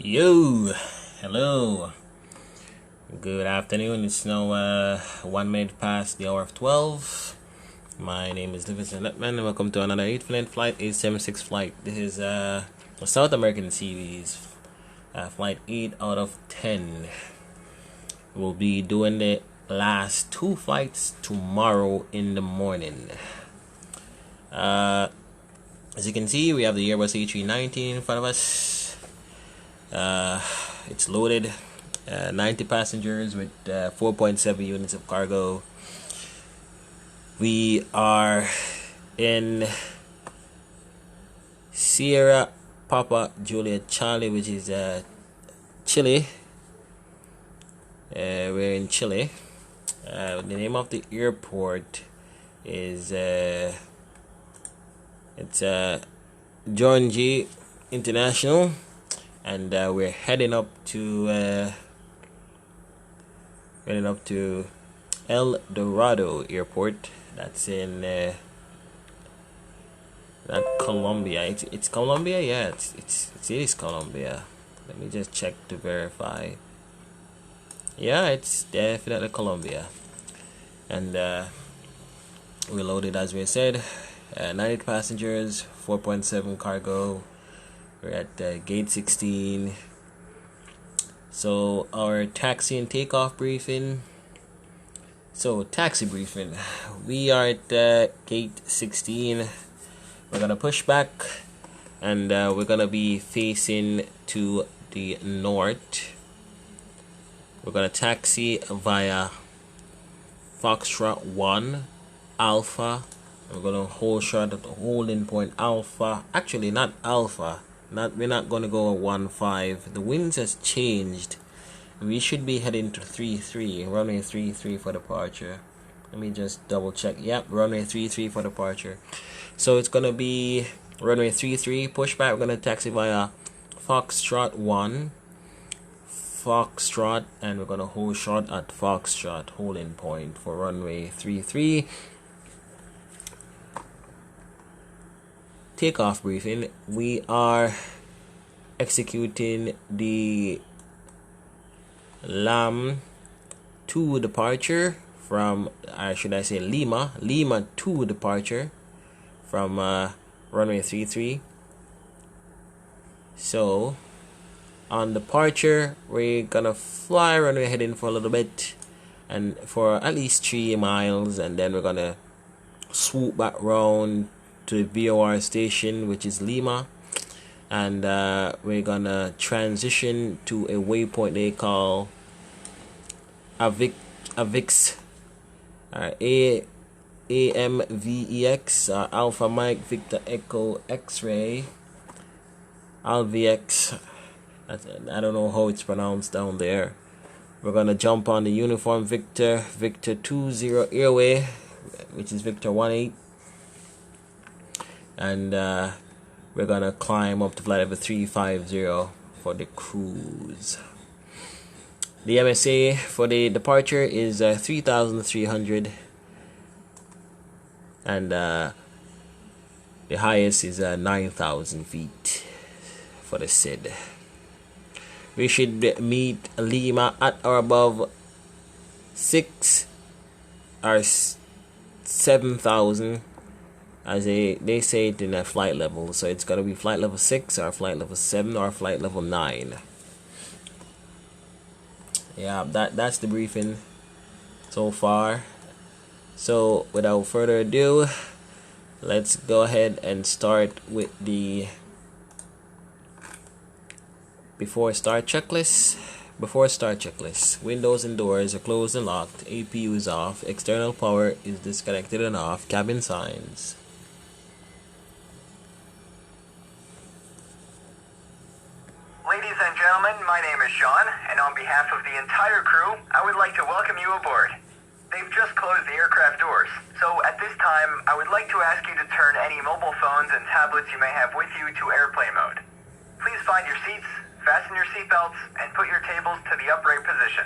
Yo, hello, good afternoon. It's now 1 minute past the hour of 12. My name is LIVESTREAMING, and welcome to another 8 flight 876 flight. This is a South American series, flight 8 out of 10. We'll be doing the last two flights tomorrow in the morning. As you can see, we have the Airbus A319 in front of us. It's loaded, 90 passengers with 4.7 units of cargo. We are in Sierra Papa Juliet Charlie, which is Chile. We're in Chile. The name of the airport is Jorge International. And we're heading up to El Dorado Airport. That's in not Colombia. It's Colombia. Yeah, it is Colombia. Let me just check to verify. Yeah, it's definitely Colombia. And we loaded, as we said, 90 passengers, 4.7 cargo. We're at gate 16. So our taxi and takeoff briefing. So taxi briefing. We are at gate 16. We're gonna push back, and we're gonna be facing to the north. We're gonna taxi via Foxtrot 1 Alpha. We're gonna hold short at the holding point Alpha. Actually, not Alpha. We're not gonna go 1-5. The winds has changed. We should be heading to 3-3, runway 3-3 for departure. Let me just double check. Yep, runway 3-3 for departure. So it's gonna be runway 3-3 pushback. We're gonna taxi via Foxtrot 1 Foxtrot, and we're gonna hold short at Foxtrot holding point for runway 3-3. Takeoff briefing. We are executing the LAM 2 departure from, should I say Lima 2 departure from runway 3-3. So on departure, we're gonna fly runway heading for a little bit, and for at least 3 miles, and then we're gonna swoop back round to the VOR station, which is Lima, and we're gonna transition to a waypoint they call AVIX, AMVEX, Alpha Mike Victor Echo X-Ray, ALVX. I don't know how it's pronounced down there. We're gonna jump on the uniform Victor 20 airway, which is Victor 18. And we're gonna climb up to flight level 350 for the cruise. The MSA for the departure is 3,300, and the highest is 9,000 feet for the SID. We should meet Lima at or above 6 or 7,000. As they say it in a flight level, so it's gonna be flight level 6 or flight level 7 or flight level 9. Yeah, that's the briefing so far. So without further ado, let's go ahead and start with the before start checklist. Windows and doors are closed and locked. APU is off. External power is disconnected and off. Cabin signs. Ladies and gentlemen, my name is Sean, and on behalf of the entire crew, I would like to welcome you aboard. They've just closed the aircraft doors, so at this time, I would like to ask you to turn any mobile phones and tablets you may have with you to airplane mode. Please find your seats, fasten your seatbelts, and put your tables to the upright position.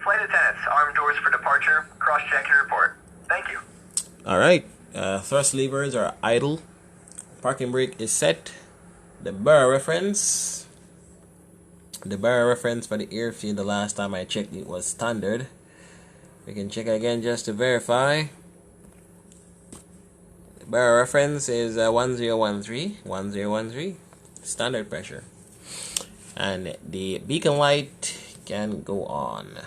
Flight attendants, arm doors for departure, cross-check and report. Thank you. Alright, thrust levers are idle. Parking brake is set. The bar reference The barrel reference for the airfield, the last time I checked, it was standard. We can check again just to verify. The barrel reference is 1013, standard pressure. And the beacon light can go on.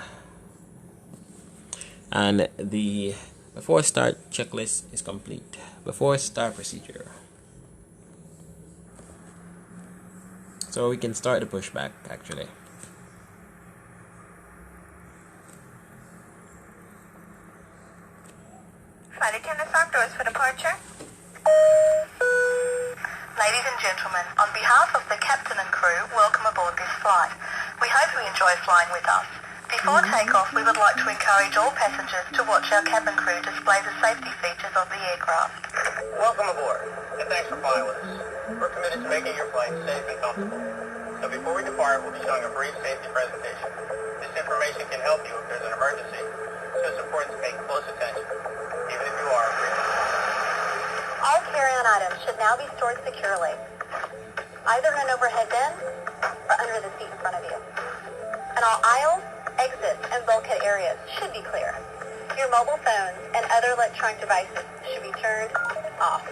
And the before start checklist is complete. Before start procedure. So we can start the pushback actually. Flight attendants on doors for departure. Ladies and gentlemen, on behalf of the captain and crew, welcome aboard this flight. We hope you enjoy flying with us. Before takeoff, we would like to encourage all passengers to watch our cabin crew display the safety features of the aircraft. Welcome aboard, and thanks for flying with us. We're committed to making your flight safe and comfortable. So before we depart, we'll be showing a brief safety presentation. This information can help you if there's an emergency, so it's important to pay close attention, even if you are a frequent flyer. All carry-on items should now be stored securely, either in an overhead bin or under the seat in front of you. And all aisles, exits, and bulkhead areas should be clear. Your mobile phones and other electronic devices should be turned off.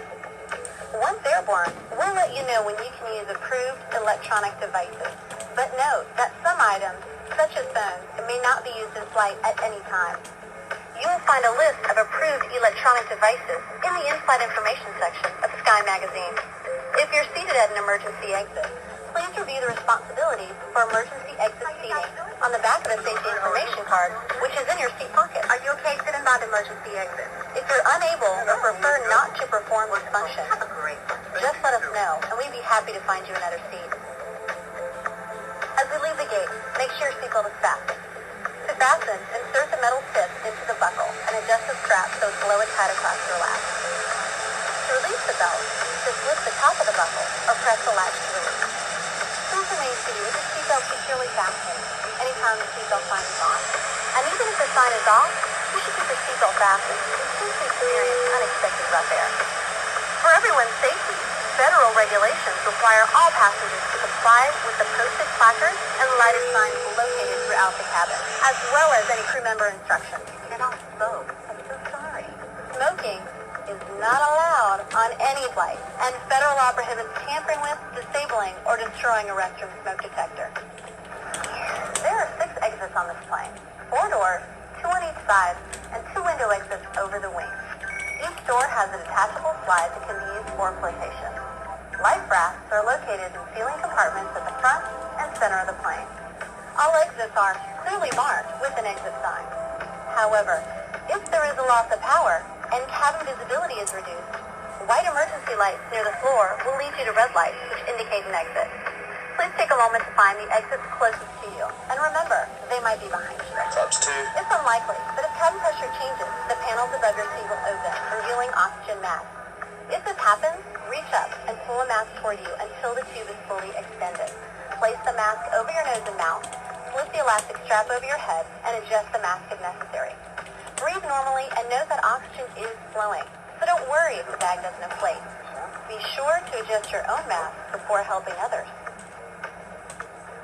Once airborne, we'll let you know when you can use approved electronic devices. But note that some items, such as phones, may not be used in flight at any time. You will find a list of approved electronic devices in the in-flight information section of Sky Magazine. If you're seated at an emergency exit, please review the responsibilities for emergency exit seating on the back of the safety information card, which is in your seat pocket. Are you okay sitting by the emergency exit? If you're unable or prefer not to perform this function, just let us know, and we'd be happy to find you another seat. As we leave the gate, make sure your seatbelt is fastened. To fasten, insert the metal tip into the buckle and adjust the strap so it's low and tight across your lap. To release the belt, just lift the top of the buckle or press the latch to release. Please remain seated with your seatbelt securely fastened anytime the seatbelt sign is on. And even if the sign is off, you should keep your seatbelt fastened in case you experience unexpected rough air. For everyone's safety, federal regulations require all passengers to comply with the posted placards and lighted signs located throughout the cabin, as well as any crew member instructions. You cannot smoke. I'm so sorry. Smoking is not allowed on any flight, and federal law prohibits tampering with, disabling, or destroying a restroom smoke detector. There are 6 exits on this plane, 4 doors, 2 on each side, and 2 window exits over the wings. Each door has a detachable slide that can be used for flotation. Life rafts are located in ceiling compartments at the front and center of the plane. All exits are clearly marked with an exit sign. However, if there is a loss of power and cabin visibility is reduced, white emergency lights near the floor will lead you to red lights, which indicate an exit. Please take a moment to find the exits closest to you, and remember, they might be behind you. Touch 2. It's unlikely, but if cabin pressure changes, the panels above your seat will open, revealing oxygen mask. If this happens, reach up and pull a mask toward you until the tube is fully extended. Place the mask over your nose and mouth, slip the elastic strap over your head, and adjust the mask if necessary. Breathe normally and note that oxygen is flowing, so don't worry if the bag doesn't inflate. Be sure to adjust your own mask before helping others.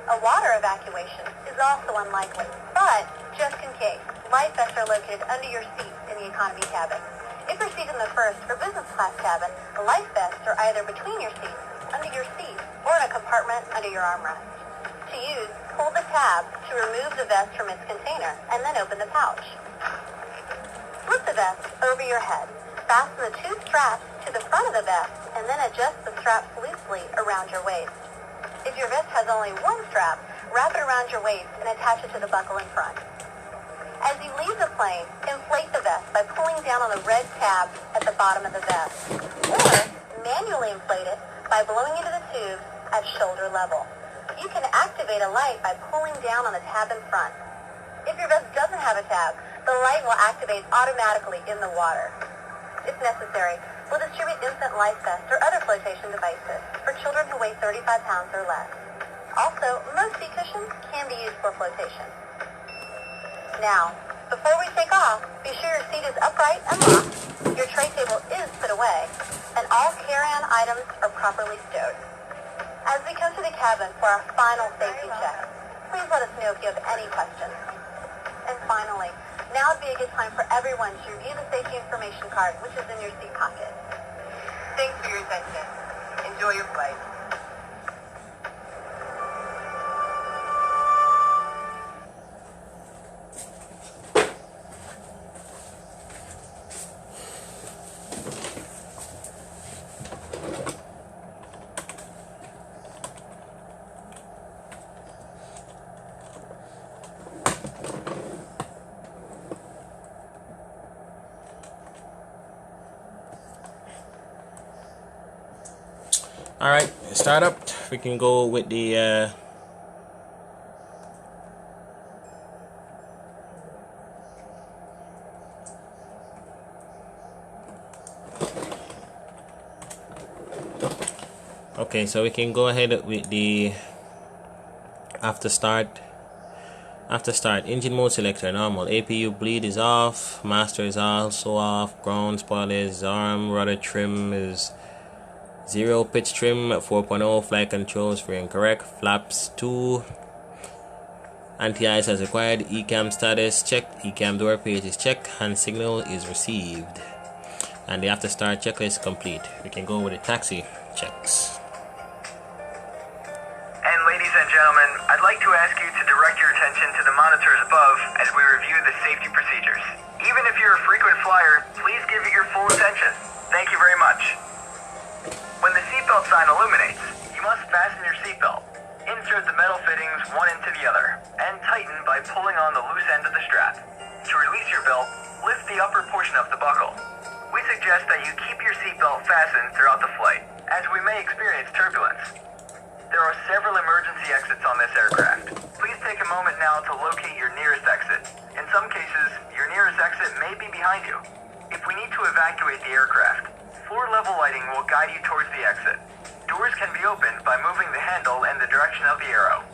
A water evacuation is also unlikely, but just in case, life vests are located under your seats in the economy cabin. If you're seated in the first or business class cabin, the life vests are either between your seats, under your seat, or in a compartment under your armrest. To use, pull the tab to remove the vest from its container, and then open the pouch. Flip the vest over your head. Fasten the 2 straps to the front of the vest, and then adjust the straps loosely around your waist. If your vest has only 1 strap, wrap it around your waist and attach it to the buckle in front. As you leave the plane, inflate the vest by pulling down on the red tab at the bottom of the vest, or manually inflate it by blowing into the tube at shoulder level. You can activate a light by pulling down on the tab in front. If your vest doesn't have a tab, the light will activate automatically in the water. If necessary, we'll distribute infant life vests or other flotation devices for children who weigh 35 pounds or less. Also, most seat cushions can be used for flotation. Now, before we take off, be sure your seat is upright and locked, your tray table is put away, and all carry-on items are properly stowed. As we come to the cabin for our final safety check, Please let us know if you have any questions. And finally, now would be a good time for everyone to review the safety information card, which is in your seat pocket. Thanks for your attention. Enjoy your flight. Alright, start up. We can go with the okay, so we can go ahead with the after start. Engine mode selector normal. APU bleed is off. Master is also off. Ground spoiler is arm. Rudder trim is 0. Pitch trim 4.0. Flight controls for incorrect. Flaps 2. Anti-ice as required. ECAM status checked. ECAM door page is checked. Hand signal is received. And the after start checklist complete. We can go with the taxi checks. And ladies and gentlemen, I'd like to ask you to direct your attention to the monitors above as we review the safety procedures. Even if you're a frequent flyer, please give it your full attention. Thank you very much. When the seatbelt sign illuminates, you must fasten your seatbelt. Insert the metal fittings one into the other, and tighten by pulling on the loose end of the strap. To release your belt, lift the upper portion of the buckle. We suggest that you keep your seatbelt fastened throughout the flight, as we may experience turbulence. There are several emergency exits on this aircraft. Please take a moment now to locate your nearest exit. In some cases, your nearest exit may be behind you. If we need to evacuate the aircraft, floor-level lighting will guide you towards the exit. Doors can be opened by moving the handle in the direction of the arrow.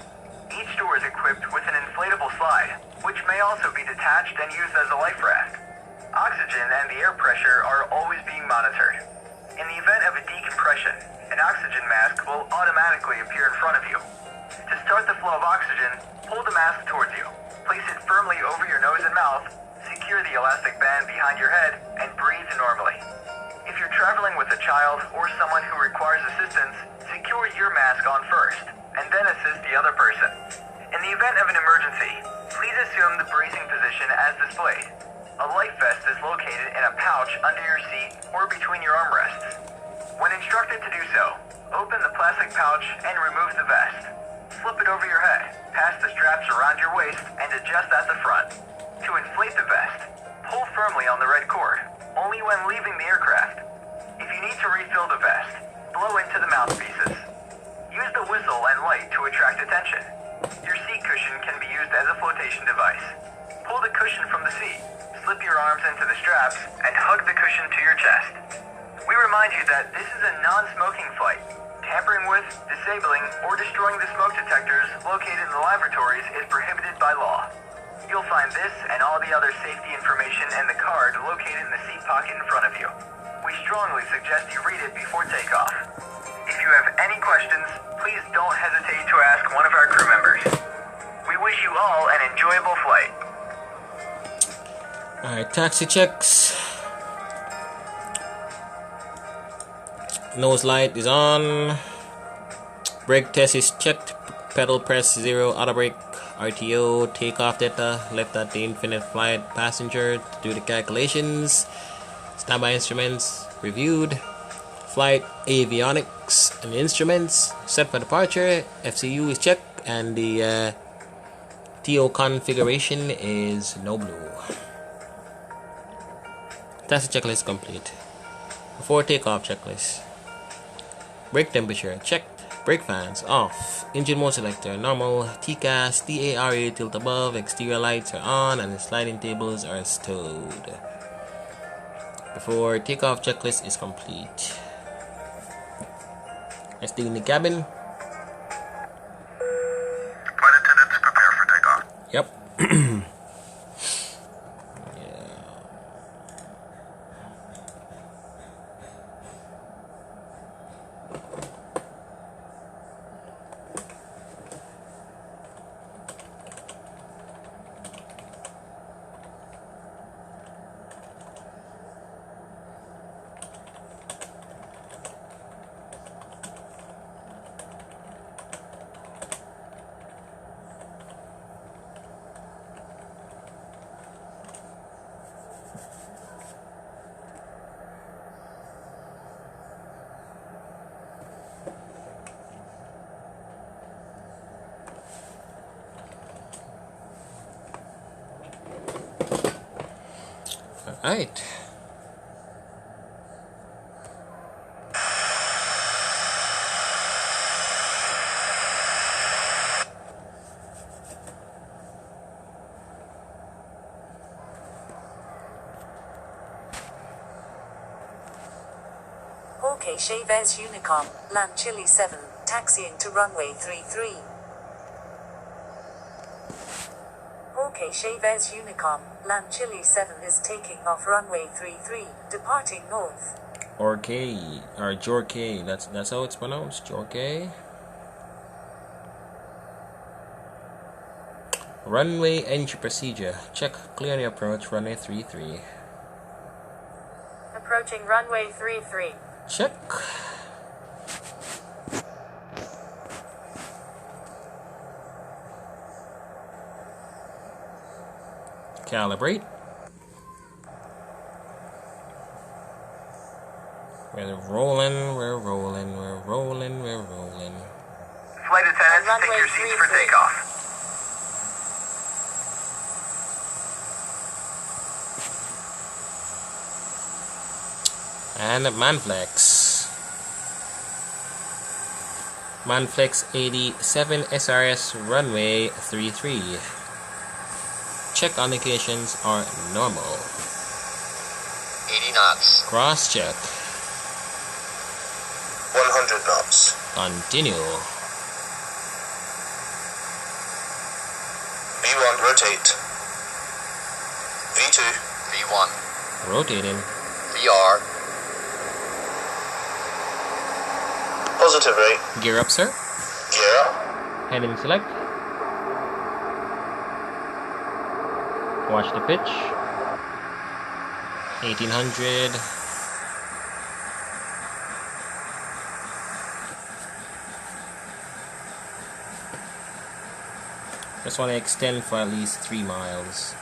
Each door is equipped with an inflatable slide, which may also be detached and used as a life raft. Oxygen and the air pressure are always being monitored. In the event of a decompression, an oxygen mask will automatically appear in front of you. To start the flow of oxygen, pull the mask towards you. Place it firmly over your nose and mouth, secure the elastic band behind your head, and breathe normally. If you're traveling with a child or someone who requires assistance, secure your mask on first, and then assist the other person. In the event of an emergency, please assume the bracing position as displayed. A life vest is located in a pouch under your seat or between your armrests. When instructed to do so, open the plastic pouch and remove the vest. Slip it over your head, pass the straps around your waist, and adjust at the front. To inflate the vest, pull firmly on the red cord, only when leaving the aircraft. If you need to refill the vest, blow into the mouthpieces. Use the whistle and light to attract attention. Your seat cushion can be used as a flotation device. Pull the cushion from the seat, slip your arms into the straps, and hug the cushion to your chest. We remind you that this is a non-smoking flight. Tampering with, disabling, or destroying the smoke detectors located in the lavatories is prohibited by law. You'll find this and all the other safety information in the card located in the seat pocket in front of you. We strongly suggest you read it before takeoff. If you have any questions, please don't hesitate to ask one of our crew members. We wish you all an enjoyable flight. Alright, taxi checks. Nose light is on. Brake test is checked. Pedal press 0. Auto brake. RTO. Takeoff data. Left at the infinite flight. Passenger. Do the calculations. Standby instruments reviewed. Flight avionics and instruments set for departure. FCU is checked. And the TO configuration is no blue. Taxi checklist complete. Before takeoff checklist. Brake temperature checked. Brake fans off. Engine mode selector normal. TCAS, TARA tilt above. Exterior lights are on and the sliding tables are stowed. Before takeoff checklist is complete. Let's dig in the cabin. Flight attendants prepare for takeoff. Yep. Alright. Jorge Chavez Unicom, land Chile 7, taxiing to runway 33. Jorge Chavez Unicom, land Chile 7 is taking off runway 33, departing north. Jorge, or Jorge, that's how it's pronounced, Jorge. Runway entry procedure. Check clearly approach runway 33. Approaching runway 33. Check. Calibrate. We're rolling, we're rolling, we're rolling, we're rolling. Flight attendants, take your seats for takeoff. And Manflex. Manflex 87 SRS runway 33. Check indications are normal. 80 knots. Cross check. 100 knots. Continue. V1 rotate. V2. V1. Rotating. VR. Positive rate. Gear up, sir. Gear up. Heading select. Watch the pitch. 1800. Just want to extend for at least 3 miles.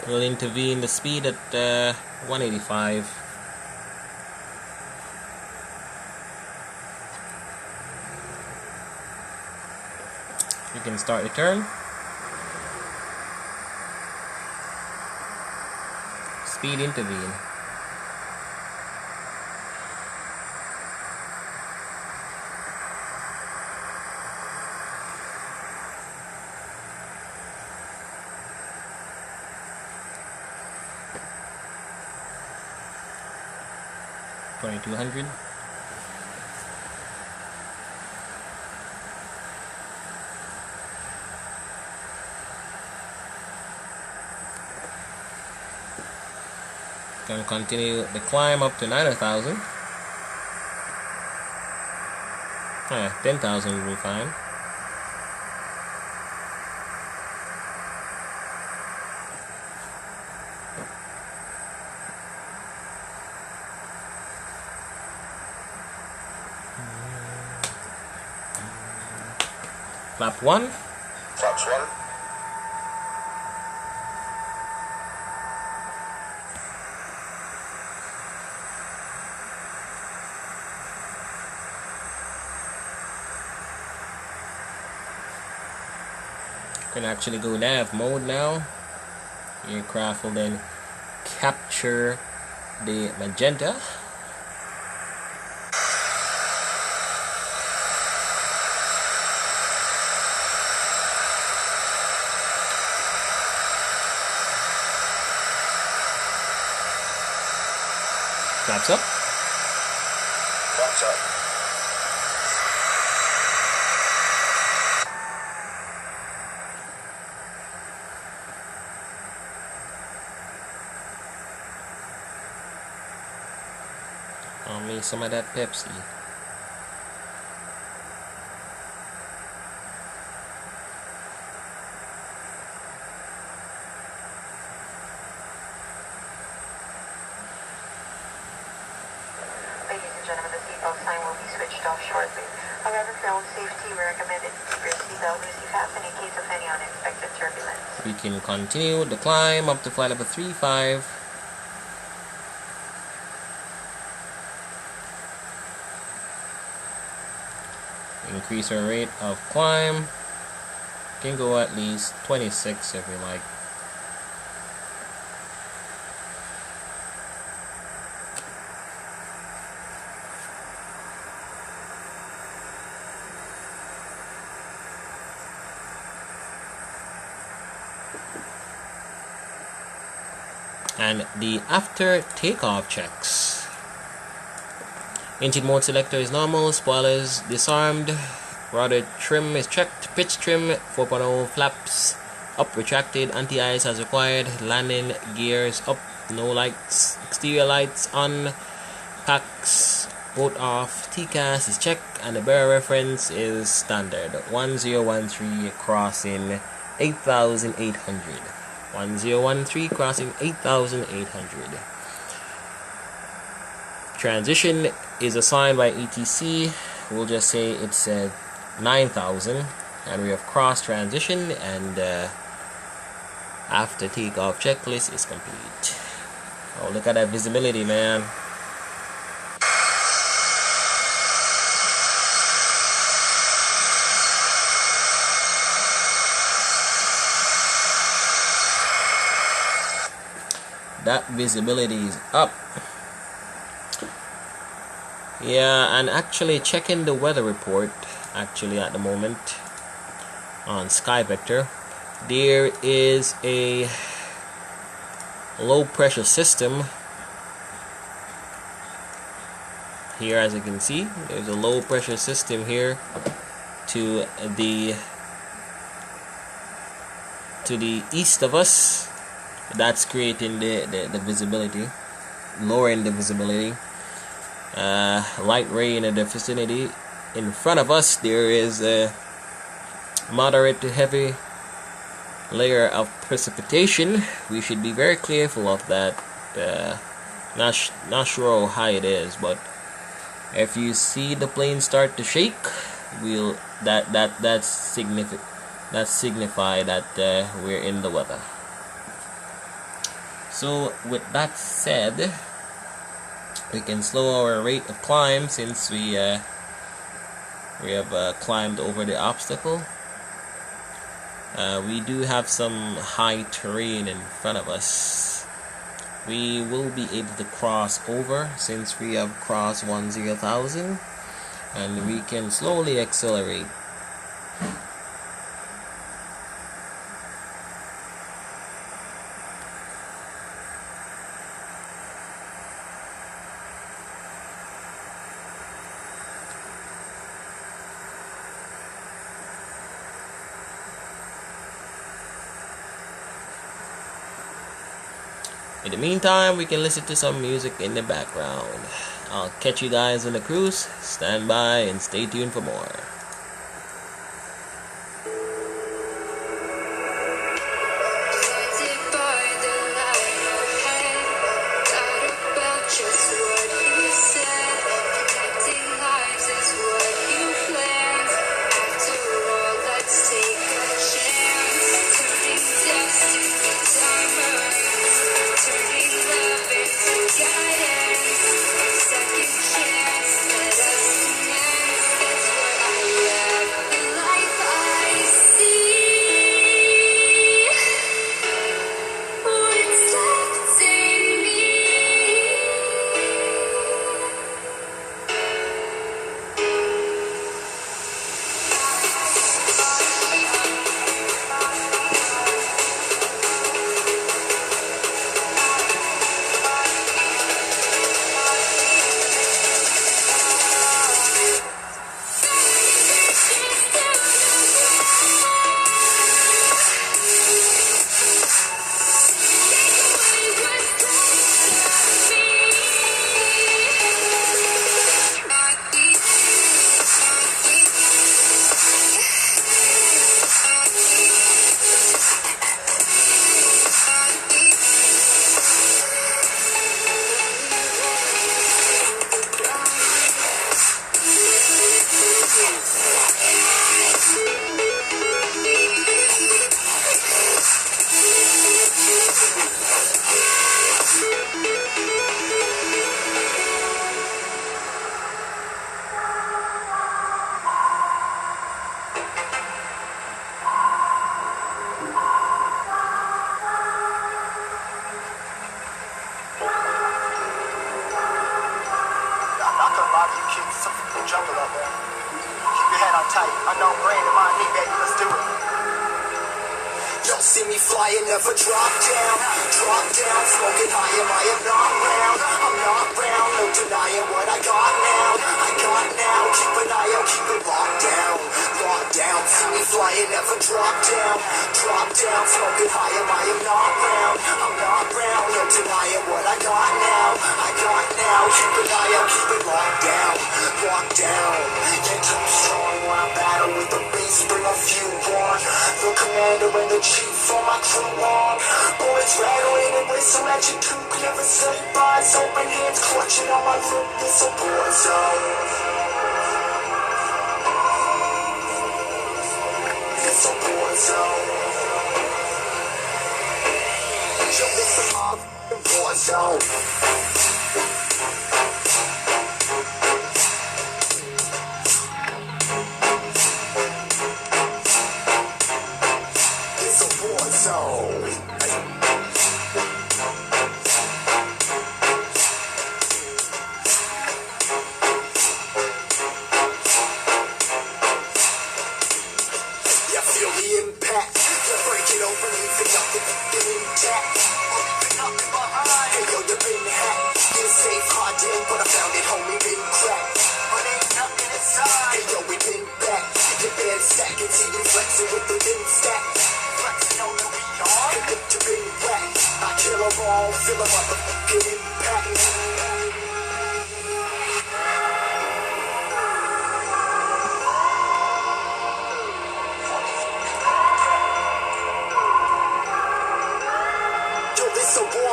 We'll intervene the speed at 185. You can start the turn. Speed intervene. $2,200. Can continue the climb up to 9,000. 10,000 will be fine. Flap 1. Flaps 1. Can actually go nav mode now. Aircraft will then capture the magenta. Flaps up. Flaps up. Me some of that Pepsi. Ladies and gentlemen, the seatbelt sign will be switched off shortly. However, for your own safety, we recommend that you keep your seatbelt loosely fastened in case of any unexpected turbulence. We can continue the climb up to flight level 35. Increase our rate of climb Can go at least 26 if you like. And the after takeoff checks. Engine mode selector is normal, spoilers disarmed, rudder trim is checked, pitch trim 4.0, flaps up retracted, anti-ice as required, landing gears up, no lights, exterior lights on, packs both off, TCAS is checked, and the bearer reference is standard 1013 crossing 8,800. 1013 crossing 8,800. Transition is assigned by ETC. We'll just say it's 9,000, and we have cross transition, and after takeoff checklist is complete. Oh, look at that visibility, man. That visibility is up. Yeah, and actually checking the weather report actually at the moment on Sky Vector, there is a low pressure system here. As you can see, there's a low pressure system here to the east of us. That's creating the visibility, lowering the visibility. Light rain in the vicinity. In front of us there is a moderate to heavy layer of precipitation. We should be very careful of that. Not sure how high it is, but if you see the plane start to shake, that signify that we're in the weather. So with that said, we can slow our rate of climb since we have climbed over the obstacle. We do have some high terrain in front of us. We will be able to cross over since we have crossed 10,000, and we can slowly accelerate. In the meantime, we can listen to some music in the background. I'll catch you guys on the cruise. Stand by and stay tuned for more. Second chance, let us commence. That's what I Keep something in the jungle up there. Keep your head on tight. Unknown brain in my knee, baby. Let's do it. Don't see me flying, never drop down. Drop down, smoking high, I am not round. I'm not round, no denying what I got now. I got now, keep an eye out, keep it locked down. Locked down, see me flying, never drop down. Drop down, smoking high, I am not round. I'm not round, no denying what I got now. I got now, keep an eye out, keep it locked down. Locked down, yeah, keep strong when I battle with the beast, bring a few on. The commander and the chief on my crew on. Bullets rattling and whistle at your toque. Never say byes, open hands clutching on my look. This a war zone. This a war zone. Yo, this a motherfucking war zone.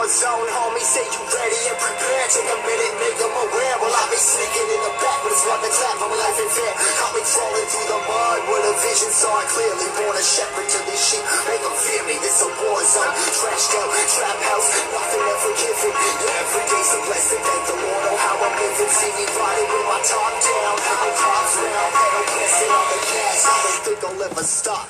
Zone, homie, say you ready and prepared. Take a minute, make them aware. Well, I be sneaking in the back, but it's one to clap. I'm laughing fair. Caught me crawling through the mud where the vision saw it clearly. Born a shepherd to these sheep, make them fear me. This a war zone, trashed out, trap house, nothing ever given. Yeah, every day's a blessing. Thank the Lord on how I'm living. See me riding with my top down. I'm cops now, pedal pressing on the gas. I don't think I'll ever stop.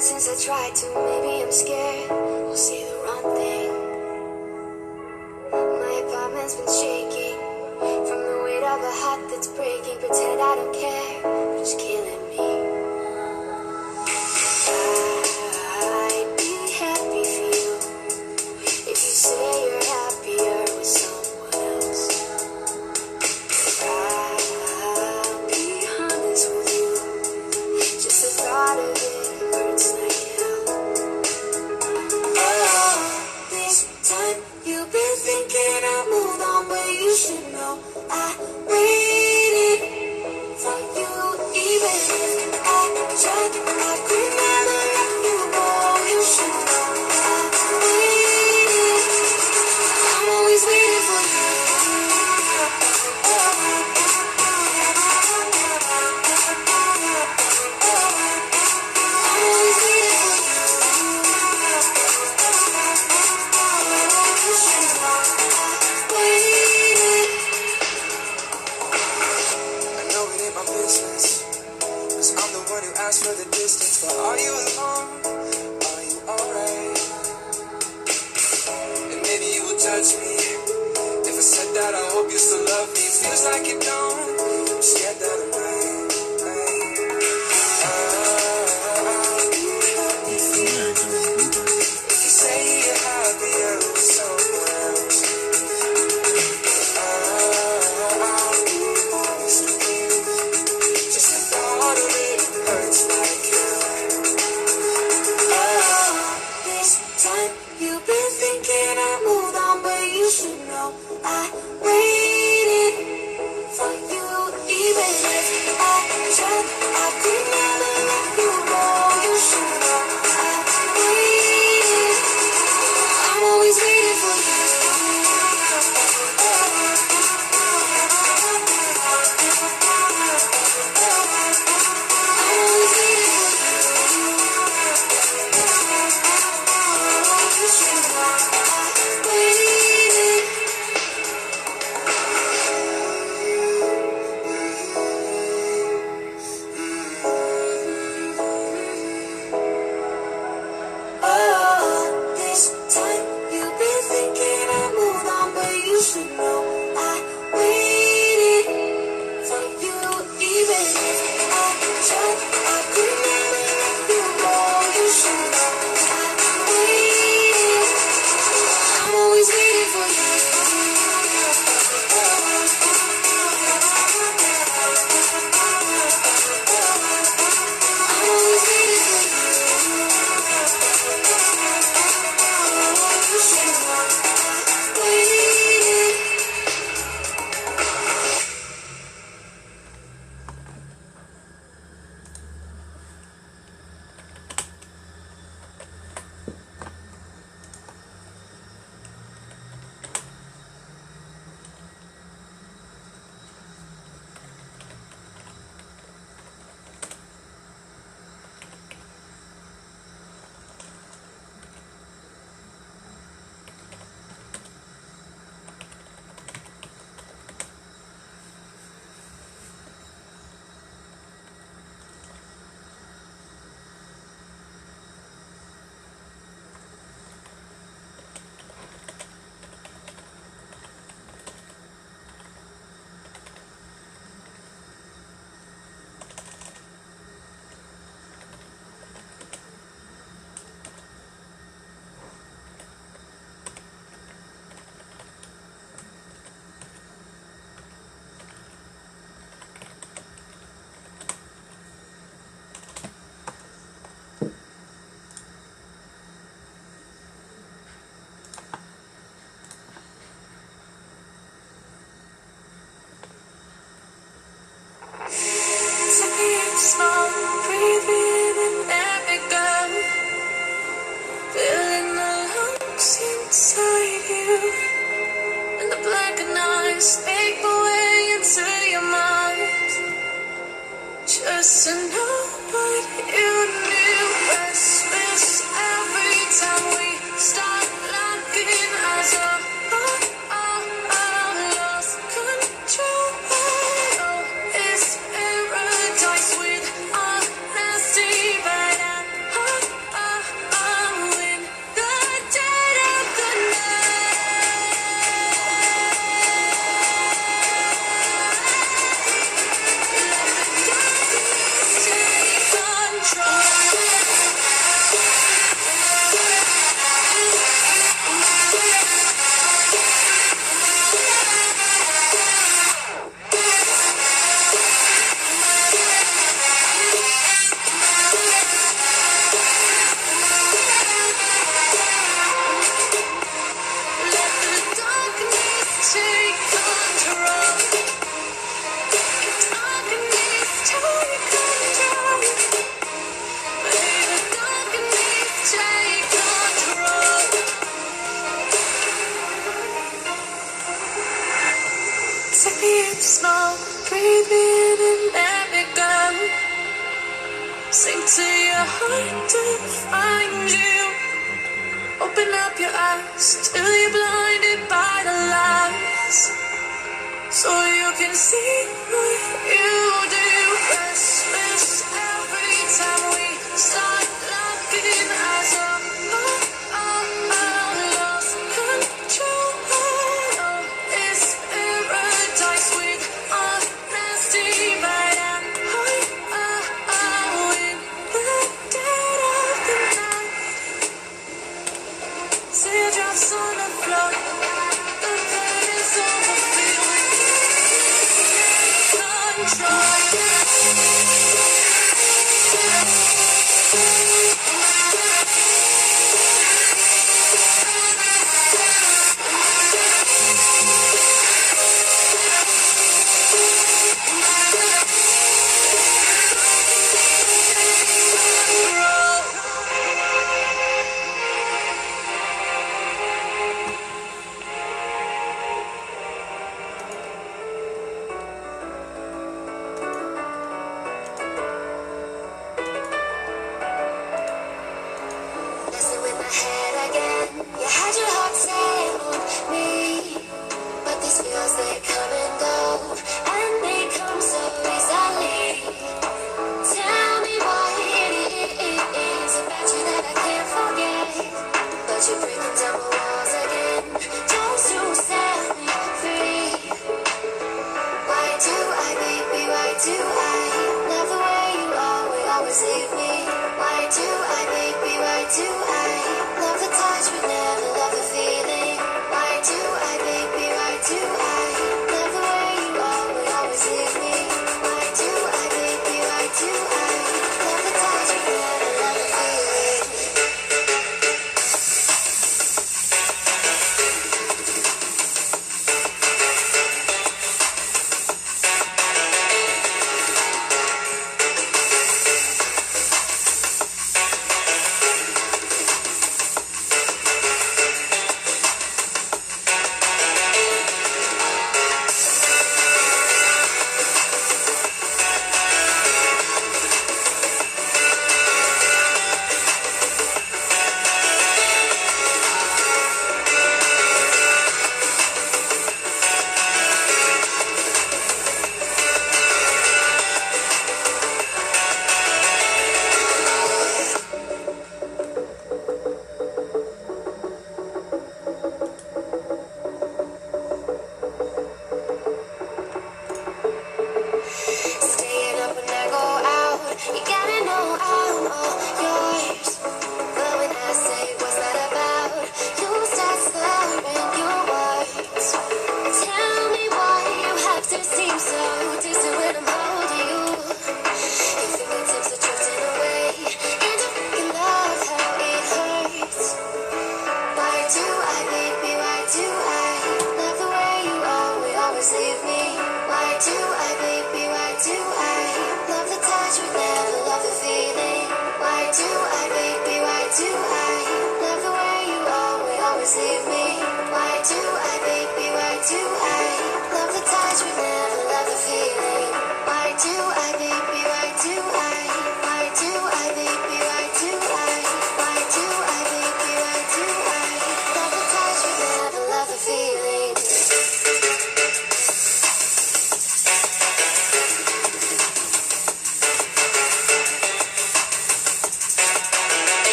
Since I tried to, maybe I'm scared I'll say the wrong thing. My apartment's been shaking from the weight of a heart that's breaking. Pretend I don't care, but it's killing me. I'd be happy for you if you say you're happier with someone else. I'll be honest with you, just the thought of it hurts like hell. Oh, this time you've been thinking I moved on, but you should know I waited for you. Even if I tried, I could never let you go. You should know I waited. I'm always waiting for you. For the distance, but are you alone? Are you alright? And maybe you will judge me if I said that I hope you still love me. Feels like you don't. I'm scared that I might. If you say you're happier with someone else, just the thought of it hurts like hell. Oh, this time you've been thinking I moved on, but you should know I waited for you. Even if promise, make my way into your mind. Just to know what you knew. Restless every time we start locking eyes up. Lost control. Oh, it's paradise with honesty, but I'm in the dead of the slow, breathe in and let me go. Sing to your heart to find you. Open up your eyes till you're blinded by the lights, so you can see what you do. Restless every time we start locking eyes up. Lost control. Oh, it's paradise with honesty, but I'm in the dead of the night. Teardrops on the floor. The curtains on the field. Control. Messing with my head again. You had your heart set on me, but these feels, they come and go, and they come so easily. Tell me what it is about you that I can't forget, but you're breaking down my walls again, trying to set me free. Why do I, baby, why do I love the way you always leave me? Why do I, baby, why do I love the touch but never love the feeling? Why do I, baby, why do I love the way you always leave me? Why do I, baby, why do I love the touch but never love the feeling?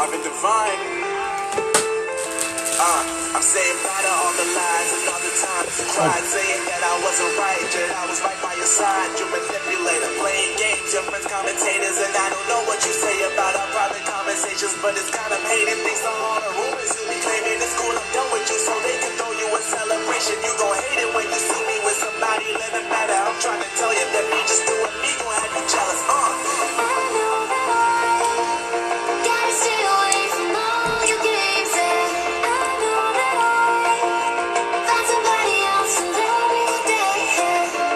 Marvin Divine. I'm saying bye to all the lies and all the times you cried, saying that I wasn't right, yet I was right by your side. You manipulator, playing games, your friends commentators, and I don't know what you say about our private conversations, but it's kind of hated based on all the rumors you be claiming. It's cool, I'm done with you, so they can throw you a celebration. You gon' hate it when you see me with somebody living better. I'm trying to tell you that me just doing me gon' have you jealous. I know that I gotta stay away from all your games, and I know that I found somebody else to love me today.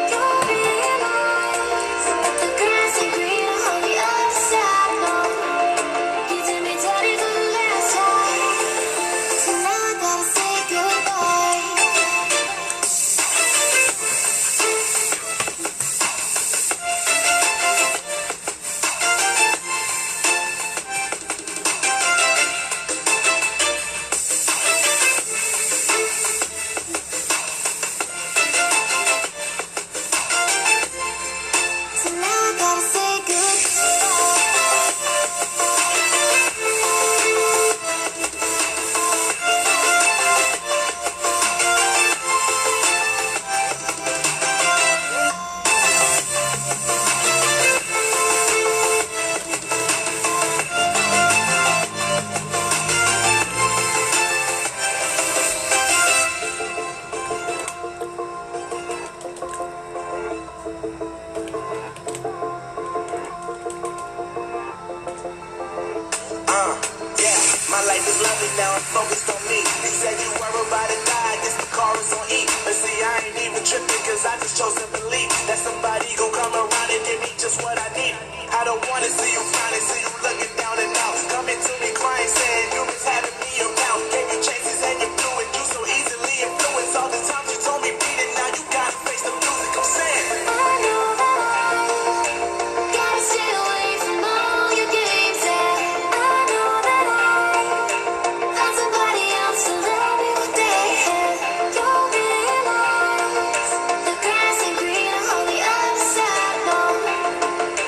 You'll realize the grass ain't greener on the other side. No, you did me dirty for the last time, so now I gotta say goodbye. So now I gotta say goodbye. Yeah, my life is lovely now, I'm focused on me. You said you were about to die, I guess the car is on E. But see, I ain't even tripping, cause I just chose to believe that somebody gon' come around and give me just what I need. I don't wanna see you frowning, see you looking down and out. Coming to me crying, saying you was having me around. Gave you chances and you blew it, you so easily influenced. All the times you told me beat it, now you gotta face the music. I'm saying I know that I gotta stay away from all your games, and I know that I found somebody else to love me today. You'll realize the grass ain't greener on the other side. No,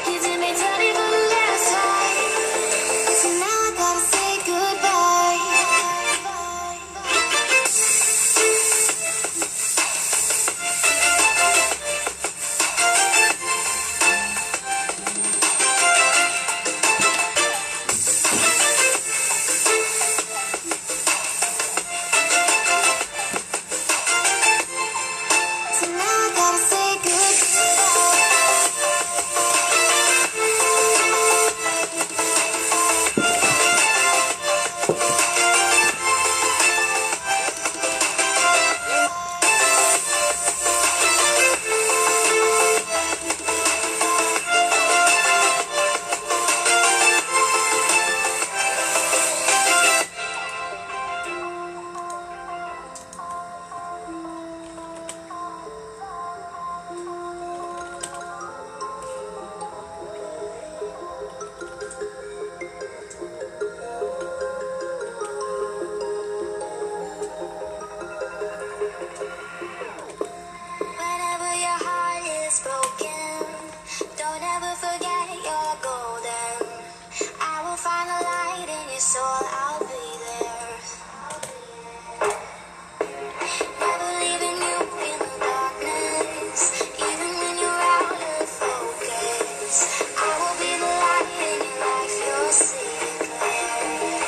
you did me dirty for the last time, so now I gotta say goodbye. So now I gotta say goodbye. Whenever your heart is broken, don't ever forget you're golden. I will find the light in your soul, I'll be there. Never leaving you in the darkness, even when you're out of focus. I will be the light in your life, you'll see it clear.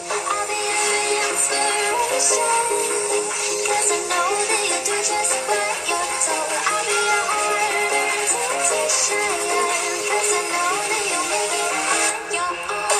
I'll be your inspiration, 'cause I know that you do just what you're told. I'll be your heart and temptation, 'cause I know that you'll make it on your own.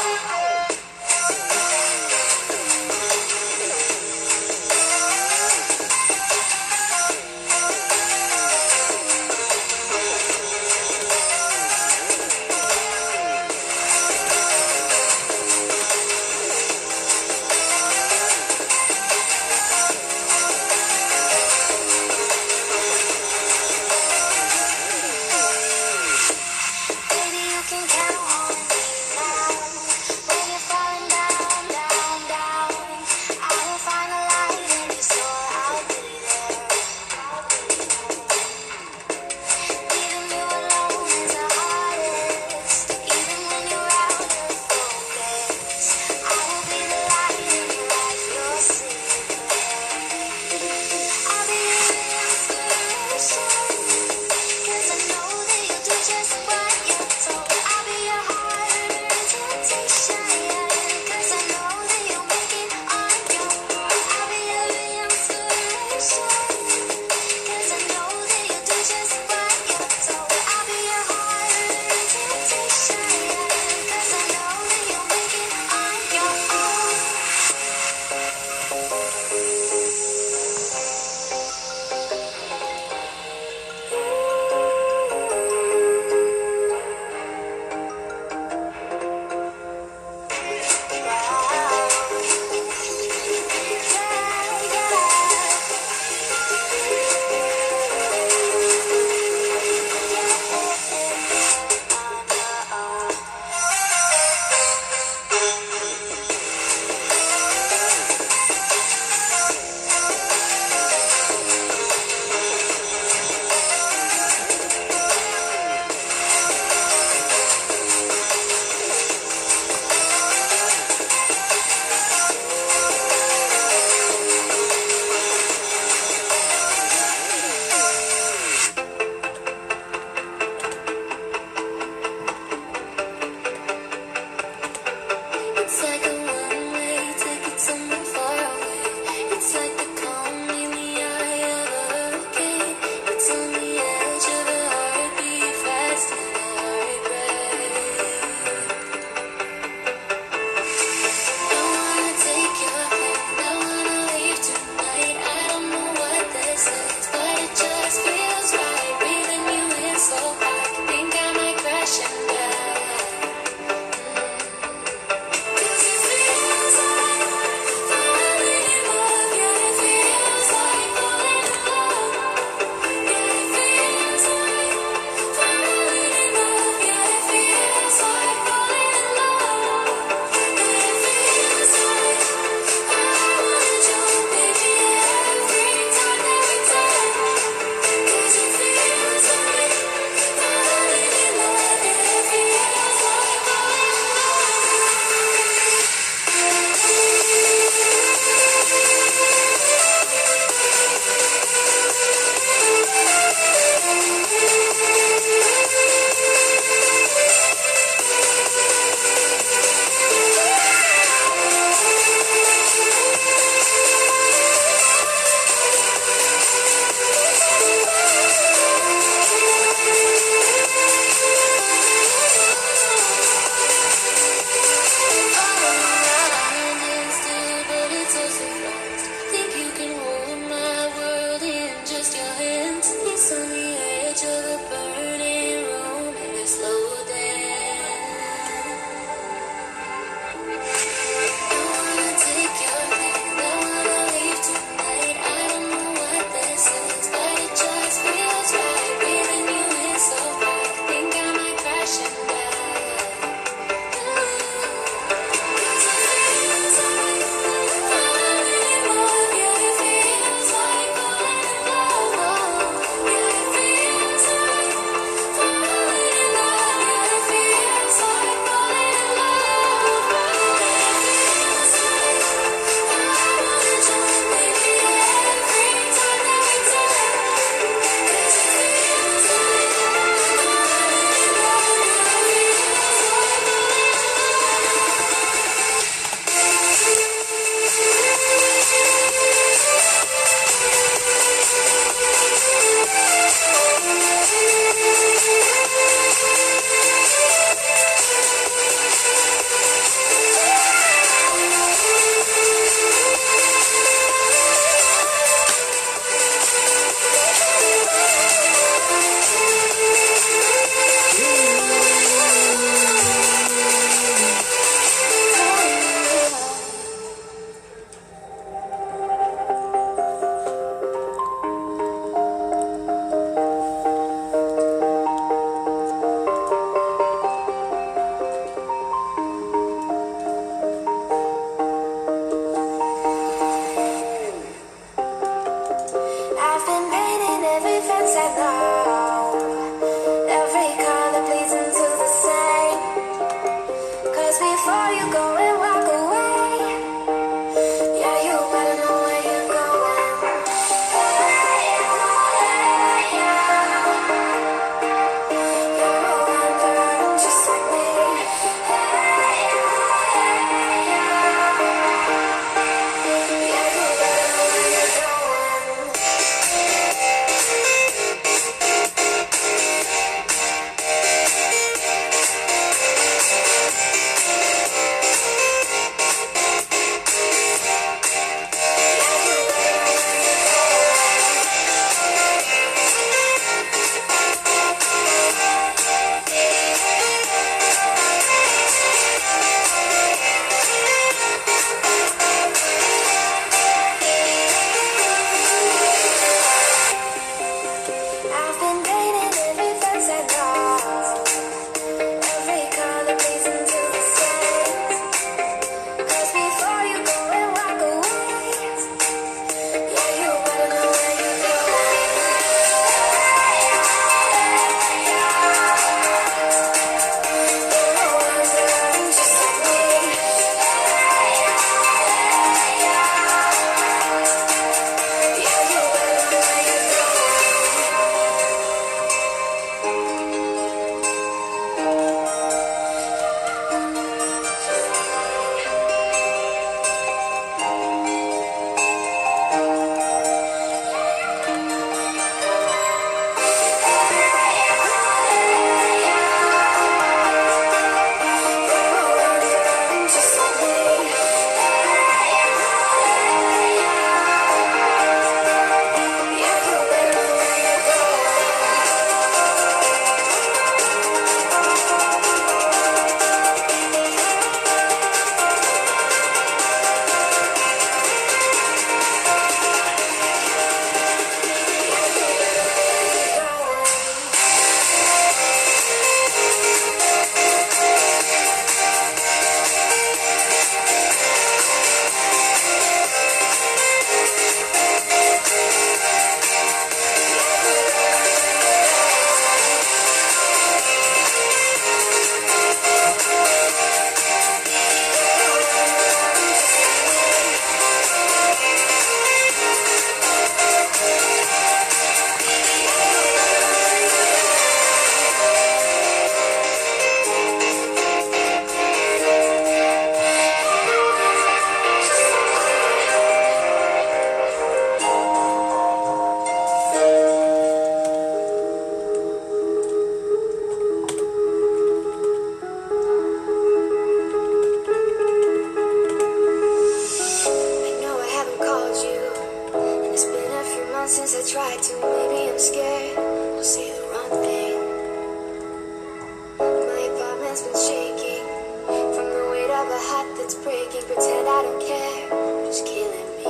that's breaking, pretend I don't care, it's killing me.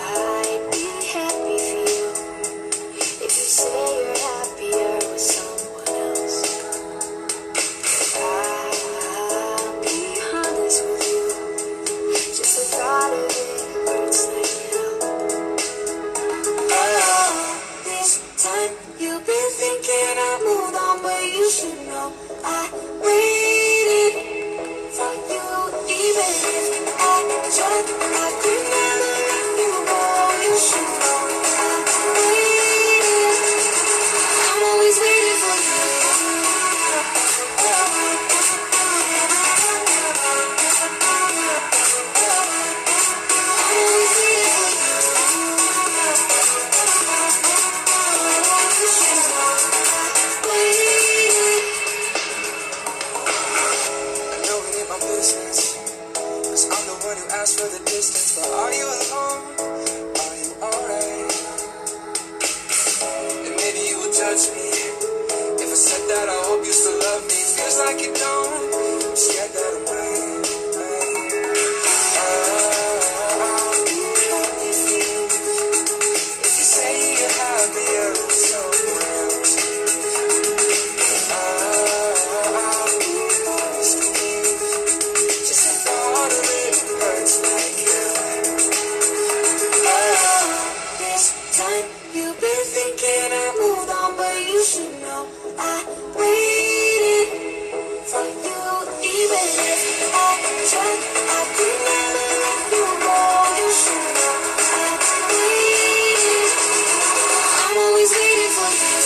I'd be happy for you if you say you're happier with someone else. I'll be honest with you, just the thought of it hurts like hell. Oh, this time you've been thinking I moved on, but you should know I waited for you, even if I tried. I could never let you go. You should know I waited. I'm always waiting for you. For the distance, but are you alone? Are you alright? And maybe you will judge me if I said that I hope you still love me. Feels like you don't. I'm scared that I'm right. I'll be happy if you say you're happier with someone else. I'll be honest with you, just the thought of it hurts like hell. Oh, this time you've been thinking I moved on, but you should know I waited for you, even if I tried. I could never let you go. You should know I waited. I'm always waiting for you.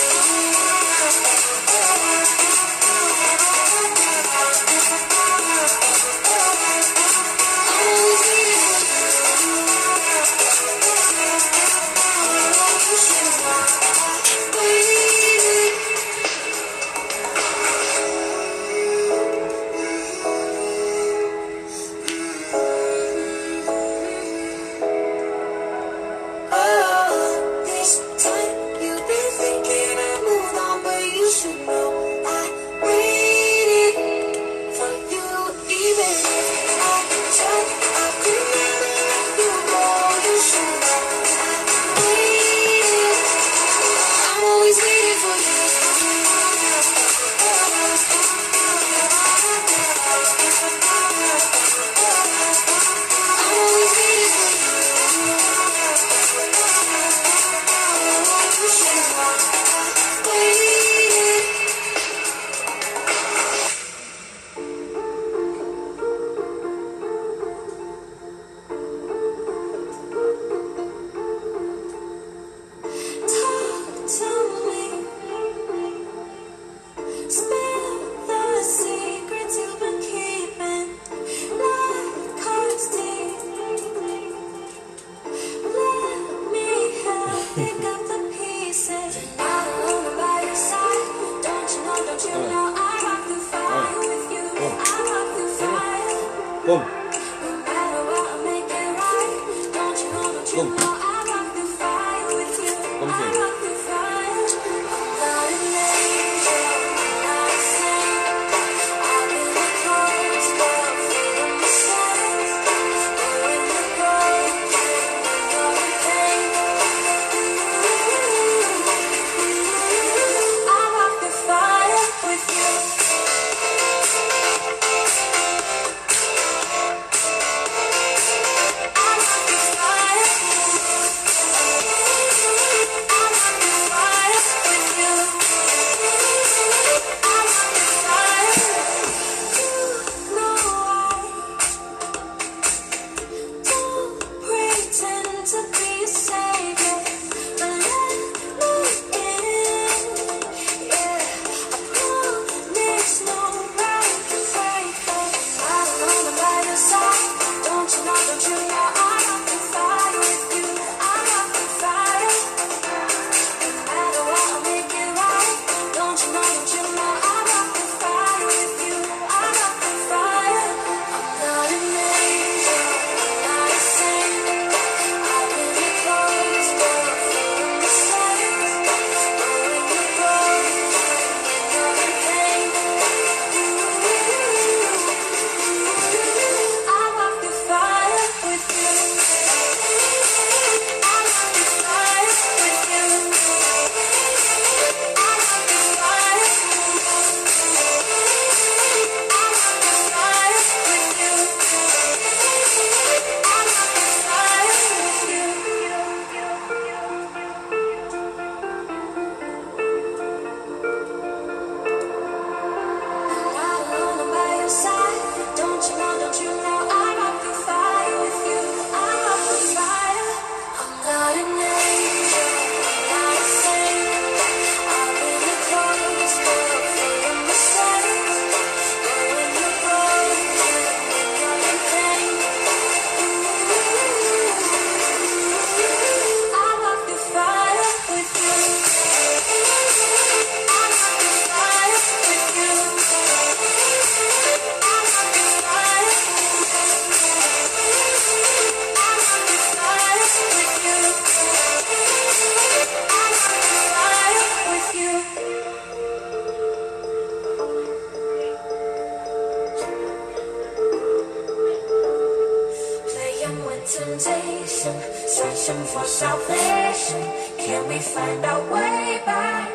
temptation, searching for salvation. Can we find our way back,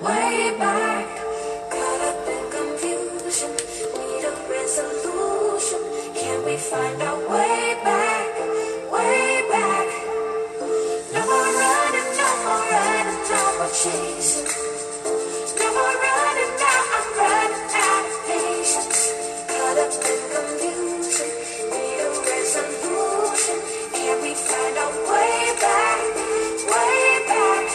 way back? Caught up in confusion, need a resolution. Can we find our way back, way back? No more running, no more running, no more chasing. No more running now, I'm running out of patience. Caught up in confusion, need a resolution. Can we find our way back, way back?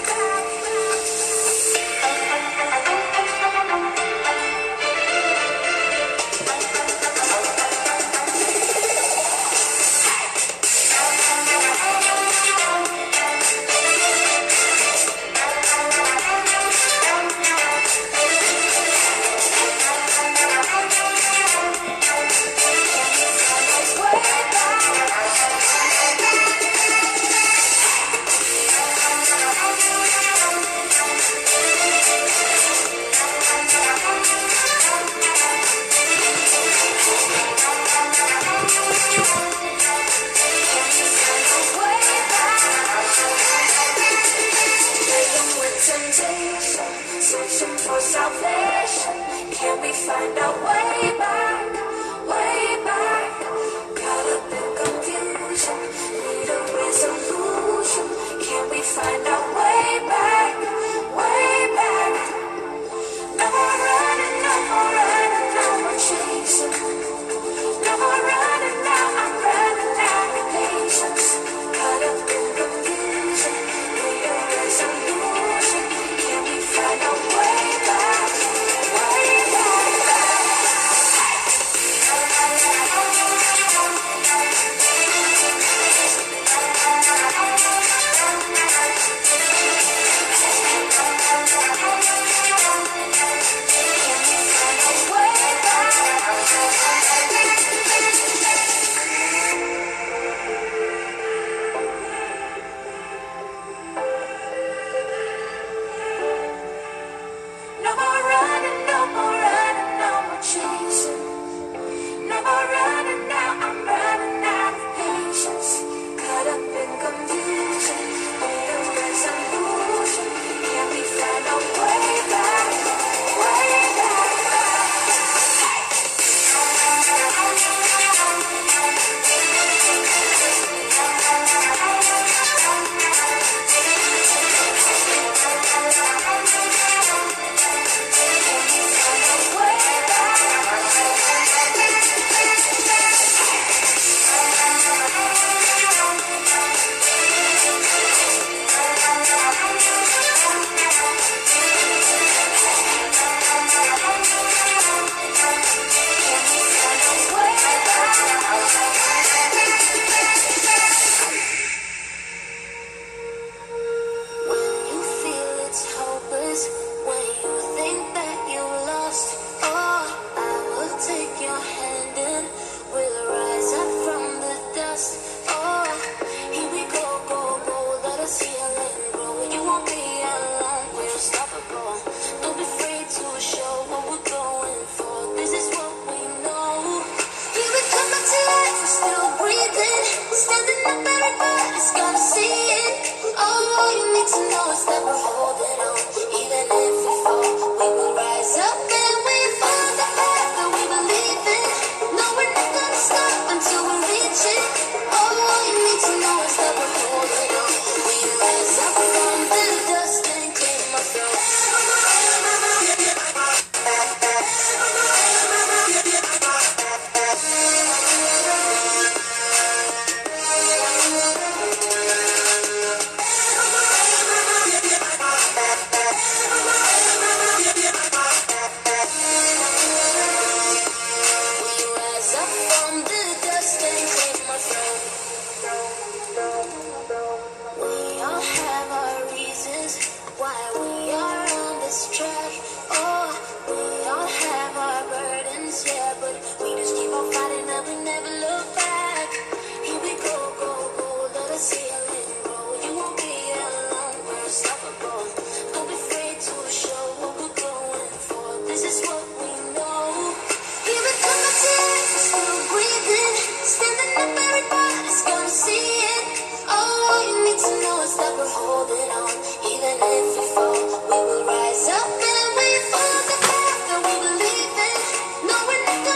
Searching for salvation. Can we find our way back, way back? Caught up in confusion, need a resolution. Can we find our way back, way back? No more running, no more running, no more chasing. No more running now, I'm running out of patience. Caught up in confusion, need a resolution. Can we find our way back, way back? No more running, no more running, no more chasing. No more running now, I'm running out of patience. Caught up in confusion, need a resolution. Can we find our way back, way back? You feel it's hopeless when you think that you lost. Oh, I will take your hand and we'll rise up from the dust. Oh, here we go, go, go. Let us heal and grow. You won't be alone. We're unstoppable. Don't be afraid to show what we're going for. This is what we know. Here we come back to life. We're still breathing, standing up. Everybody's gonna see it. All you need to know is that we're holding on. Even if we fall, we will rise up and we find the path that we believe in. No, we're not gonna stop until we reach it. All you need to know is that we're holding on. We rise up from the dust and claim our throne.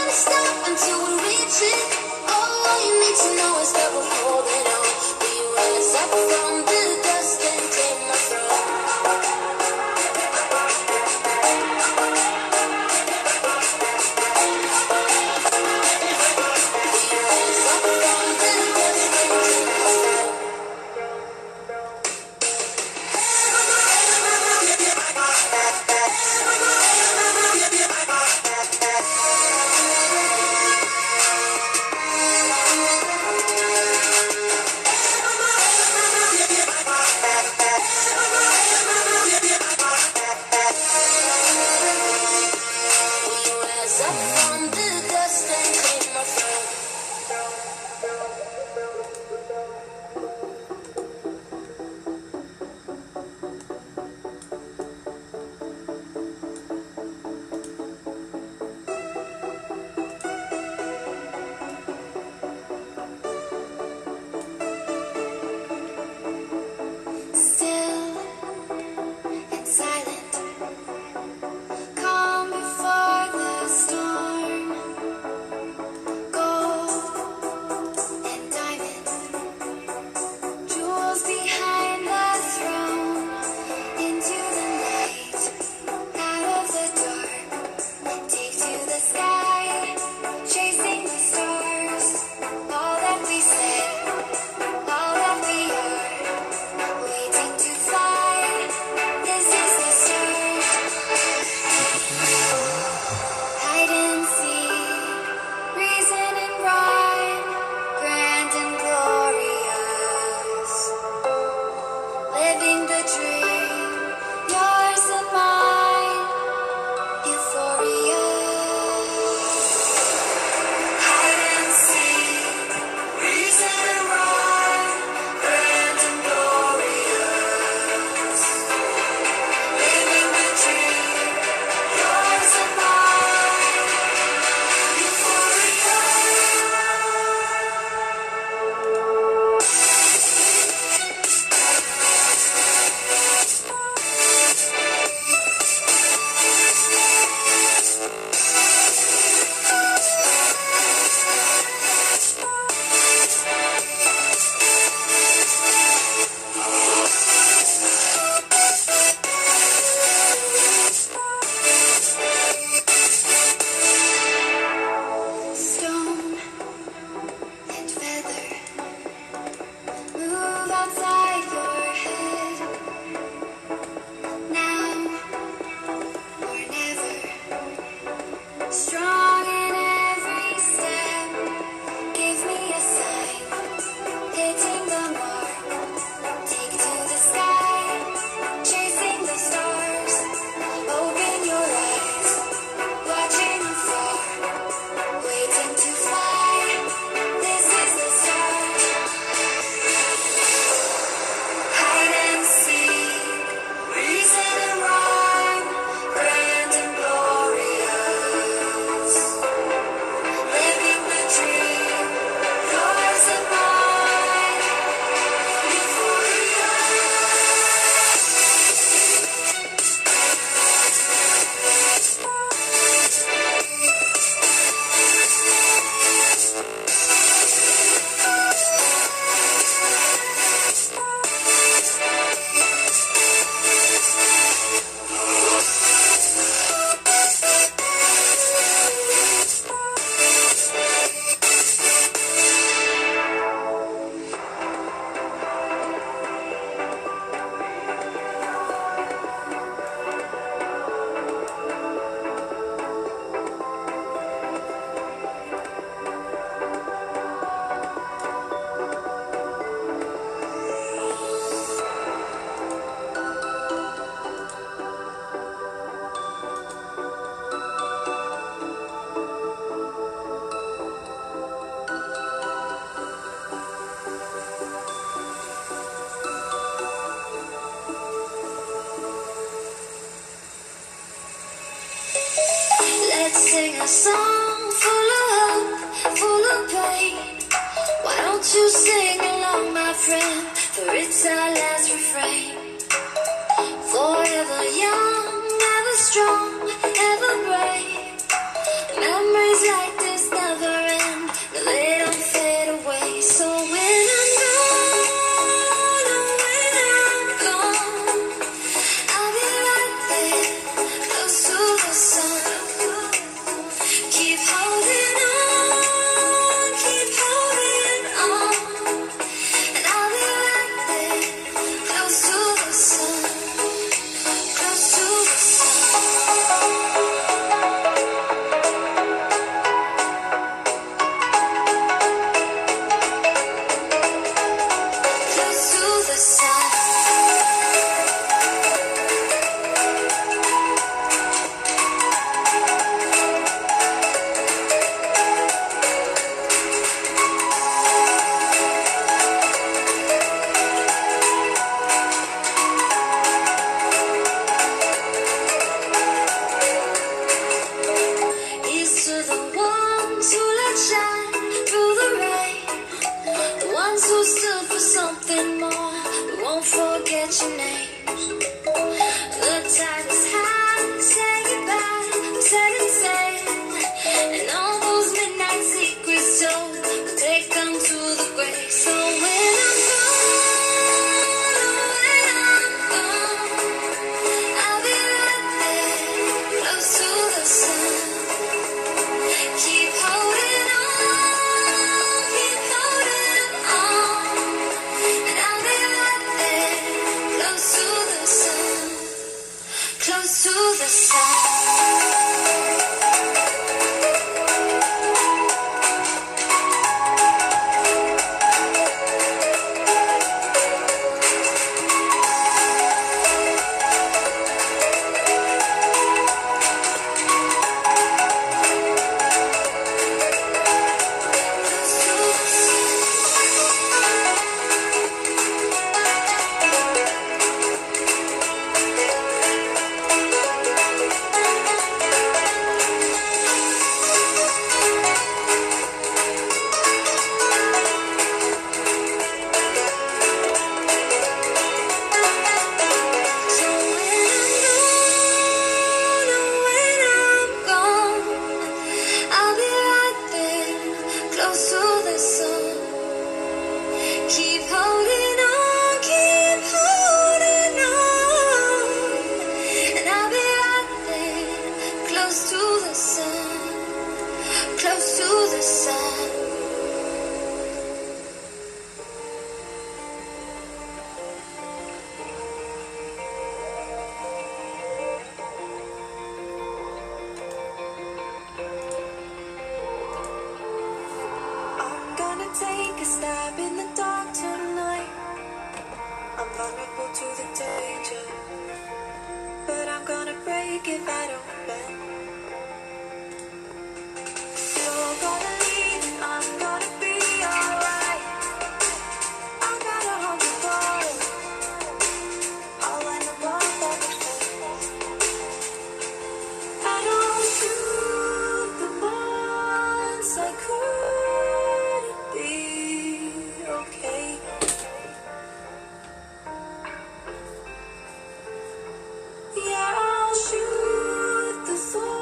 gonna stop until we reach it. All you need to know is that we're holding on. We rise up from the dust and claim our throne. sing a song full of hope, full of pain. Why don't you sing along, my friend, for it's our last refrain. Forever young, ever strong, ever brave. Memories like this. shine through the rain. The ones who stood for something more, we won't forget your names. The tide is high, say goodbye, we set it sail. And all those midnight secrets told, we'll take them to the grave. So when I'm gone, I'll be right there, close to the sun. Keep holding on, and I'll be right there, close to the sun, close to the sun. Take a stab in the dark tonight. I'm vulnerable to the danger, but I'm gonna break if I don't bend. You're gonna leave, I'm gonna be alright. I gotta hold you close. I'll line the blood that we face. I don't shoot the ones I couldn't be. Okay. Yeah, I'll shoot the soul.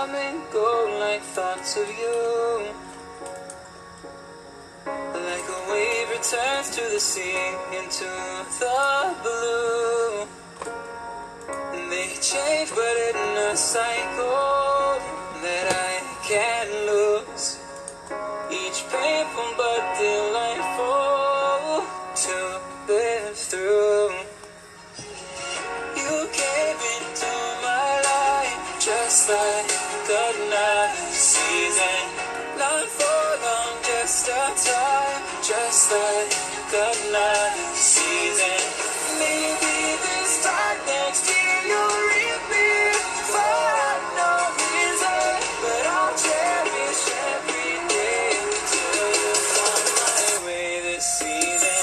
come and go like thoughts of you. Like a wave returns to the sea, into the blue. They change but in a cycle that I can't lose. Each painful but delightful to live through. You came into my life just like a night season. Not for long, just a time, just like a night season. Maybe this time next year you'll reappear for no reason, but I'll cherish every day till you find my way this season.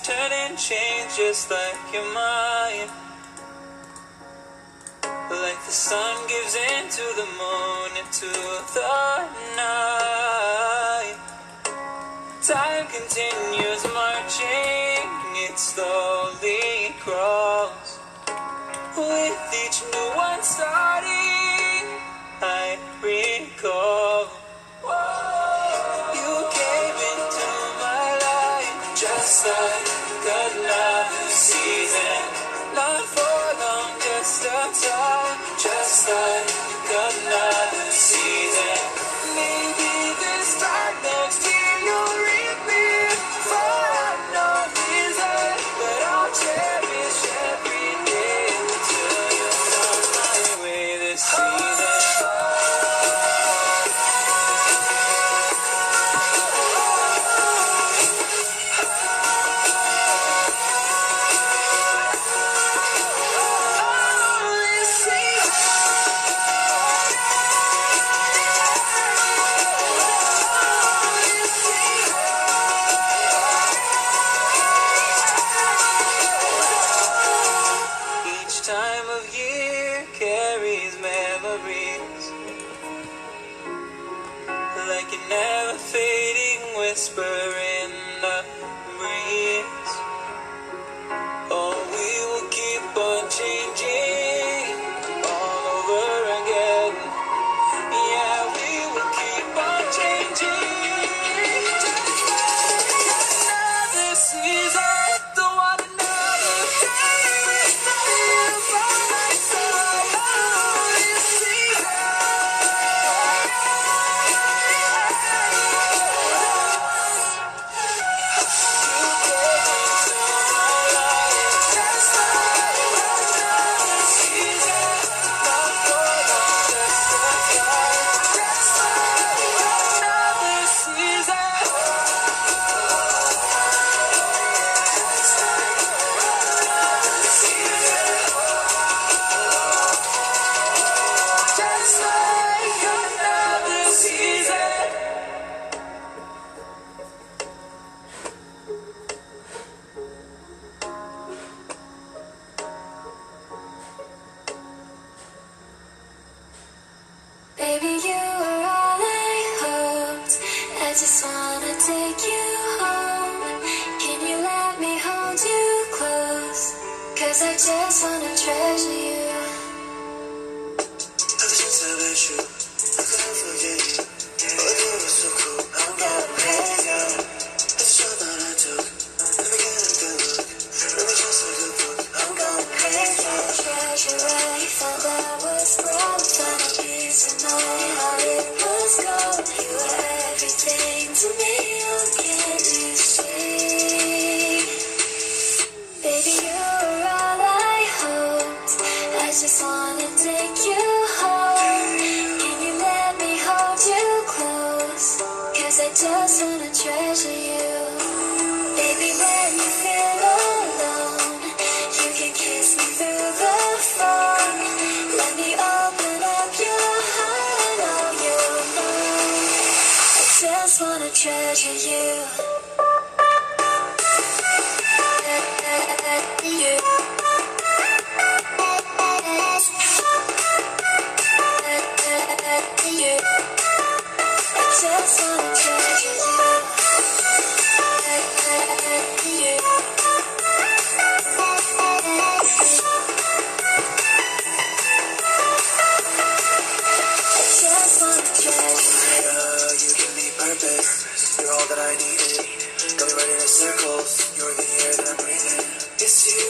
Turn and change just like your mind. Like the sun gives into the moon, into the night. Time continues marching, it slowly crawls. With each new one starting, I recall. You came into my life just like another season. Not for long, just a time, just like another season. Maybe this time next year you'll reappear for no reason, but I'll cherish every day till you find my way this season. Time of year carries memories like a never fading whisper in the breeze. Oh, we will keep on changing all over again. Yeah, we will keep on changing. Just like another season, don't want another day. Baby, you are all I hoped. I just wanna take you home. Can you let me hold you close? 'Cause I just wanna treasure you. Ever since I met you, I couldn't forget you. Oh, you were so cool, I'm going crazy. It's so that I took, let me get a good look. Let me just like a book, I'm going crazy. Treasure I found I was wrong. Found a piece of mind, how it was gone. You were everything to me, oh can't you see? Baby, you were all I hoped. I just wanna take you home. Can you let me hold you close? 'Cause I just wanna treasure you. Baby, when you feel alone, you can kiss me through the phone. Let me open up your heart and all you know. I just treasure you. I just wanna treasure you. You give me purpose. You're all that I needed. Got me running in circles. You're the air that I'm breathing. It's you.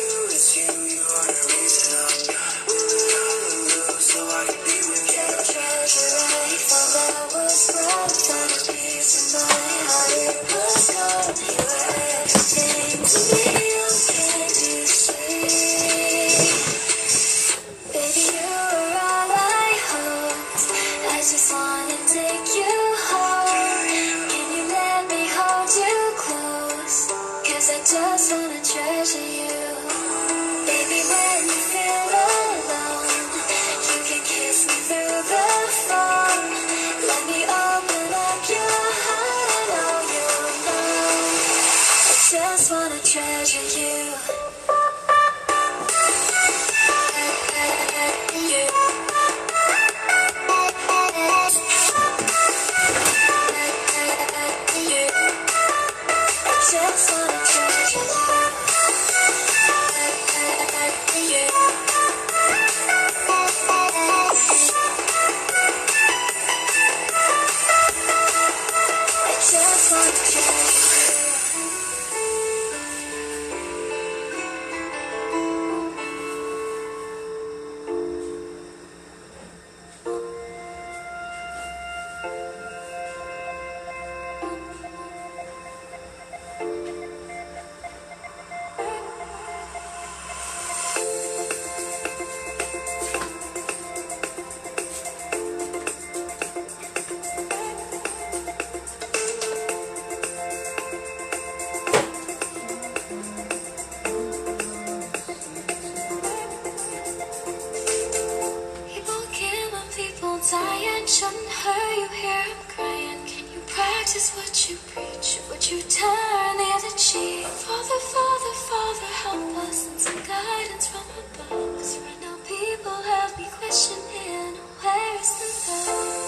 You are the reason I'm blue, so I can be with you. Treasure life, all that was love, found a piece of my heart. It was gone. You were everything to me. Oh, can't you see? Baby, you are all I hoped. I just wanna take you home. Can you let me hold you close? 'Cause I just wanna treasure you. Baby, when you feel alone, you can kiss me through the phone. Let me open up your heart and all you know. I just wanna treasure you. Just wanna treasure you. I just wanna treasure you. People killing, people dying, shouldn't hurt you. Hear I'm crying. Can you practice what you preach? Would you turn the other cheek? Father, Father, Father, help us and some guidance from above. 'Cause right now people have me questioning, where is the love?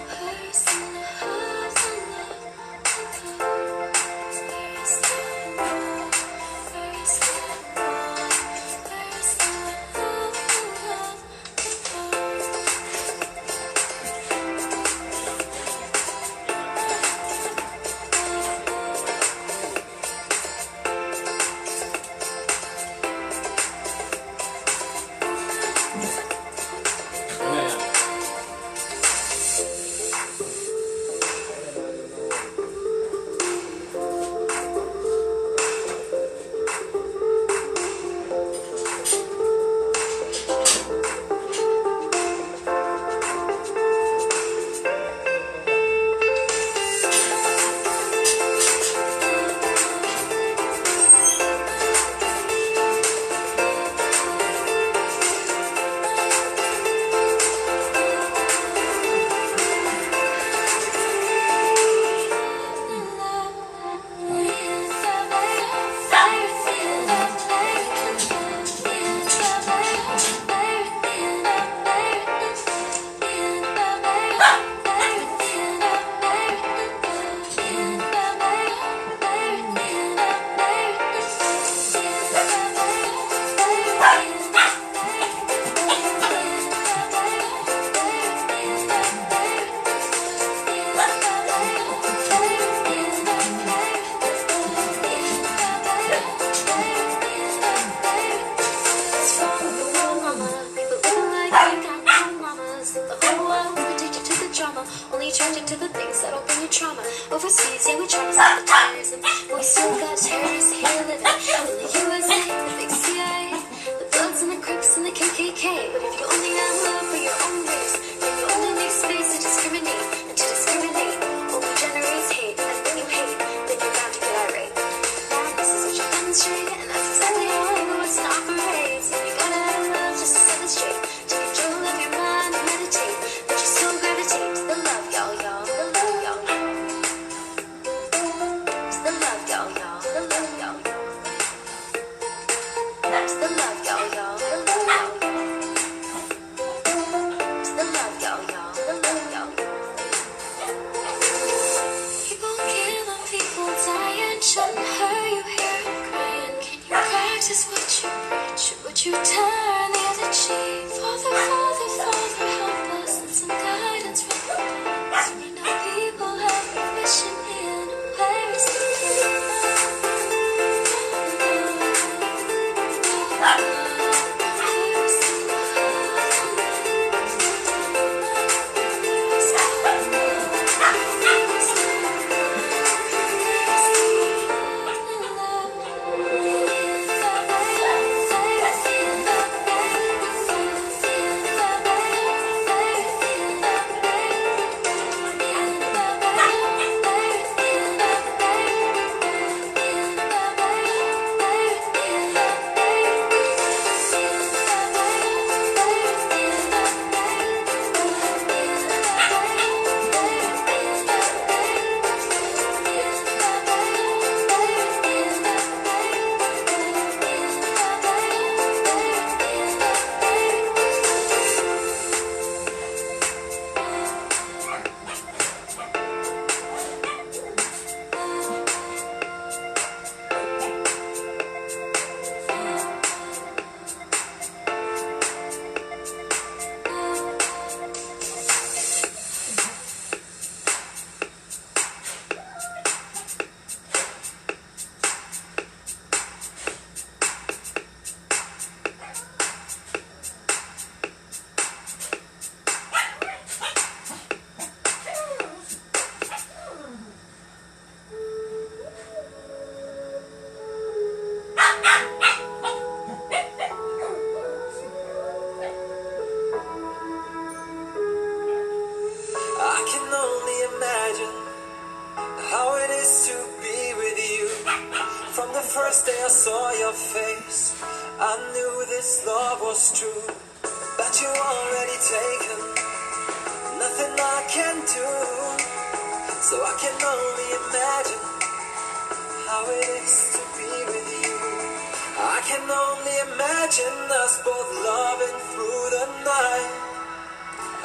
Where is the love, the love, the love? Where is the love? Where is the love? Where is the love, the love, the overseas, yeah, we try to stop the terrorism. But we still got terrorists here living in the USA, the big CIA, the Bloods and the Crips and the KKK. But if you only have love for your own race, then you only leave space to discriminate. And to discriminate only generates hate. And when you hate, then you're bound to get irate. Madness is what you demonstrate, and that's exactly how everyone's operates. And you gotta have love just to set it straight, to control of your mind and meditate. But you can only imagine how it is to be with you. From the first day I saw your face, I knew this love was true. But you already taken, nothing I can do. So I can only imagine how it is to be with you. I can only imagine us both loving through the night.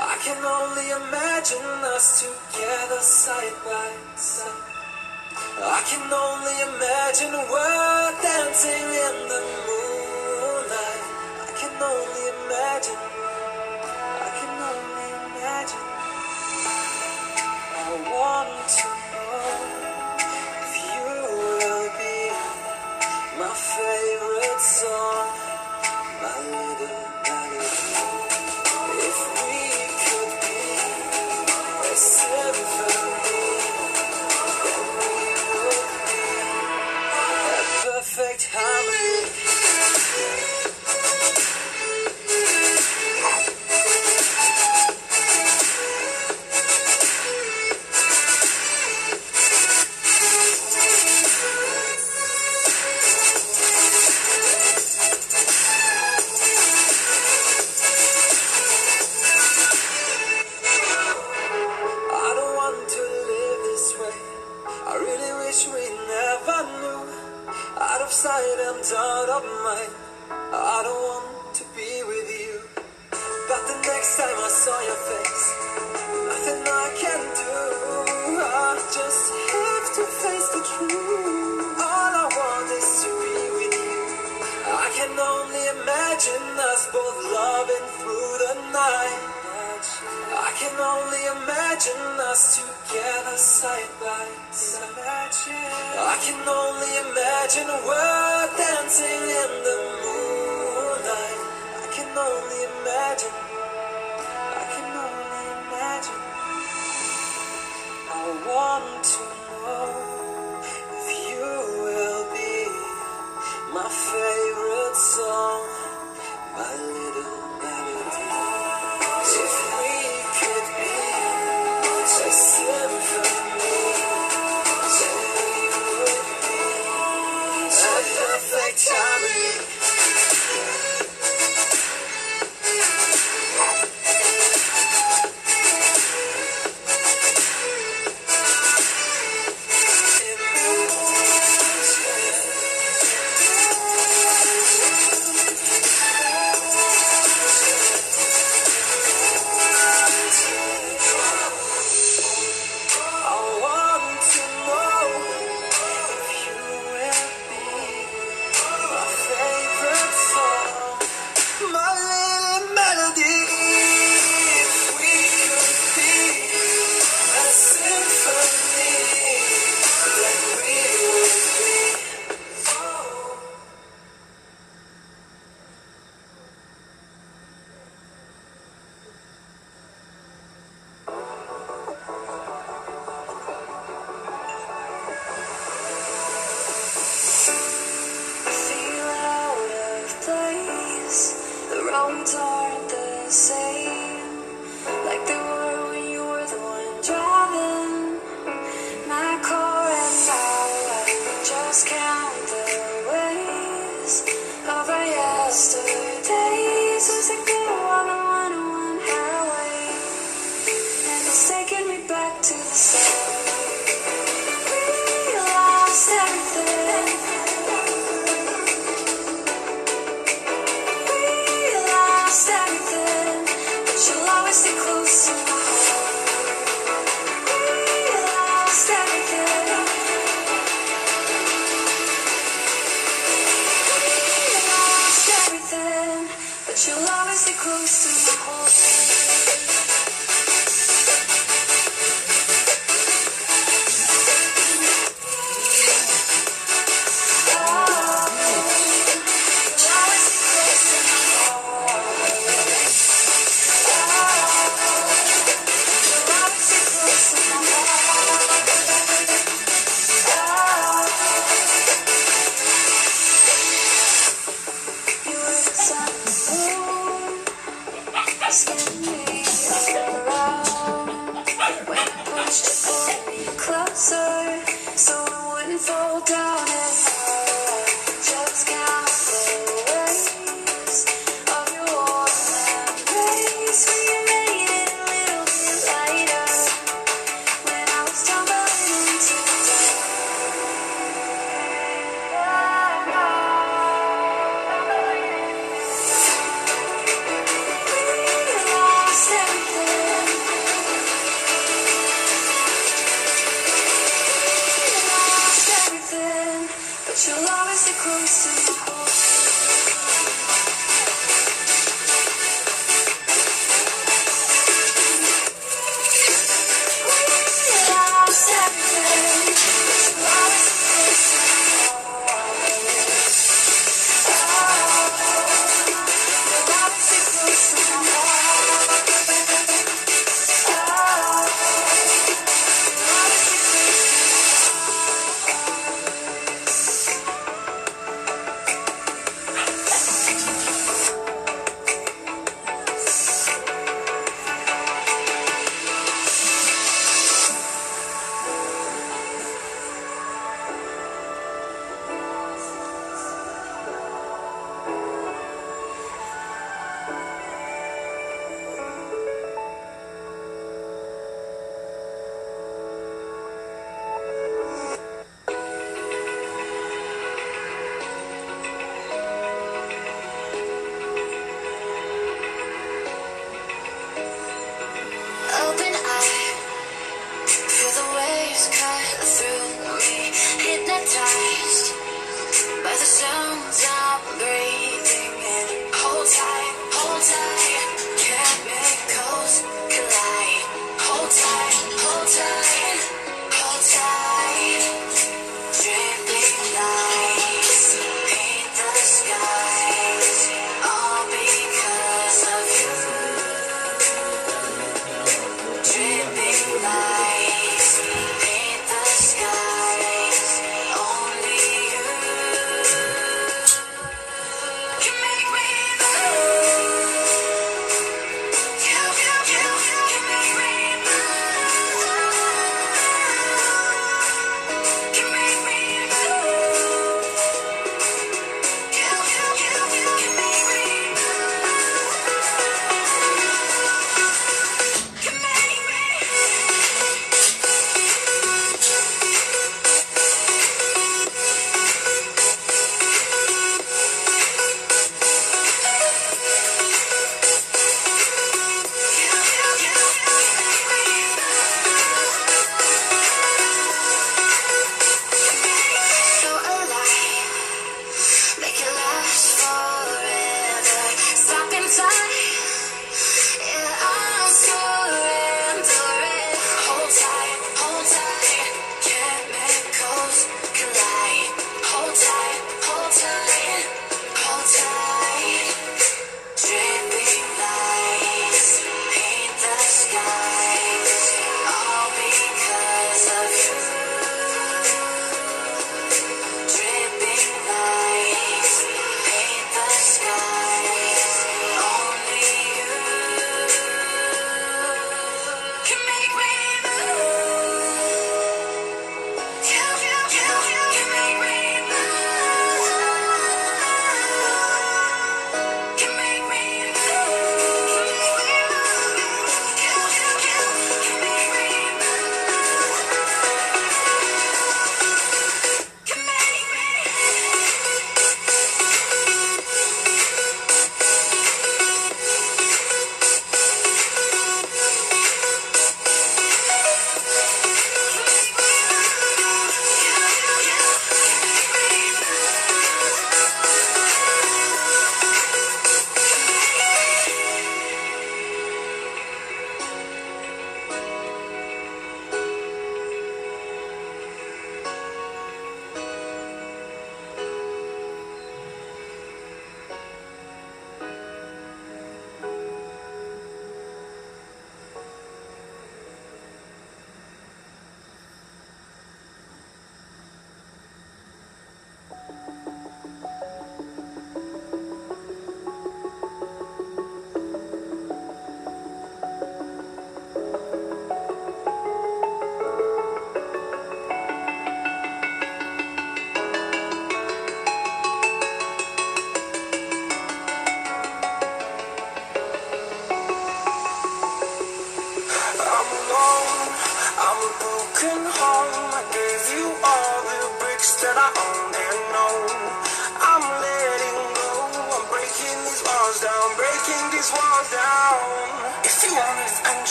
I can only imagine us together side by side. I can only imagine we're dancing in the moonlight. I can only imagine. I can only imagine. I want to know if you will be my favorite song, my little melody. If we could be a symphony, then we would be a perfect harmony. Sight and out of mind, I don't want to be with you. But the next time I saw your face, nothing I can do. I just have to face the truth. All I want is to be with you. I can only imagine us both loving through the night. I can only imagine us together side by side. I can only imagine we're dancing in the moonlight. I can only imagine. I can only imagine. I want to know if you will be my favorite song, my little melody. If we could be a symphony, then we would be a perfect harmony. can make me move. You can make me move. Can make me move. You can make me move. Can make me.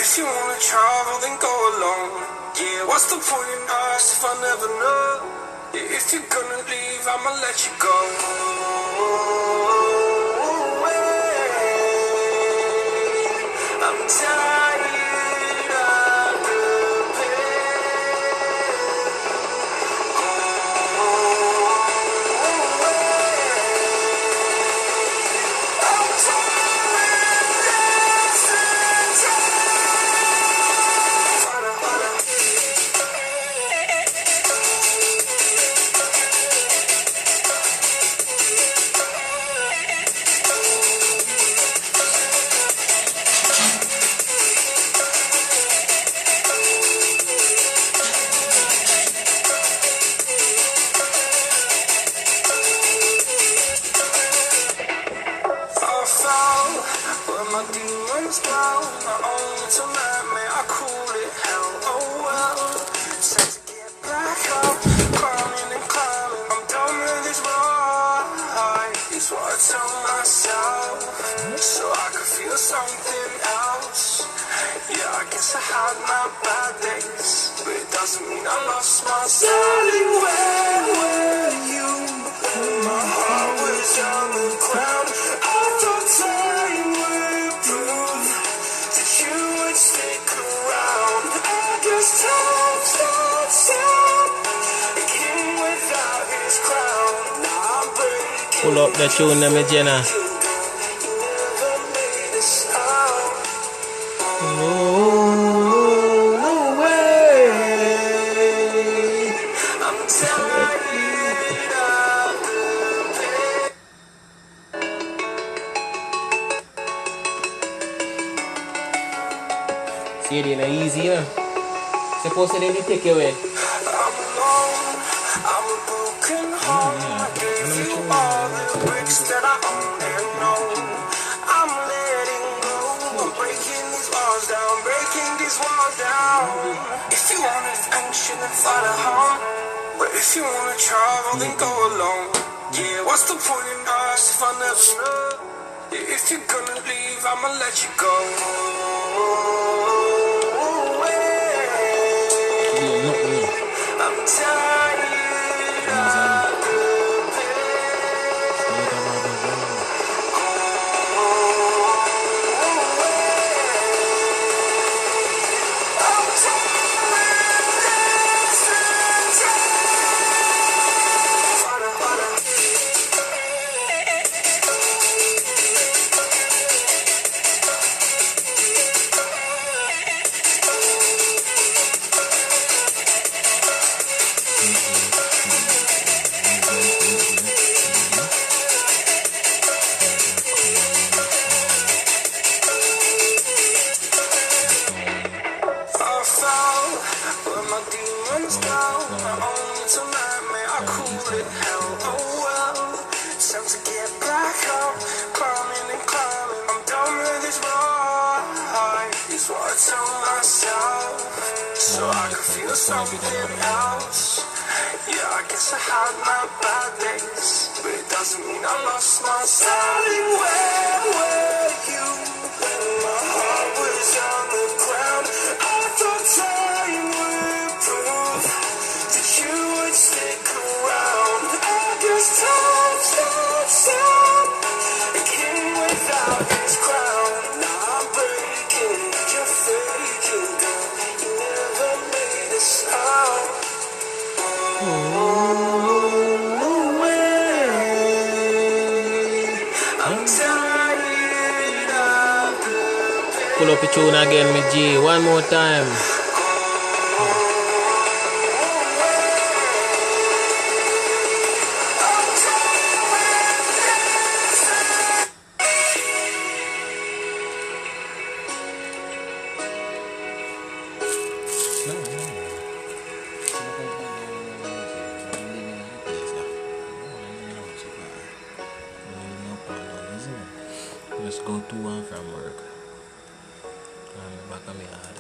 If you wanna travel, then go alone. Yeah, what's the point in us if I never know? Yeah, if you're gonna leave, I'ma let you go. I'm tired of the Pull up the tune, me Jenna. No way. I'm tired of the pain. See it in easy, yeah. Suppose they didn't take you away. I'm alone, I'm a broken home. I gave you all the bricks that I own and know. I'm letting go. I'm breaking these walls down, breaking these walls down. If you want adventure, then fly to home. But if you wanna travel, then go alone. Yeah, what's the point in us if I never know? Yeah, if you're gonna leave, I'ma let you go. I'm tired of the demons go, my own little nightmare, I call it hell. Oh well, it's time to get back up, climbing and climbing. I'm done with this ride, is what I tell myself, so I could feel something else. Yeah, I guess I had my bad days, but it doesn't mean I lost my style. Where were you when my heart was on the ground? I thought time would prove that you would stick around. I guess time stopped a king without his crown. Now I'm breaking, you're faking, girl. You never made a sound. Pull up the tune again, me G, one more time. Just go to and from work. Back on me hard.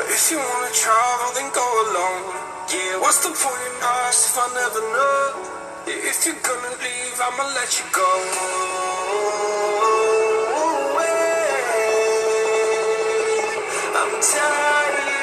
If you wanna travel, then go alone. Yeah, what's the point in us if I never know? If you're gonna leave, I'ma let you go. I'm tired of the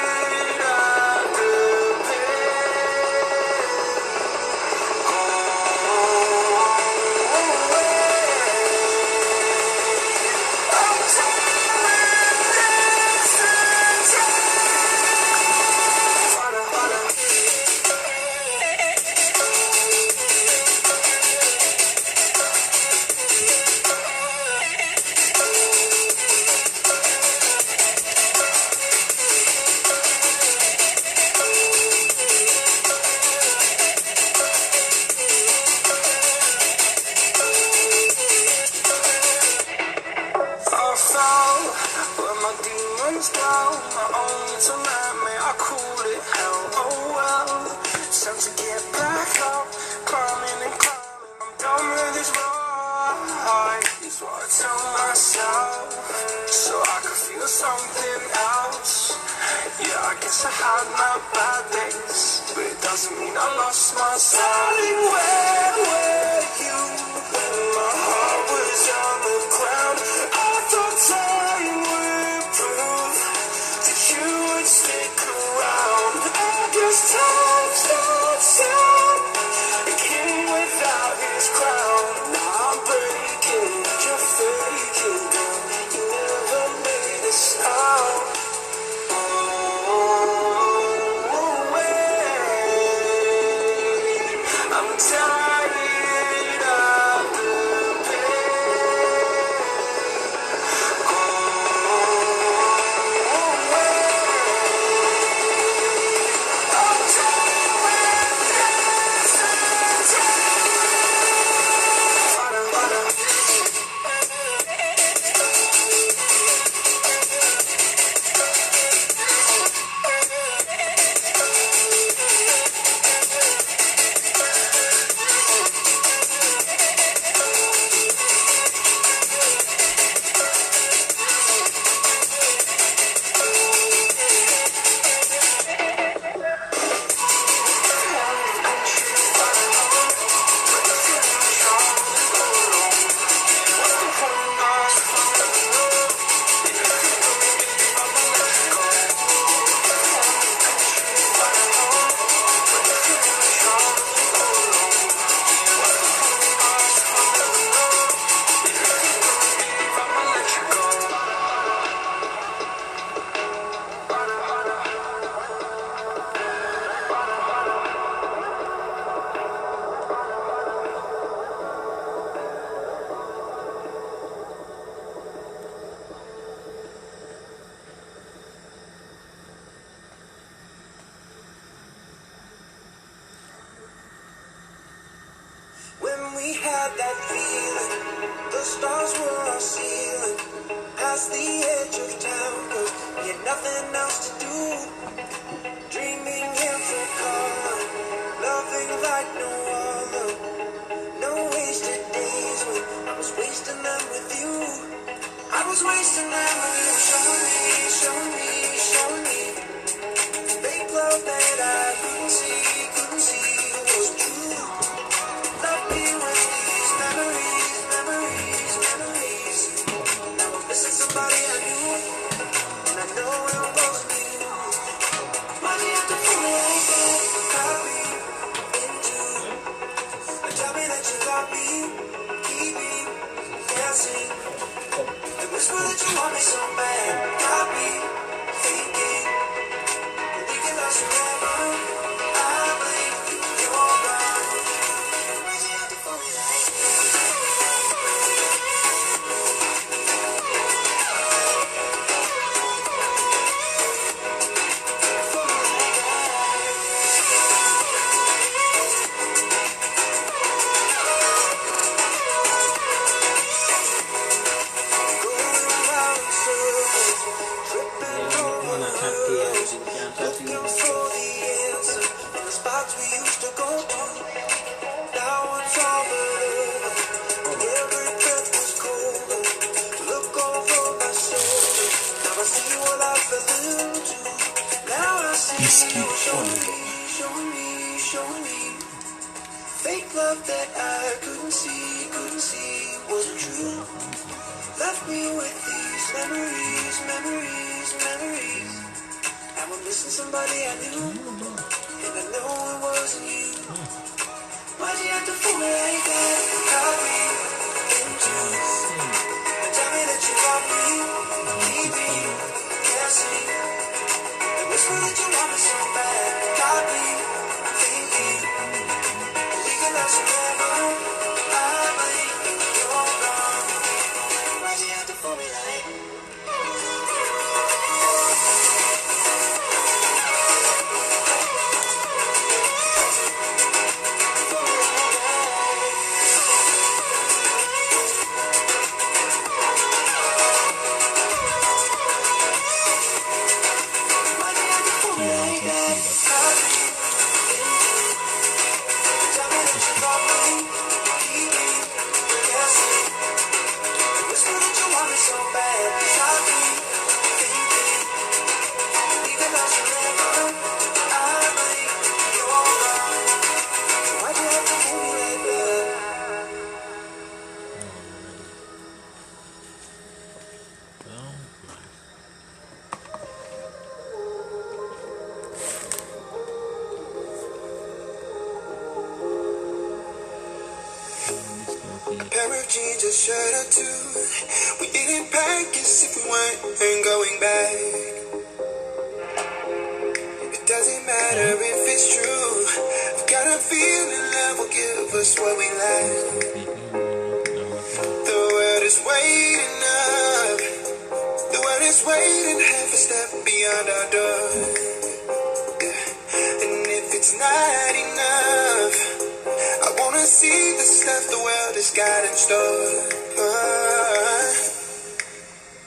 I'm tired had that feeling. The stars were our ceiling. Past the edge of town, 'cause we had nothing else to do. Dreaming in full color, loving like no other. No wasted days when I was wasting them with you. I was wasting them with you. Show me fake love that I couldn't see was true. Love me with these memories. Now I'm missing somebody I knew, and I know it wasn't you. Why do you have to pull me like that? Caught me into, and tell me that you got me, keep me dancing. And whisper that you want me so bad. Got me thinking that we can last forever. I believe you're gone. Why do you have to pull me like that? Fake love that I couldn't see wasn't true. Left me with these memories. Now I'm missing somebody I knew, and I know it wasn't you. Why'd you have to fool me like that? Caught me into, and tell me that you got me, leave me guessing, and whisper that you want me so bad. Got me thinking we can last forever. I believe you're gone. Why'd you have to fool me like that? Pair of jeans, a shirt or two. We didn't pack as if we weren't going back. It doesn't matter if it's true. I've got a feeling love will give us what we lack. The world is waiting up. The world is waiting half a step beyond our door. Yeah. And if it's not enough, I wanna see the stuff the world has got in store.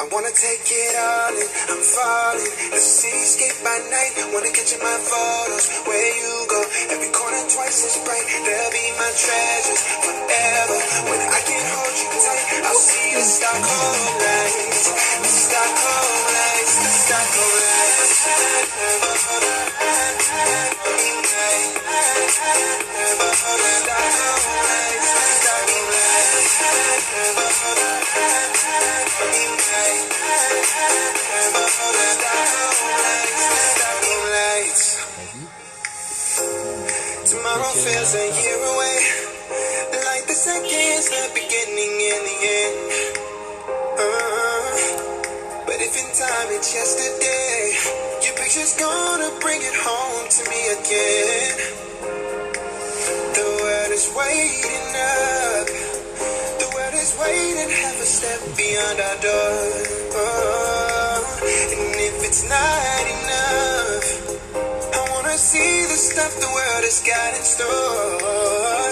I wanna take it all in, I'm falling. The cityscape by night, wanna catch in my photos. Where you go, every corner twice as bright. They'll be my treasures forever. When I can't hold you tight, I'll see the Stockholm lights. The Stockholm lights, the Stockholm lights. Tomorrow feels a year away, like the seconds, the beginning and the end. But if in time it's yesterday, your picture's gonna bring it home to me again. The world is waiting up. The world is waiting half a step beyond our door. And if it's not enough, I wanna see the stuff the world has got in store.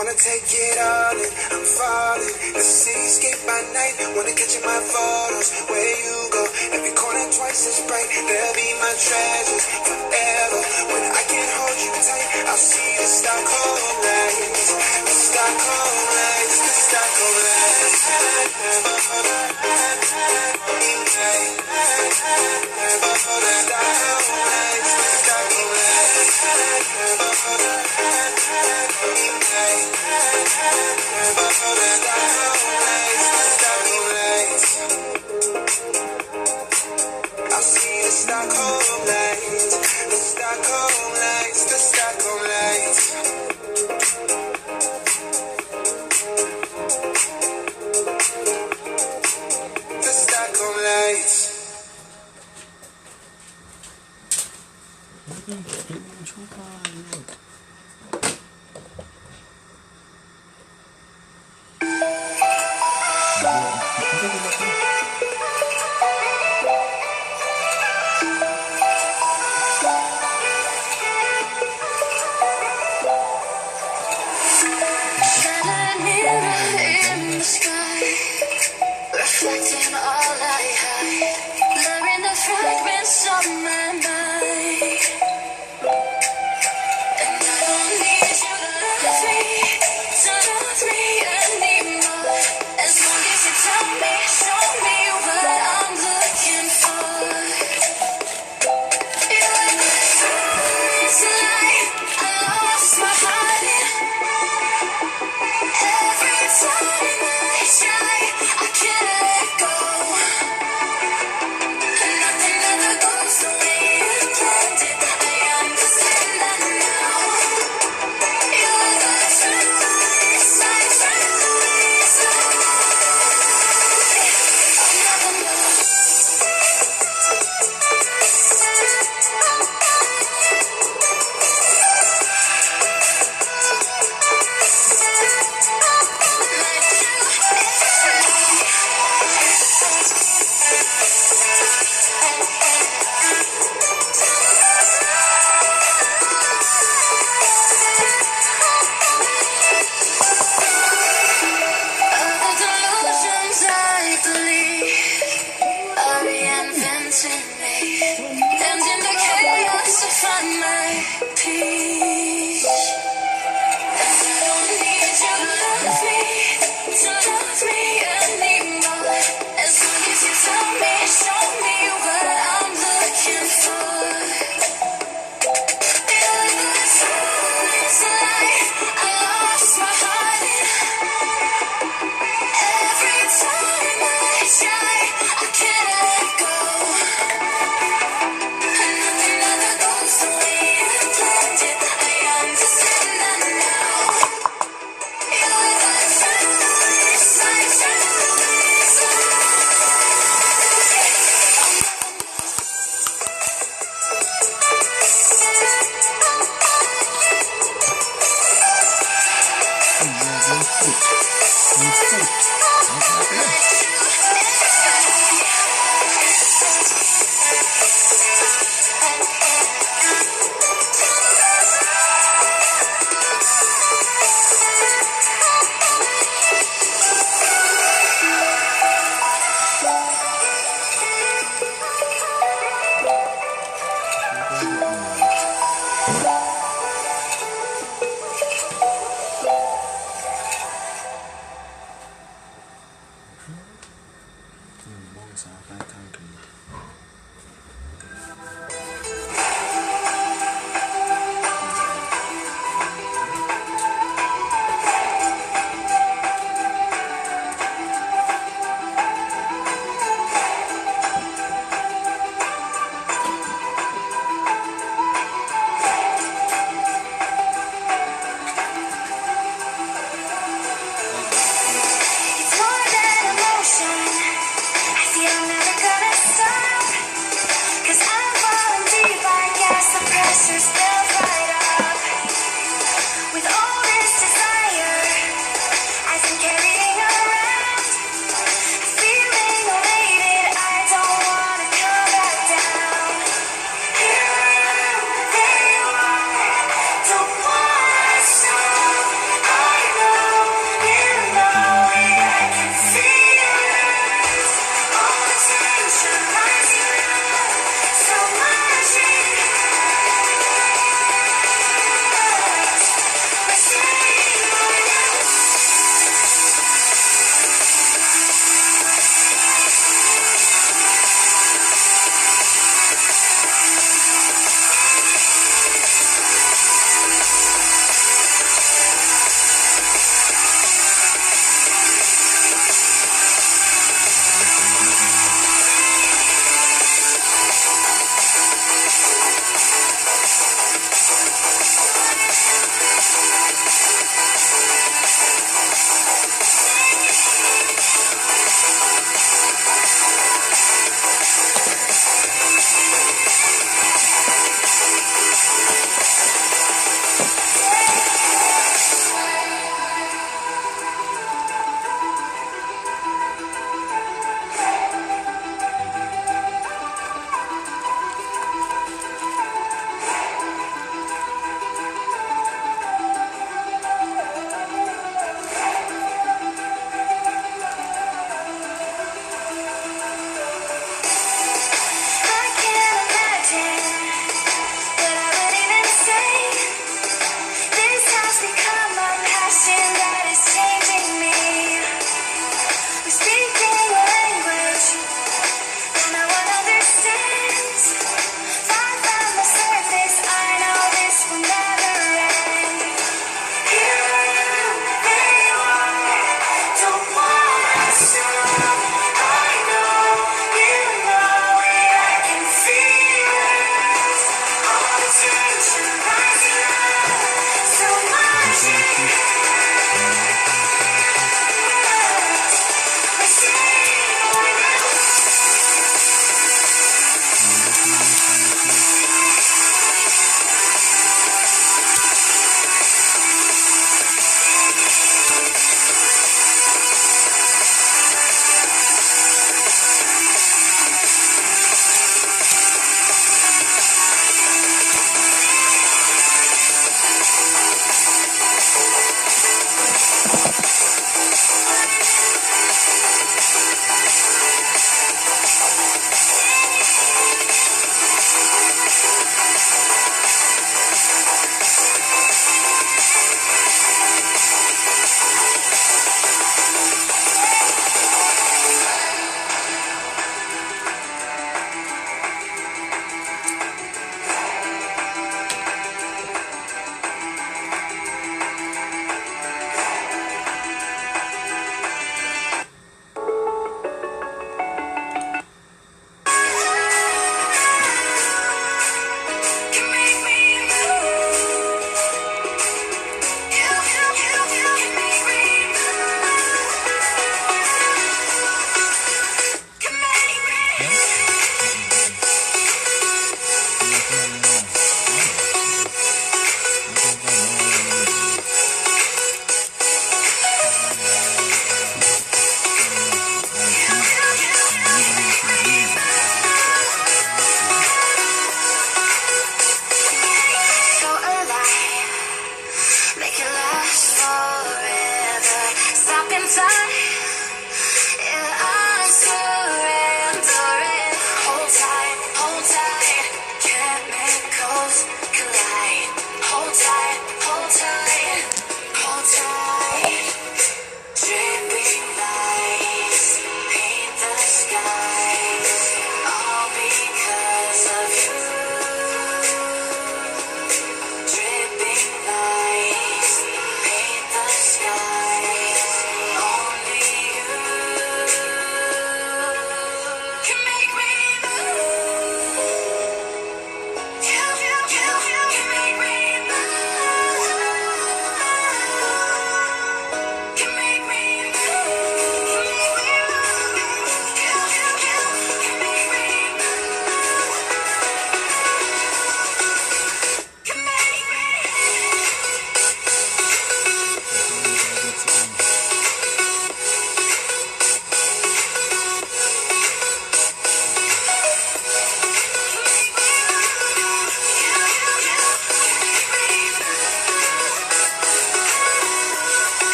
Wanna take it all in, I'm falling. The cityscape by night, wanna catch in my photos. Where you go, every corner twice as bright. They'll be my treasures forever. When I can't hold you tight, I'll see the Stockholm lights. The Stockholm lights, the Stockholm lights. I'll see the Stockholm lights, the Stockholm lights, the Stockholm lights. The Stockholm lights. Shining mirror in the sky, reflecting all I hide, blurring the fragments of my mind. And I don't need you to love me anymore. As long as you tell me, show me what I'm looking for. You were the first light I lost my heart in. Every time I try, I can't let go. And nothing ever goes the way you planned it. I understand that now. You were the choice, my choice. I'll never know. Other delusions I believe are reinventing me, and in the chaos I find my peace. And I don't need you to love me anymore. As long as you tell me, show me what I'm looking for. You were the first light I lost my heart in. Every time I try, I can't let go. And nothing ever goes the way you planned it. I understand that now. You were the choice, my choice.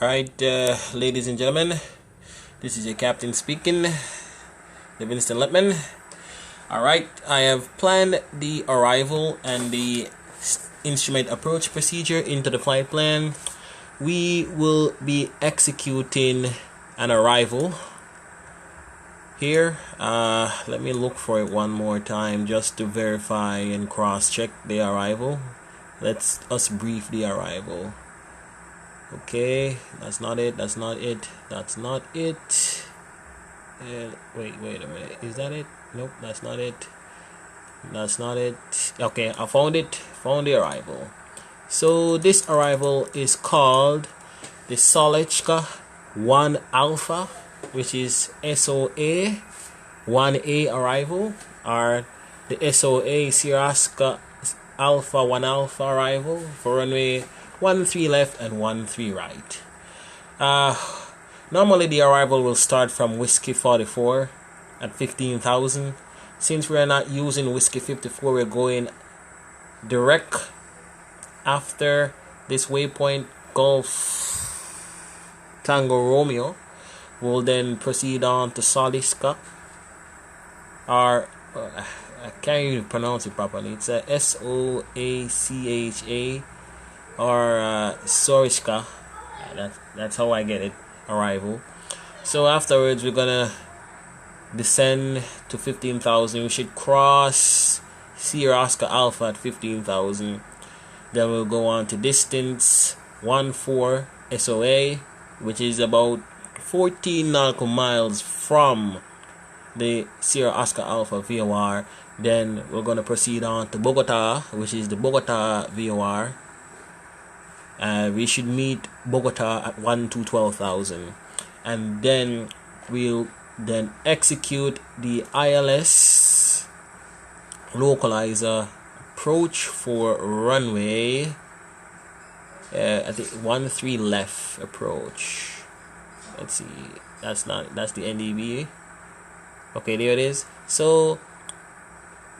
Alright, ladies and gentlemen, this is your captain speaking, Livingston Lippman. Alright, I have planned the arrival and the instrument approach procedure into the flight plan. We will be executing an arrival here. Let me look for it one more time just to verify and cross-check the arrival. Let's brief the arrival. Okay, that's not it, that's not it, that's not it. Wait a minute, is that it? Nope, that's not it, that's not it. Okay, I found it, found the arrival. So this arrival is called the Solechka 1 Alpha, which is SOA 1A arrival, or the SOA Siraska Alpha 1 Alpha arrival for runway 13 left and 13 right. Normally the arrival will start from Whiskey 44 at 15,000, since we're not using Whiskey 54, we're going direct after this waypoint, Golf Tango Romeo. We'll then proceed on to Soliska, or I can't even pronounce it properly. It's a Soacha or Soriska. That's how I get it. Arrival. So afterwards, we're gonna descend to 15,000. We should cross Sierra Oscar Alpha at 15,000. Then we'll go on to distance 14 SOA, which is about 14 nautical miles from the Sierra Oscar Alpha VOR. Then we're going to proceed on to Bogota, which is the Bogota VOR. We should meet Bogota at 12,000, and then we'll then execute the ILS localizer approach for runway I think 13 left approach. Let's see, that's the NDB. Okay, there it is. So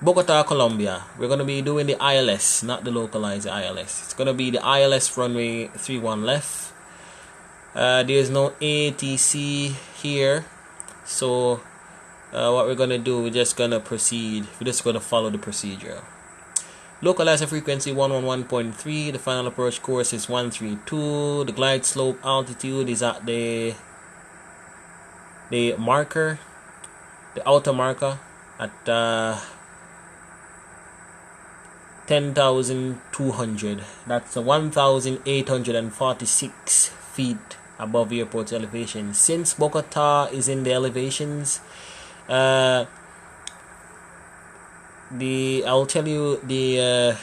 Bogota, Colombia, we're going to be doing the ILS, not the localizer ILS. It's going to be the ILS runway 31 left. There's no ATC here, so what we're going to do, we're just going to proceed. We're just going to follow the procedure. Localizer frequency 111.3. The final approach course is 132. The glide slope altitude is at the marker, the outer marker, at 10,200. That's 1,846 feet above airport elevation. Since Bogota is in the elevations, I'll tell you the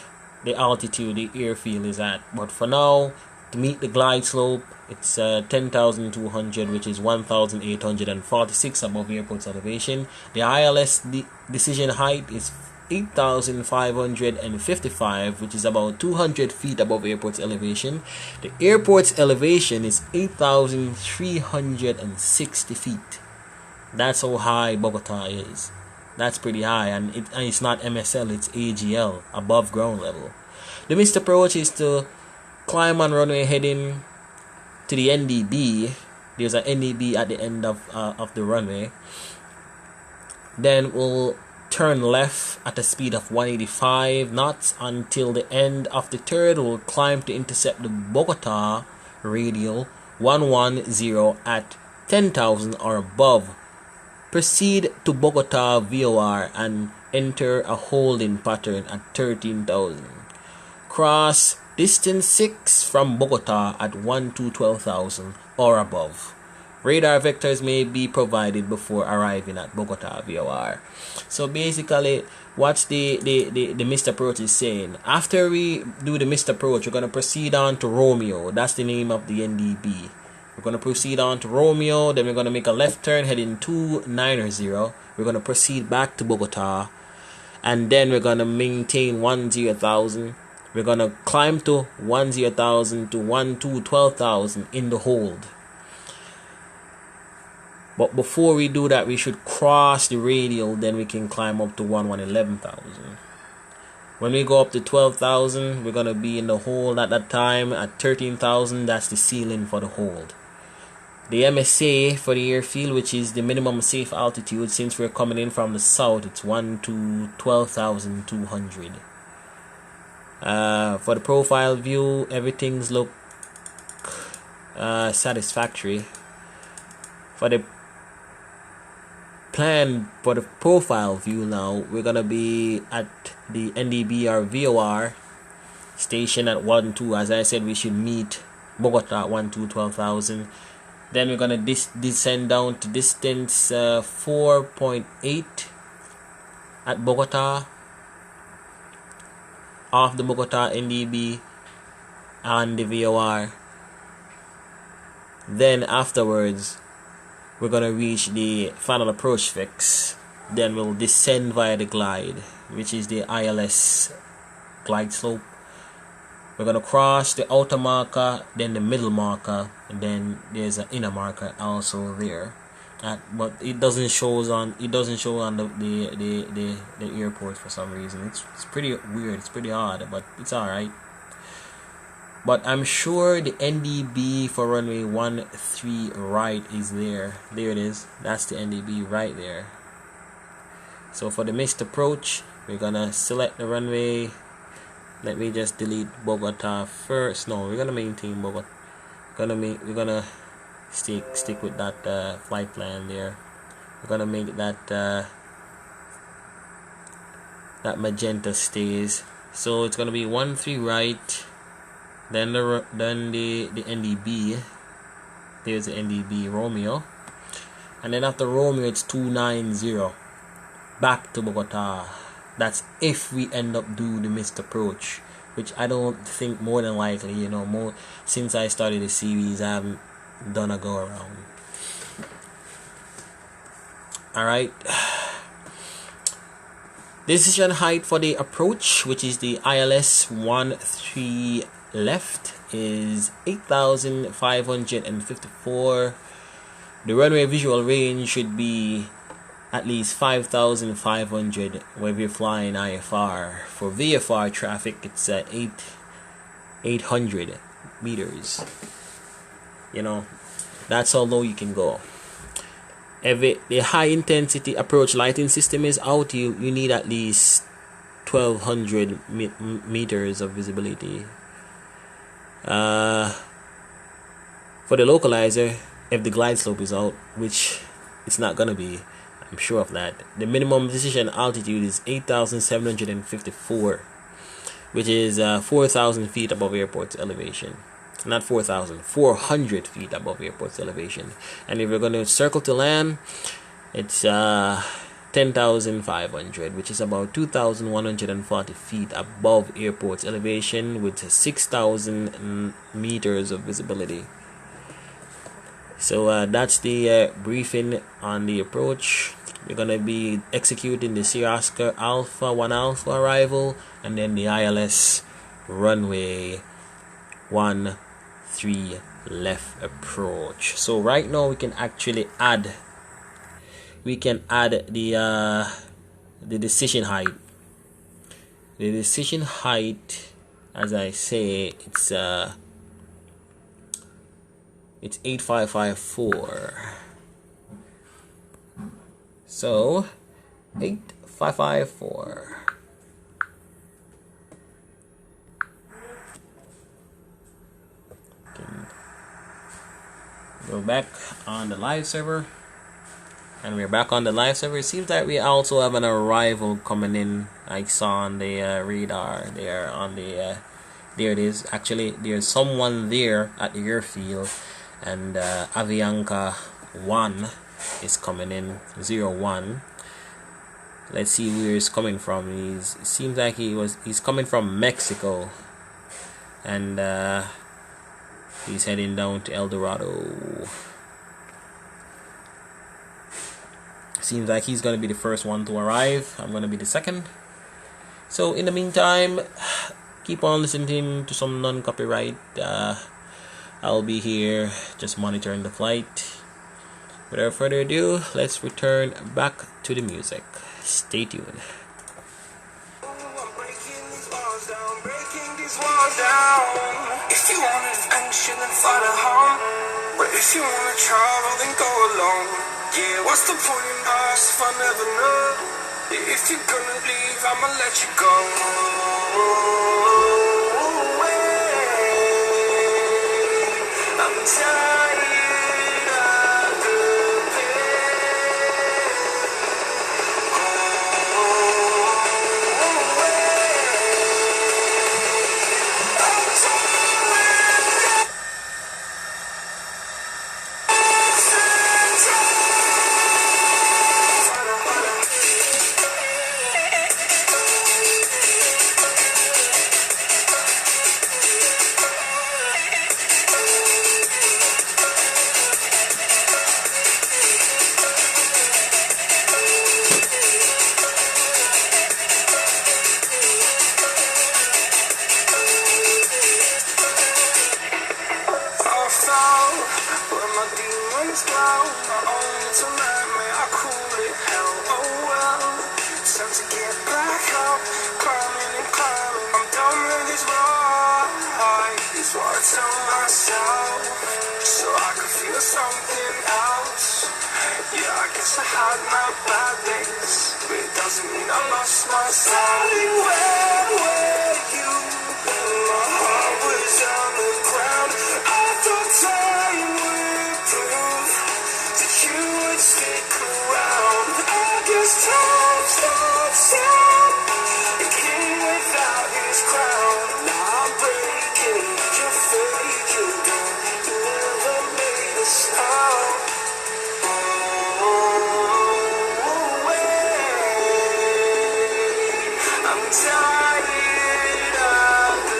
altitude the airfield is at. But for now, to meet the glide slope, it's 10,200, which is 1,846 above airport elevation. The ILS decision height is 8,555, which is about 200 feet above airport's elevation. The airport's elevation is 8,360 feet. That's how high Bogota is. That's pretty high, and it's not MSL, it's AGL, above ground level. The missed approach is to climb on runway heading to the NDB. There's an NDB at the end of the runway. Then we'll turn left at a speed of 185 knots until the end of the third. We'll climb to intercept the Bogota radial 110 at 10,000 or above. Proceed to Bogota VOR and enter a holding pattern at 13,000. Cross distance 6 from Bogota at 12,000 or above. Radar vectors may be provided before arriving at Bogota VOR. So basically, what's the missed approach is saying, after we do the missed approach, we're going to proceed on to Romeo. That's the name of the NDB. We're going to proceed on to Romeo, then we're going to make a left turn heading 290. We're going to proceed back to Bogota, and then we're going to maintain 10,000. We're going to climb to 10,000 to 12,000 in the hold. But before we do that, we should cross the radial, then we can climb up to 11,000. When we go up to 12,000, we're going to be in the hold at that time. At 13,000, that's the ceiling for the hold. The MSA for the airfield, which is the minimum safe altitude, since we're coming in from the south, it's 12,200. For the profile view, everything's look satisfactory. For the plan for the profile view now, we're gonna be at the NDB or VOR station at 12. As I said, we should meet Bogota at 12,000. Then we're gonna descend down to distance 4.8 at Bogota, off the Bogota NDB and the VOR. Then afterwards, we're gonna reach the final approach fix. Then we'll descend via the glide, which is the ILS glide slope. We're gonna cross the outer marker, then the middle marker, and then there's an inner marker also there. but it doesn't show on the airport for some reason. It's pretty weird. It's pretty odd, but it's all right. But I'm sure the NDB for runway 13 right is there. There it is. That's the NDB right there. So for the missed approach, we're gonna select the runway. Let me just delete Bogota first. No, we're gonna maintain Bogota. We're gonna stick with that flight plan there. We're gonna make that that magenta stays. So it's gonna be 13 right. Then the NDB. There's the NDB Romeo, and then after Romeo it's 290 back to Bogota. That's if we end up do the missed approach, which I don't think more than likely. You know, more since I started the series, I haven't done a go around. All right. Decision height for the approach, which is the ILS 13 left, is 8,554. The runway visual range should be at least 5,500 whether you're flying IFR. For VFR traffic, it's at 800 meters. You know, that's how low you can go. If the high intensity approach lighting system is out, you need at least 1,200 meters of visibility. For the localizer, if the glide slope is out, which it's not gonna be, I'm sure of that, the minimum decision altitude is 8,754, which is 4,000 feet above airport's elevation. Not 4,000, 400 feet above airport's elevation. And if you're going to circle to land, it's 10,500, which is about 2,140 feet above airport's elevation, with 6,000 meters of visibility. So that's the briefing on the approach. We're going to be executing the Sierra Oscar Alpha 1 Alpha arrival, and then the ILS runway 13 left approach. So right now we can actually add the decision height. The decision height, as I say, it's 8554. So 8554. Go back on the live server, and we're back on the live server. It seems that we also have an arrival coming in. I saw on the radar there on the there it is. Actually, there's someone there at the airfield, and Avianca 1 is coming in, 01. Let's see where he's coming from. It seems like he's coming from Mexico, and he's heading down to El Dorado. Seems like he's going to be the first one to arrive. I'm going to be the second. So in the meantime, keep on listening to some non-copyright. I'll be here just monitoring the flight. Without further ado, let's return back to the music. Stay tuned. If you want adventure, then fly to home. But if you want to travel, then go alone. Yeah, what's the point in us if I never know? If you're gonna leave, I'ma let you go. I'm tired of the had my bad days, but it doesn't mean I lost my style. Where were you when my heart was on the ground? I thought time would prove that you would stick around. I guess time stops out, a king without his crown. Now I'm breaking, you're faking, you never made a sound. I'm tired of the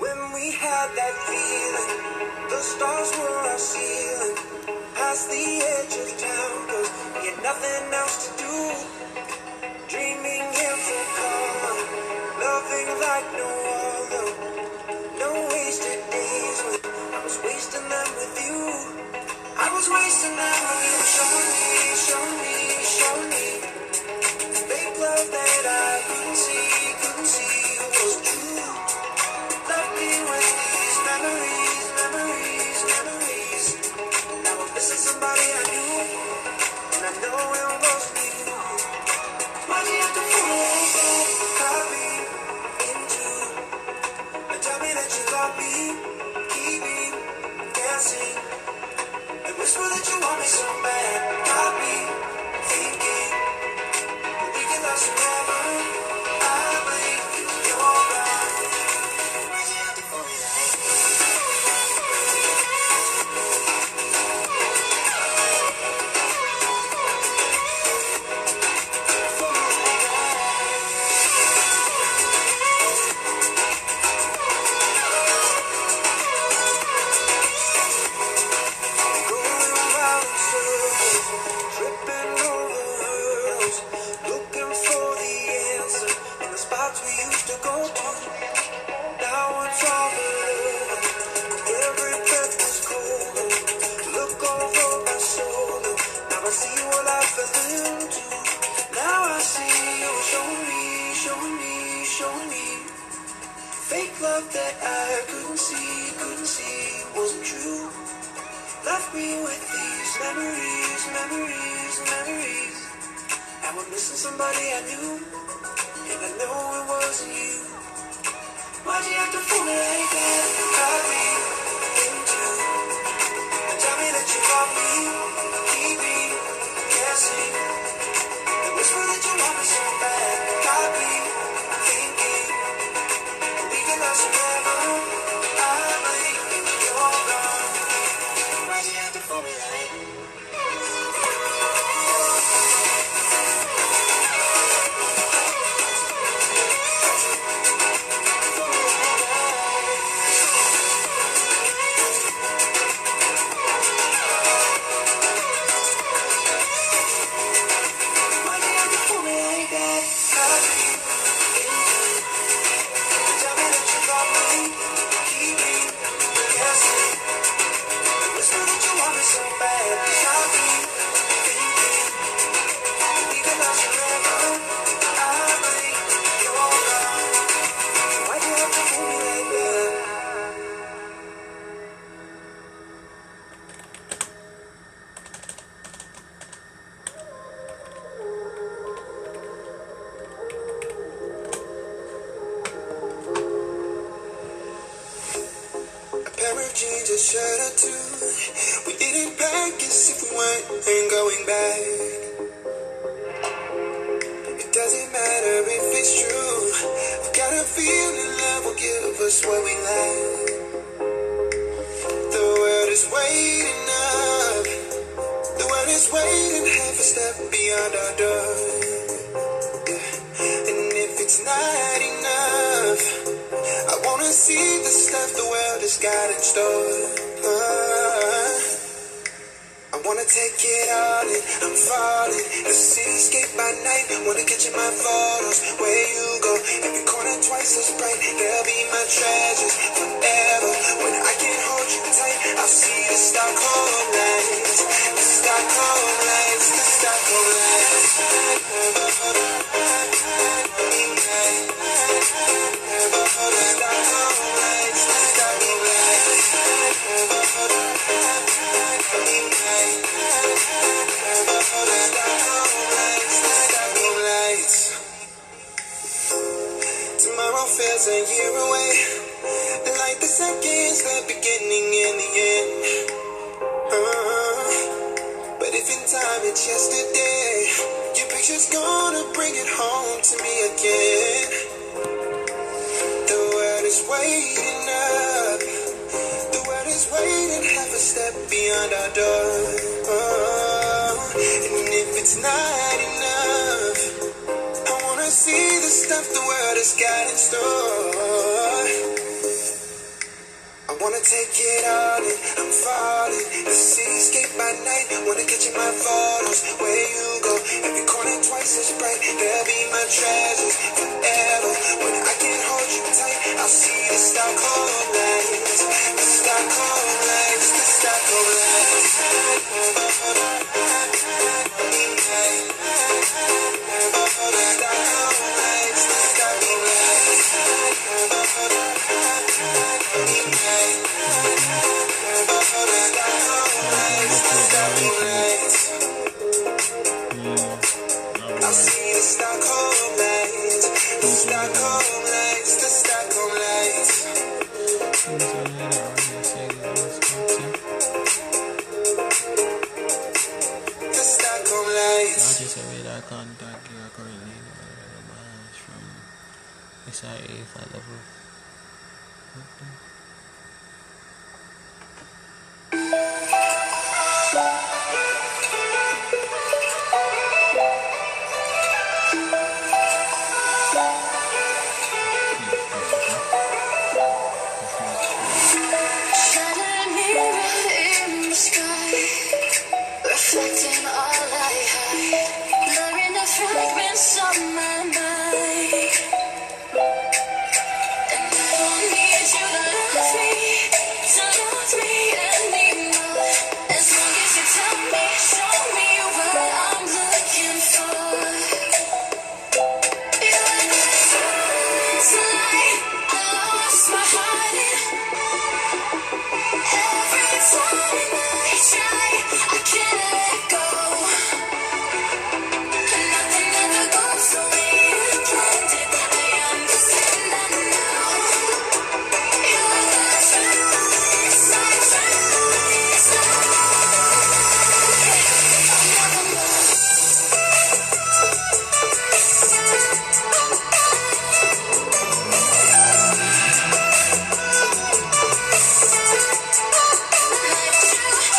When we had that feeling, the stars were our ceiling, past the edge of town, 'cause we had nothing else to do. Dreaming in full color, loving like no other. No wasted days when I was wasting them with you. I was wasting them with you. Show me, show me, show me. Fake love that I couldn't see was true. Love me with these memories, memories, memories. Now I'm missing somebody I knew, and I know it wasn't you. Why'd you have to fool me like that? Caught me into, and tell me that you love me, keep me guessing, and whisper that you want me so bad. Got me thinking we can last forever. I believe you're right. Why'd you have to fool me like going around in circles, tripping over hurdles, looking for the answer in the spots we used to go to. Now it's all blurred over, every breath was colder. Look over my shoulder, now I see what I fell into. Now I see you. Show me, show me, show me. Fake love that I couldn't see wasn't true. Left me with these memories, memories, memories. And I'm missing somebody I knew, and I know it wasn't you. Why'd you have to fool me like that? Got me into, and tell me that you love me, keep me guessing, and whisper that you want me so bad. Got me thinking we can last forever. I believe you're gone. Why'd you have to fool me like that? Why'd you have to fool me like that? Got me into, tell me that you love me, pair of jeans, a shirt or two. We didn't pack as if we weren't going back. It doesn't matter if it's true. I've got a feeling love will give us what we lack. The world is waiting up. The world is waiting half a step beyond our door. Yeah. And if it's not enough, I wanna see the stuff the world has got in store. I wanna take it all in, I'm falling. The cityscape by night, wanna catch in my photos. Where you go, every corner twice as bright. They'll be my treasures forever. When I can't hold you tight, I'll see the Stockholm lights. The Stockholm lights, the Stockholm lights. Tomorrow feels a year away, like the seconds, the beginning and the end. But if in time it's yesterday, your picture's gonna bring it home to me again. The world is waiting up. The world is waiting half a step beyond our door. And if it's not enough, I wanna see the stuff the world has got in store. I wanna take it all in, I'm falling. The cityscape by night, wanna catch in my photos. Where you go, every corner twice as bright. They'll be my treasures forever. When I can't hold you tight, I'll see the Stockholm lights. The Stockholm lights, the Stockholm lights. I see the Stockholm lights, the Stockholm lights, the Stockholm lights. The Stockholm lights. Now just away that contact you are currently in a match from SIA for level. Reflecting all I hide, blurring the fragments of my mind. And I don't need you to love me anymore. As long as you tell me, show me what I'm looking for. You're like the sunlight, I lost my heart in. Every time I try, I can't let go. Nothing ever goes the way you planned it. I understand that now. You're like a trace, I trace I'll never know. Like you.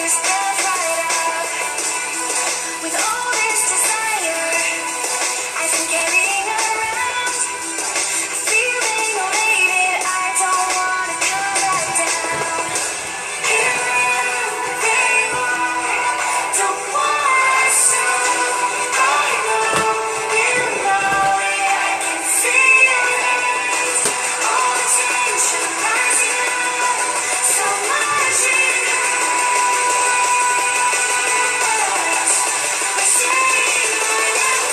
just get right up. With all this desire, I've been carrying around, feeling elated. I don't wanna come back down. Here I am, there you are. Don't wanna stop. I know, you know it. I can feel it. All the tension rising up, so much in us. We're saying right now.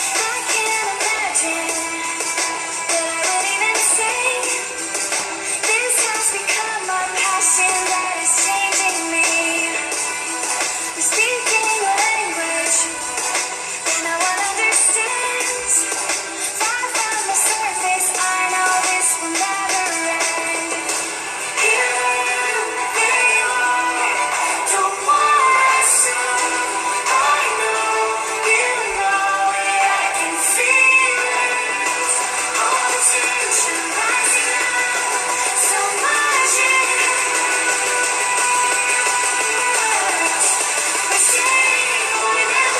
I can't imagine that I would even say this has become my passion that is changing me. We're speaking a language that no one understands. Far from the surface, I know this will never end. Here I am, there you are. Don't wanna stop. I know, you know it. I can feel it. All the tension rising up, so much in us. We're saying right now.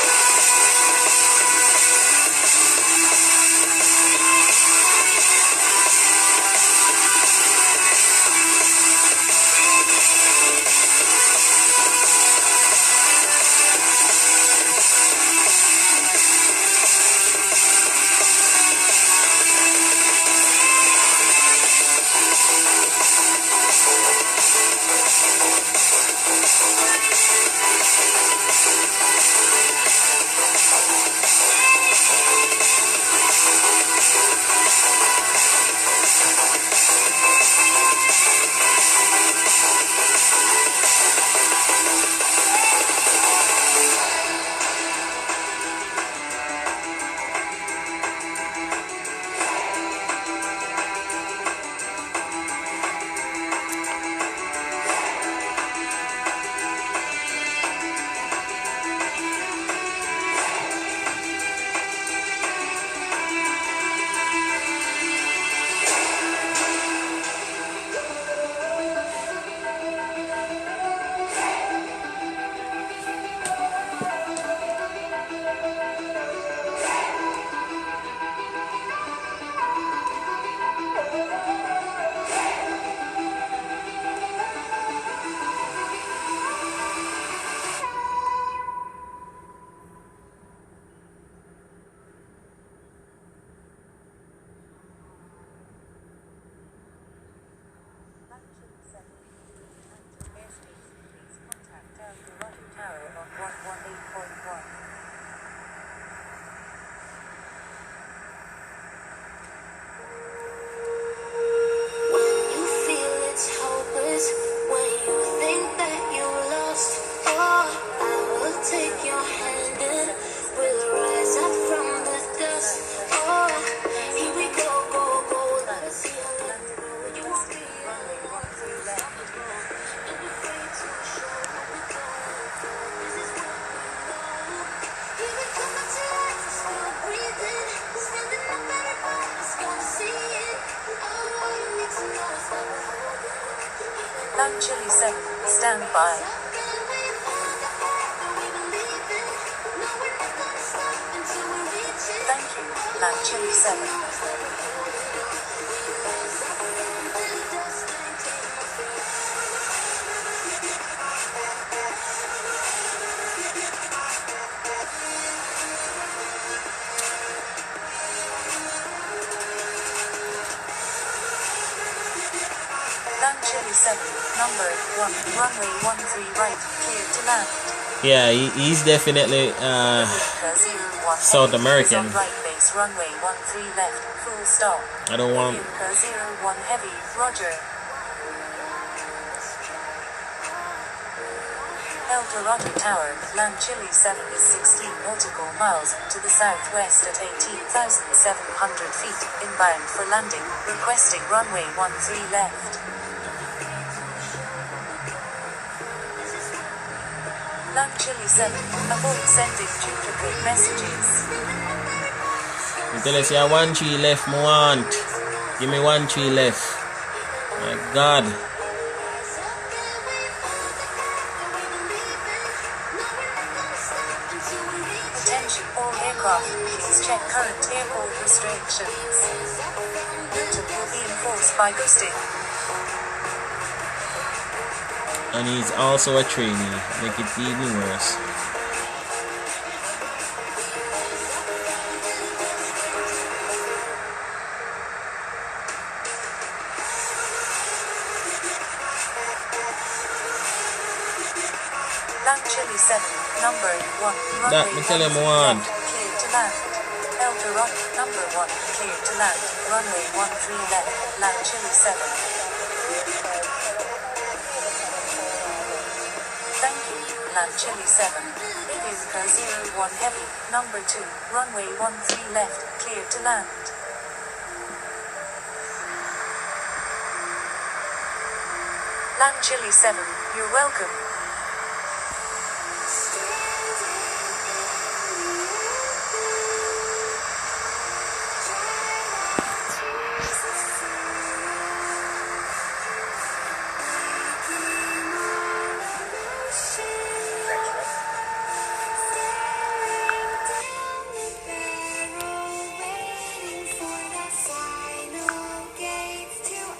Dorado Tower on 118.1. When you feel it's hopeless, when you think that you're lost, oh, I will take your hand and we'll rise up from the dust. Oh, here we go, go, go. Let us see how it goes. You won't be alone. Don't be afraid to show what we're going through. This is what we know. Here we come back to life, we're still breathing. Standing up, everybody's gonna see it. All you need to know is that we're holding. Lam Chili 7, stand by. Thank you, Lam Chili 7. Land Chili 7, number 1, runway 13 right, clear to land. Yeah, he's definitely South American. Right base, runway 13 left, full stop. I don't want. 01 heavy, roger. El Dorado Tower, Land Chili 7 is 16 nautical miles to the southwest at 18,700 feet, inbound for landing, requesting runway 13 left. Land Chili 7, avoid sending duplicate messages. Until I say 1 tree left, I want. Give me 1 tree left. My God. Attention all aircraft, please check current airport restrictions. Newton will be enforced by ghosting. And he's also a trainee. Make it even worse. Land Chili 7, number 1, That runway me tell him 13 one. left, clear to land. El Dorado, number 1, clear to land, runway 13 left, Land Chili 7. Thank you, Land Chili 7. Inca 01 heavy, number 2, runway 13 left, clear to land. Land Chili 7, you're welcome.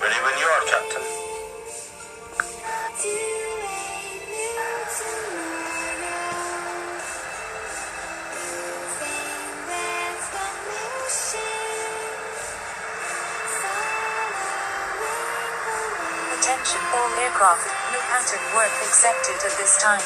Ready when you are, Captain. Attention all aircraft, no pattern work accepted at this time.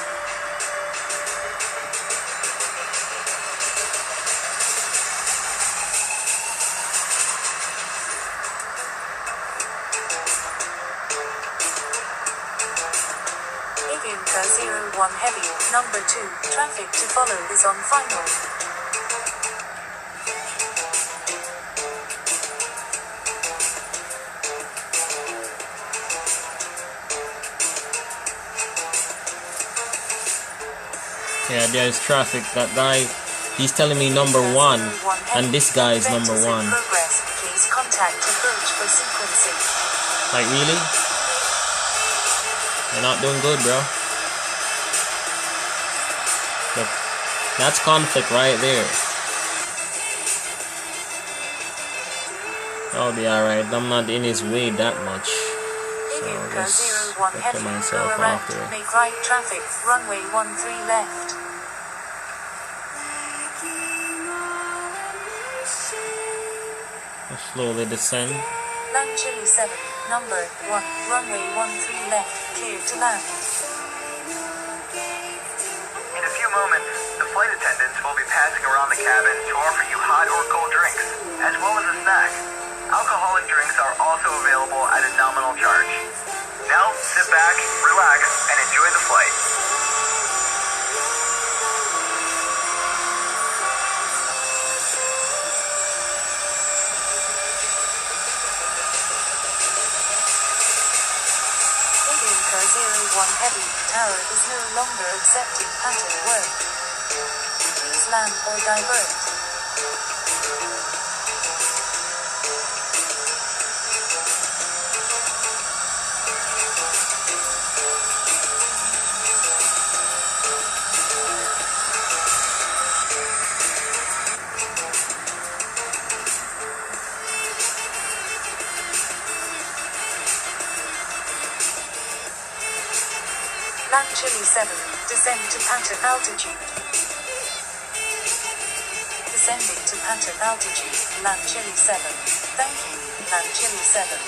Inca 01 heavy, number 2, traffic to follow is on final. Yeah, there's traffic. That guy, he's telling me number 1, and this guy is number 1. Progress. Please contact approach for sequencing. Like, really? You're not doing good, bro. Look, that's conflict right there. I'll be alright. I'm not in his way that much. So I'll just get myself off there. Make right traffic, runway 13 left. I'll slowly descend. Land Chili 7, number 1, runway 13 left, clear to land. In a few moments, the flight attendants will be passing around the cabin to offer you hot or cold drinks, as well as a snack. Alcoholic drinks are also available at a nominal charge. Now, sit back, relax, and enjoy the flight. Inca 01 heavy, tower is no longer accepting pattern work. Please land or divert. Land Chili 7, descend to pattern altitude. Descending to pattern altitude, Land Chili 7. Thank you, Land Chili 7.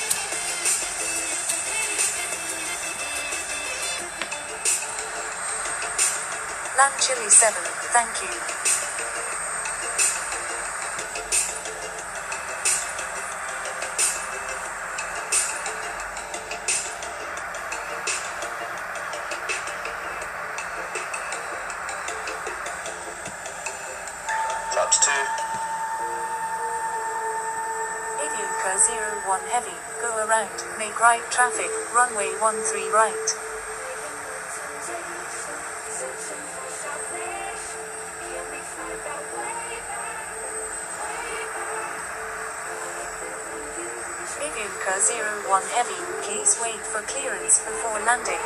Land Chile 7, thank you. Flaps 2. Avianca 01 Heavy, go around, make right traffic, runway 13 right. Avianca 01 Heavy, please wait for clearance before landing.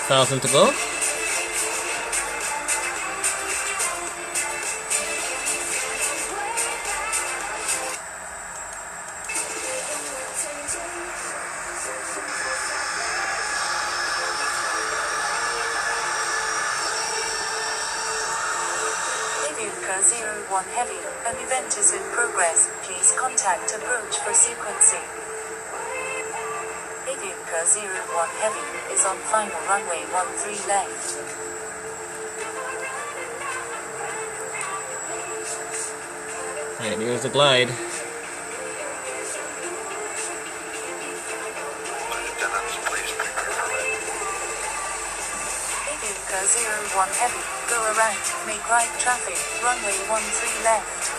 Thousand to go. Avianca 01 Heavy, an event is in progress, please contact approach for sequencing. Avianca 01 Heavy, is on final runway 13 left. Alright, here's the glide. Lieutenants, please prepare for landing. Avianca 01 Heavy, go around, make right traffic, runway 13 left.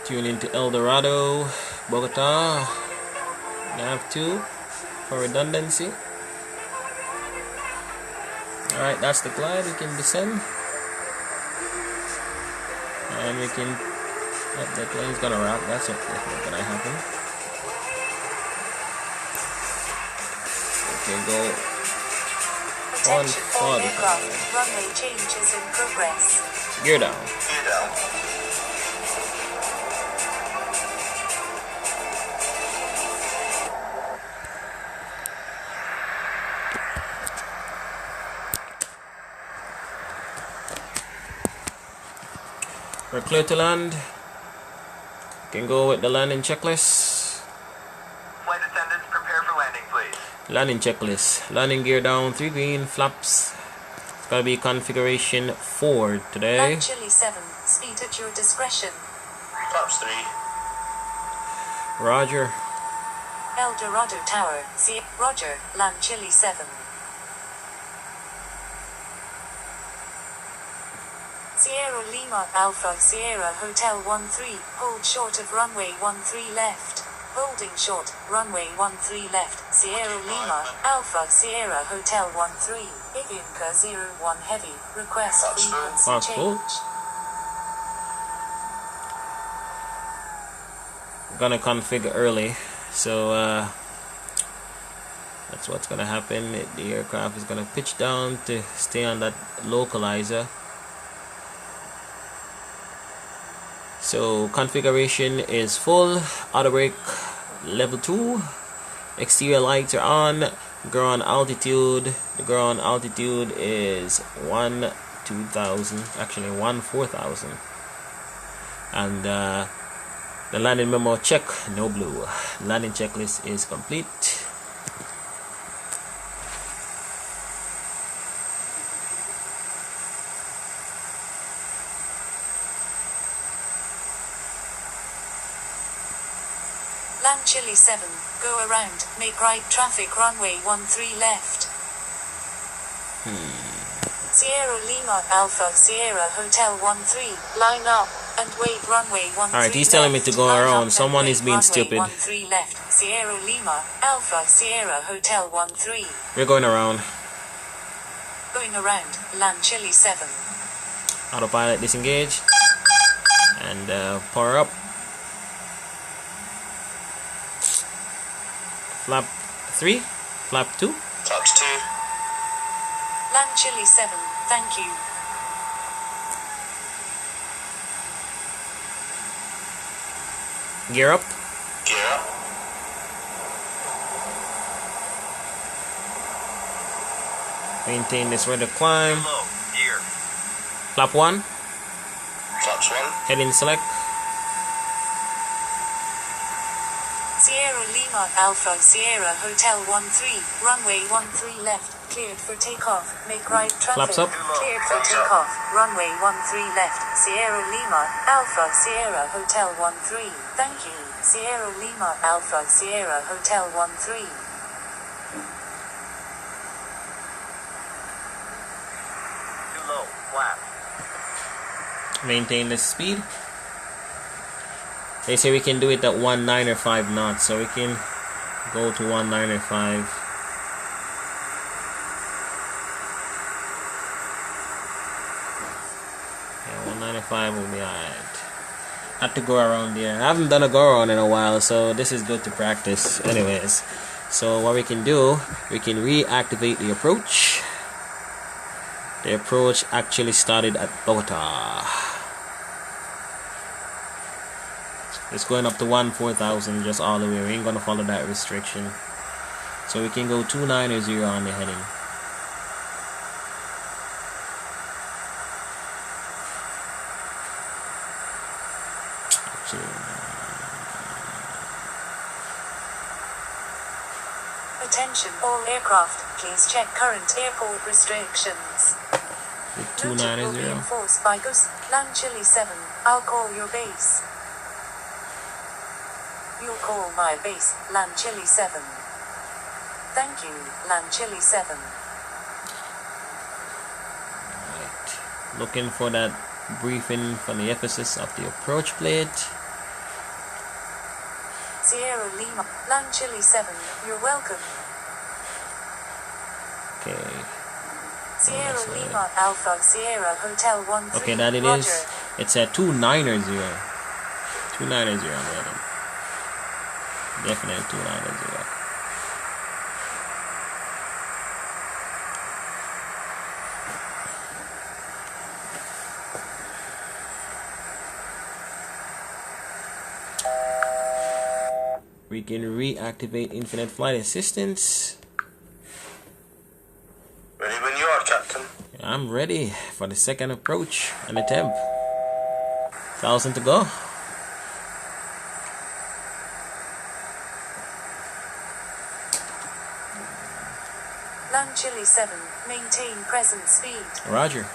Tune into El Dorado, Bogota, nav 2 for redundancy. Alright, that's the glide. We can descend. And we can... Oh, the plane's gonna rock. That's not gonna happen. We can go on Attention all aircraft, 45. runway change is in progress. Gear down. Gear down. We're clear to land. Can go with the landing checklist. Flight attendants, prepare for landing, please. Landing checklist. Landing gear down, 3 green, flaps. It's gonna be configuration 4 today. Land Chile 7, speed at your discretion. Flaps 3. Roger. El Dorado Tower, Roger, Land Chile 7. Sierra Lima Alpha Sierra Hotel 13, hold short of runway 13 left. Holding short, runway 13 left, Sierra Lima Alpha Sierra Hotel 13, Avianca 01 Heavy, request frequency change. We're gonna configure early, so that's what's gonna happen. The aircraft is gonna pitch down to stay on that localizer. So configuration is full, auto brake level 2, exterior lights are on, ground altitude, the ground altitude is 1,4,000, and the landing memo check, no blue. Landing checklist is complete. Land Chile 7, go around, make right traffic runway 13 left. Sierra Lima Alpha Sierra Hotel 13, line up and wait runway 13 Alright, he's telling me to go around. Someone is being stupid. 13 left. Sierra Lima Alpha Sierra Hotel 13. We're going around. Going around, Land Chile 7. Autopilot disengage. And power up. Flap 3. Flap 2. Flaps 2. Land Chile 7, thank you. Gear up. Gear up. Maintain this rate of climb. Low. Gear. Flap 1. Flaps 1. Heading select. Sierra Lima Alpha Sierra Hotel 13, runway 13 left, cleared for takeoff, make right traffic, Flaps up. cleared for takeoff, runway 13 left, Sierra Lima Alpha Sierra Hotel 13, thank you, Sierra Lima Alpha Sierra Hotel 13. Too low. Flat. Maintain the speed. They say we can do it at 19 or 5 knots, so we can go to 19 or 5. Yeah, 19 or 5 will be alright. Have to go around there. I haven't done a go around in a while, so this is good to practice. Anyways, so what we can do, we can reactivate the approach. The approach actually started at Bogota. It's going up to 14,000 just all the way. We ain't gonna follow that restriction. So we can go 290 on the heading. Attention all aircraft, please check current airport restrictions. With Noted will be 290. enforced by GUS, Land Chile 7, I'll call your base. You'll call my base, Land Chile 7. Thank you, Land Chile 7. Right. Looking for that briefing from the emphasis of the approach plate. Sierra Lima, Land Chile 7, you're welcome. Okay. Sierra that's right. Lima Alpha Sierra Hotel 13. Okay, that it Roger. is. It's at 290. 290 on the heading. Definitely 290. We can reactivate infinite flight assistance. Ready when you are, Captain. I'm ready for the second approach and attempt. 1,000 to go. Land Chile 7, maintain present speed. Roger.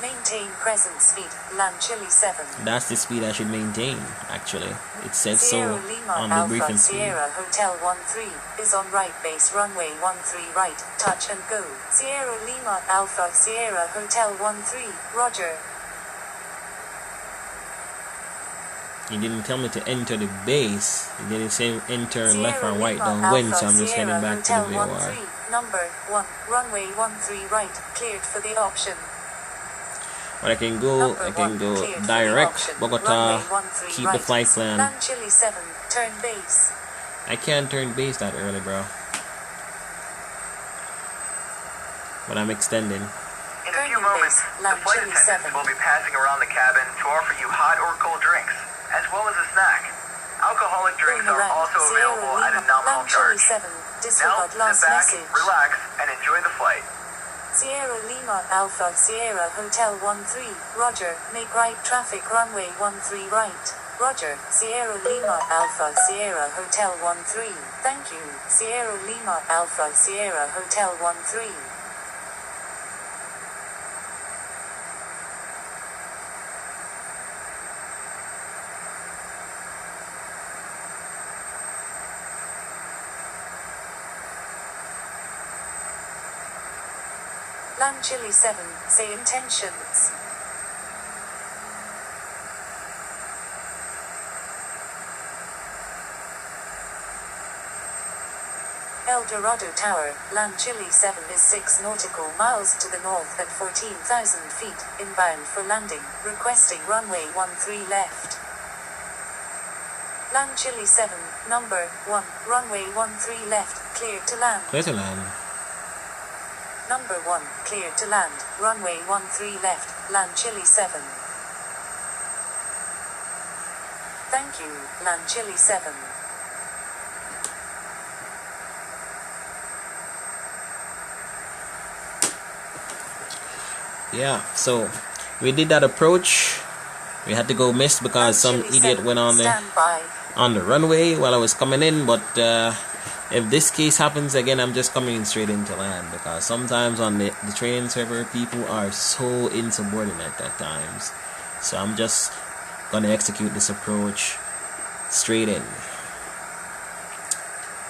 Maintain present speed, Land Chile 7. That's the speed I should maintain, actually. It says so Sierra Lima on the Alpha briefing speed. Sierra Hotel 13 is on right base runway 13 right, touch and go. Sierra Lima Alpha Sierra Hotel 13, roger. He didn't tell me to enter the base. He didn't say enter Sierra left or right Lima downwind, so Alpha I'm just Sierra heading back to Hotel the VOR. 13, number 1, runway 13 right, cleared for the option. But I can go, Number I can 1, go cleared for the direct option. Bogota, Runway 13 keep right. the flight plan. Land Chile 7, turn base. I can't turn base that early, bro. But I'm extending. In a few moments, the flight attendants will be passing around the cabin to offer you hot or cold drinks, as well as a snack. Alcoholic drinks are also available at a nominal charge. Now, sit back, relax, and enjoy the flight. Sierra Lima Alpha Sierra Hotel 13, roger, make right traffic runway 13 right, roger, Sierra Lima Alpha Sierra Hotel 13, thank you, Sierra Lima Alpha Sierra Hotel 13. Land Chile 7, say intentions. El Dorado Tower, Land Chile 7 is 6 nautical miles to the north at 14,000 feet, inbound for landing, requesting runway 13 left. Land Chile 7, number 1, runway 13 left, cleared to land. Clear to land. Number 1, cleared to land, runway 13 left, Land Chile 7. Thank you, Land Chile 7. Yeah, so we did that approach. We had to go miss because some idiot went on there on the runway while I was coming in. But if this case happens again, I'm just coming straight into land, because sometimes on the training server people are so insubordinate at times. So I'm just gonna execute this approach straight in.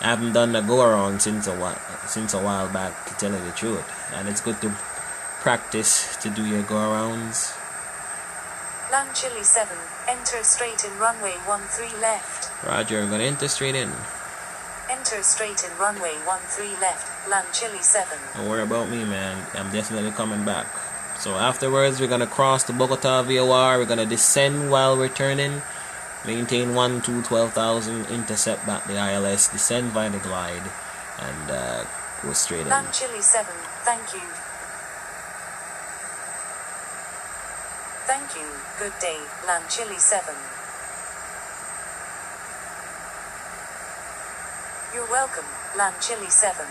I haven't done a go around since a while back, to tell you the truth, and it's good to practice to do your go-arounds. Land Chile 7, enter straight in runway 13 left. Roger, I'm gonna enter straight in. Enter straight in runway 13 left, Land Chile 7. Don't worry about me, man. I'm definitely coming back. So afterwards, we're gonna cross the Bogota VOR. We're gonna descend while we're turning. Maintain 12,000. Intercept back the ILS. Descend via the glide, and go straight in. Land Chile 7, thank you. Thank you, good day, Land Chile 7. You're welcome, Land Chile 7.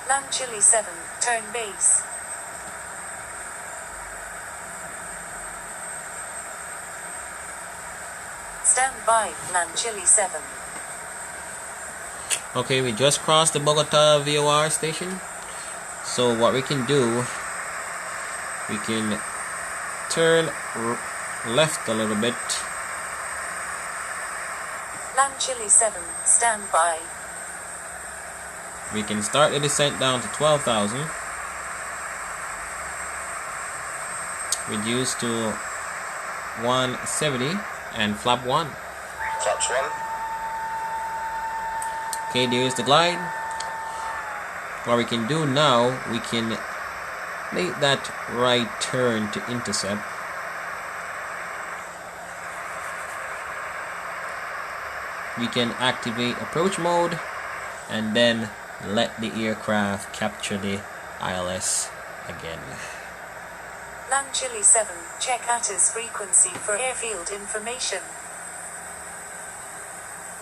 Land Chile 7, turn base. Stand by, Land Chile 7. Okay, we just crossed the Bogota VOR station. So what we can do, we can turn left a little bit. Land Chile 7, stand by. We can start the descent down to 12,000. Reduce to 170 and flap 1. Flaps 1. Okay, there's the glide. What we can do now, we can make that right turn to intercept. We can activate approach mode and then let the aircraft capture the ILS again. Land Chile 7, check ATIS frequency for airfield information.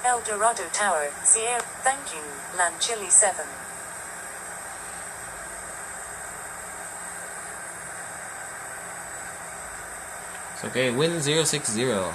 El Dorado Tower, Sierra, thank you, Land Chile 7. It's okay, wind 060.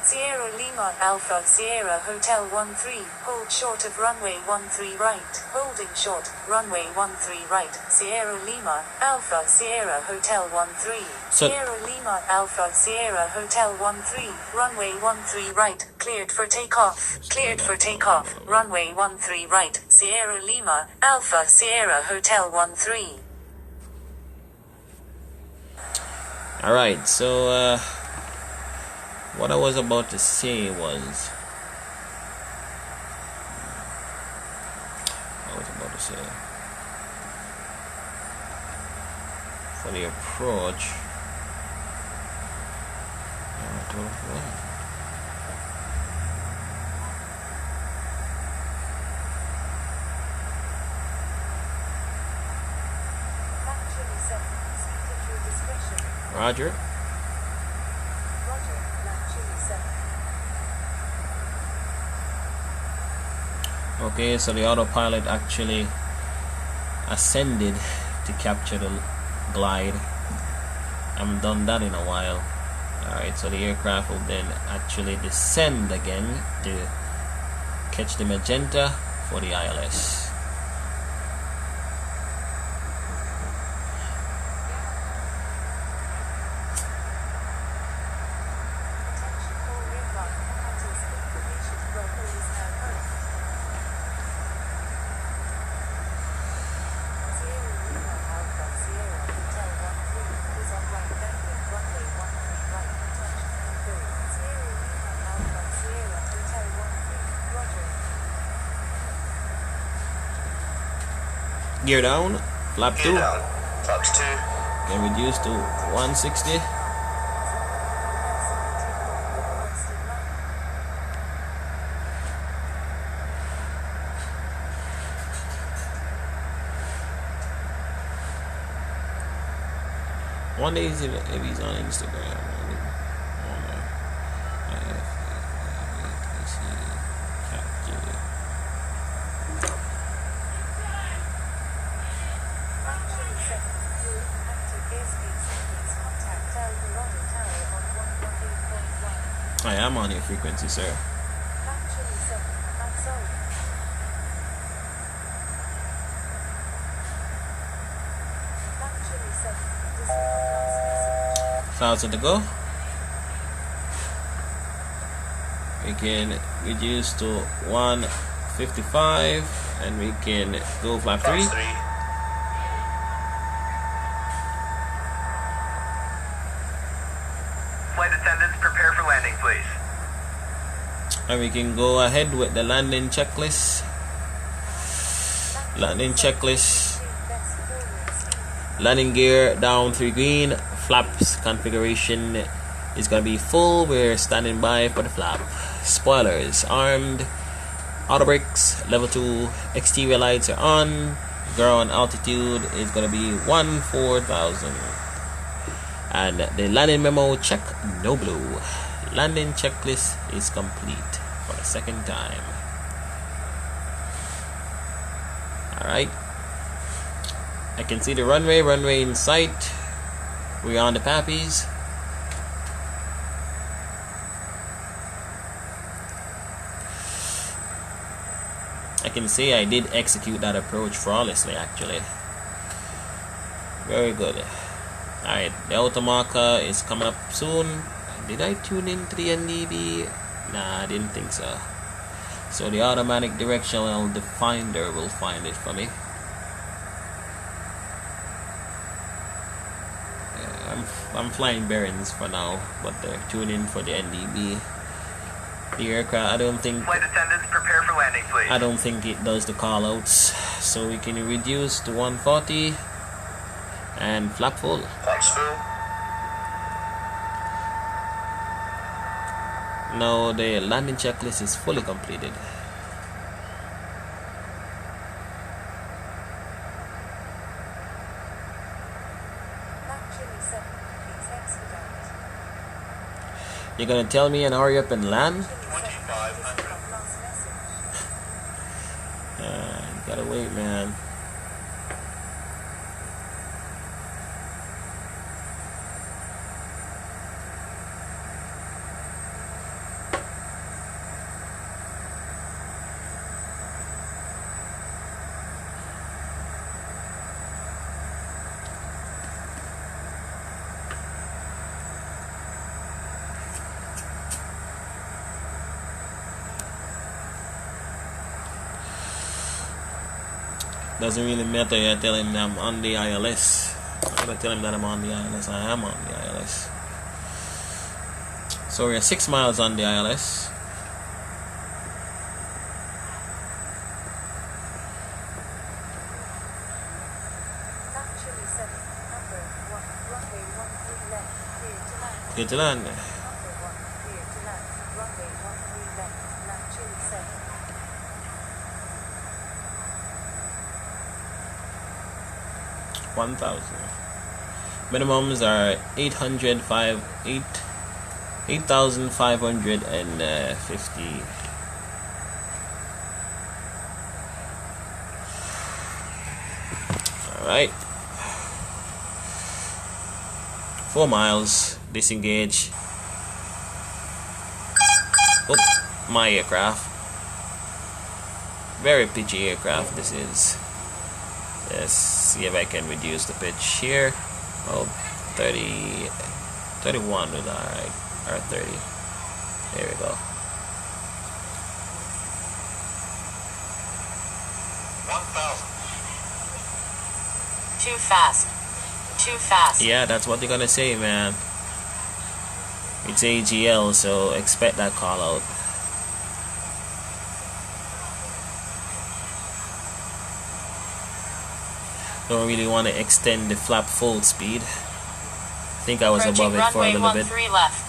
Sierra Lima Alpha Sierra Hotel 13, hold short of runway 13 right, holding short, runway 13 right, Sierra Lima Alpha Sierra Hotel 13, Sierra Lima Alpha Sierra Hotel 13, runway 13 right, cleared for takeoff, runway 13 right, Sierra Lima Alpha Sierra Hotel 13. Alright, so what I was about to say was, for the approach, Land Chile 7, Roger. Roger, land Chile 7. Okay, so the autopilot actually ascended to capture the glide. I haven't done that in a while. Alright, so the aircraft will then actually descend again to catch the magenta for the ILS. Gear down, flap 2. Gear down. Flaps 2. Can reduce to 160. One day if he's on Instagram. I am on your frequency, sir. Thousand to go. We can reduce to 155 and we can go flap 3. Flight attendants, prepare for landing, please. And we can go ahead with the landing checklist. Landing checklist. Landing gear down 3 green. Flaps configuration is going to be full. We're standing by for the flap. Spoilers armed. Auto brakes level 2. Exterior lights are on. Ground altitude is going to be 14,000. And the landing memo check, no blue. Landing checklist is complete for the second time. Alright. I can see the runway in sight. We're on the Pappies. I can say I did execute that approach flawlessly, actually. Very good. Alright, the auto marker is coming up soon. Did I tune into the NDB? Nah, I didn't think so. So the automatic directional definer will find it for me. I'm flying bearings for now, but they're tuning in for the NDB. The aircraft, I don't think. Flight attendants, prepare for landing, please. I don't think it does the callouts, so we can reduce to 140 and flap full. Flaps full. Now the landing checklist is fully completed. You're gonna tell me and hurry up and land? 2500. You gotta wait, man. Doesn't really matter. I tell him that I'm on the ILS. I'm gonna tell him that I'm on the ILS. I am on the ILS. So we're 6 miles on the ILS. Clear to land. 1,000. Minimums are 8,550. Alright. 4 miles. Disengage. Oh, my aircraft. Very pitchy aircraft this is. Let's see if I can reduce the pitch here. Oh, 31 is alright. Or 30. There we go. 1,000. Too fast. Too fast. Yeah, that's what they're gonna say, man. It's AGL, so expect that call out. Don't really want to extend the flap full speed. I think I was above it for a little bit. Runway 13 left.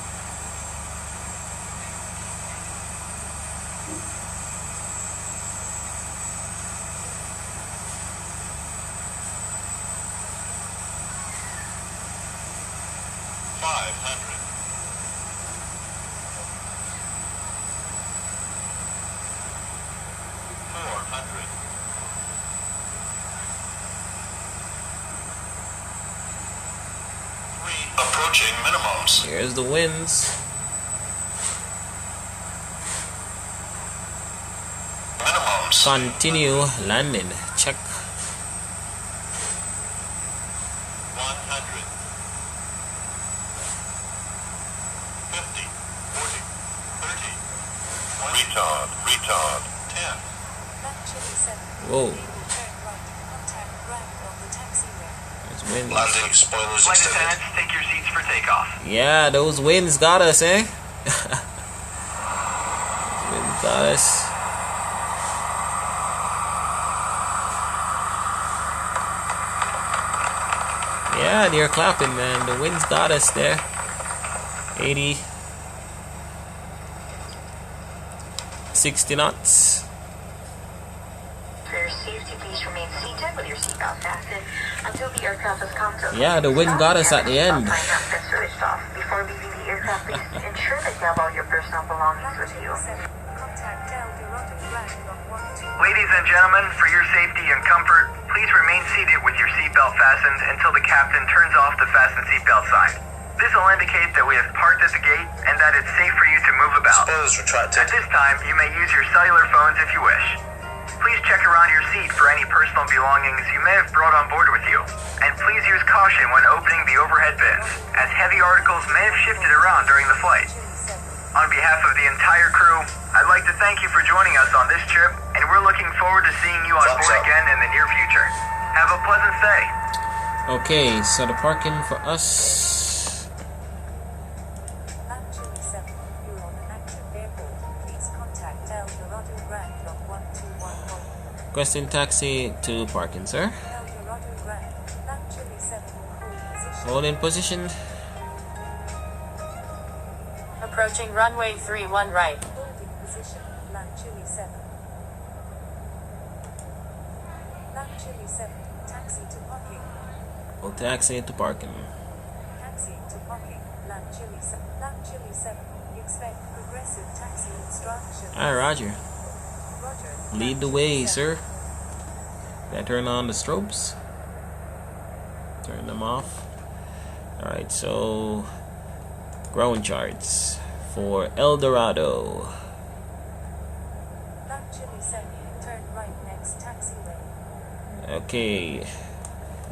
Approaching minimums. Here's the winds. Minimums. Continue landing. Check. 100. 50. 40. 30. 20. Retard. 10. Whoa. Landing spoilers Flight extended. attendants, take your seats for takeoff. Yeah, those winds got us, eh? Winds got us. Yeah, they're clapping, man. The winds got us there. 80. 60 knots. For your safety, please remain seated with your seatbelt fastened until the aircraft has come to a Yeah, the wind got us at the end. Before leaving the aircraft, please ensure that you have all your personal belongings with you. Ladies and gentlemen, for your safety and comfort, please remain seated with your seatbelt fastened until the captain turns off the fasten seatbelt sign. This will indicate that we have parked at the gate and that it's safe for you to move about. Spoilers retracted. At this time, you may use your cellular phones if you wish. Please check around your seat for any personal belongings you may have brought on board with you. And please use caution when opening the overhead bins, as heavy articles may have shifted around during the flight. On behalf of the entire crew, I'd like to thank you for joining us on this trip, and we're looking forward to seeing you on board again in the near future. Have a pleasant stay. Okay, so the parking for us. Requesting taxi to parking, sir. Hold in position. Approaching runway 31 right. Taxi to parking. We'll taxi to parking. Taxi to parking. Land Chile 7. Expect progressive taxi instructions. Alright, Roger. Lead the way, sir. Gotta turn on the strobes. Turn them off. Alright, so ground charts for El Dorado. Turn right next taxiway. Okay.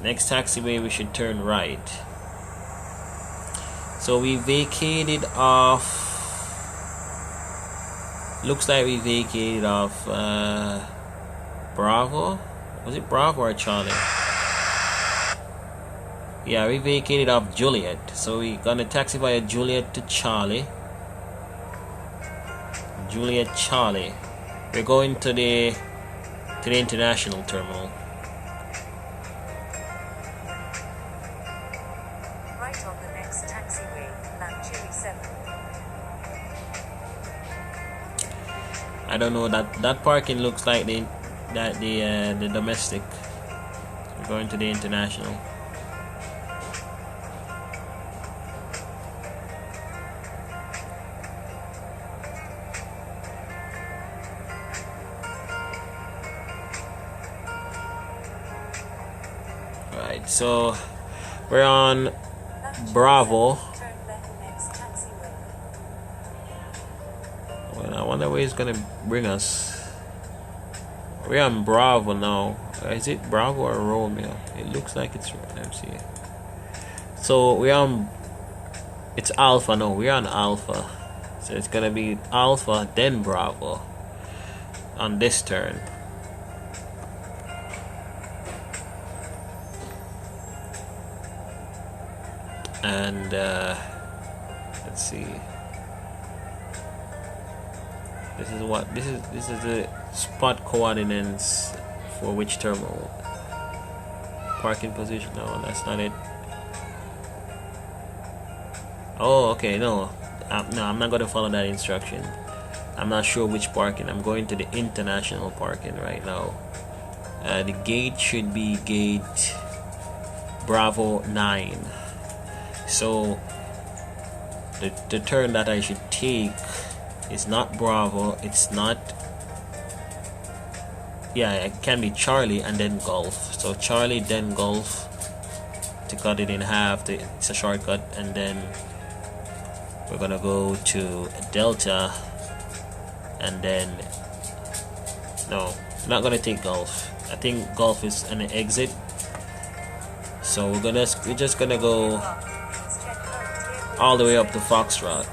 Next taxiway we should turn right. So we vacated off. Looks like we vacated off Bravo. Was it Bravo or Charlie? Yeah, we vacated off Juliet. So we're gonna taxi via Juliet to Charlie. Juliet Charlie. We're going to the international terminal. Right on the next taxiway, Land Chile 7. I don't know, that parking looks like the domestic. We're going to the international. Alright, so we're on Bravo. Well, I wonder where he's gonna bring us. We're on Bravo now. Is it Bravo or Romeo? It looks like it's. Let's see. So we're on. It's Alpha. No, we're on Alpha. So it's gonna be Alpha, then Bravo on this turn. And let's see. This is what this is the spot coordinates for which terminal. Parking position. No, that's not it. Oh, okay. No, I'm not going to follow that instruction. I'm not sure which parking. I'm going to the international parking right now. The gate should be gate Bravo 9. So the turn that I should take is not Bravo. It's not. Yeah, it can be Charlie and then Golf. So Charlie then Golf to cut it in half. It's a shortcut, and then we're gonna go to Delta, and then no, I'm not gonna take Golf. I think Golf is an exit. So we're just gonna go all the way up to Foxtrot.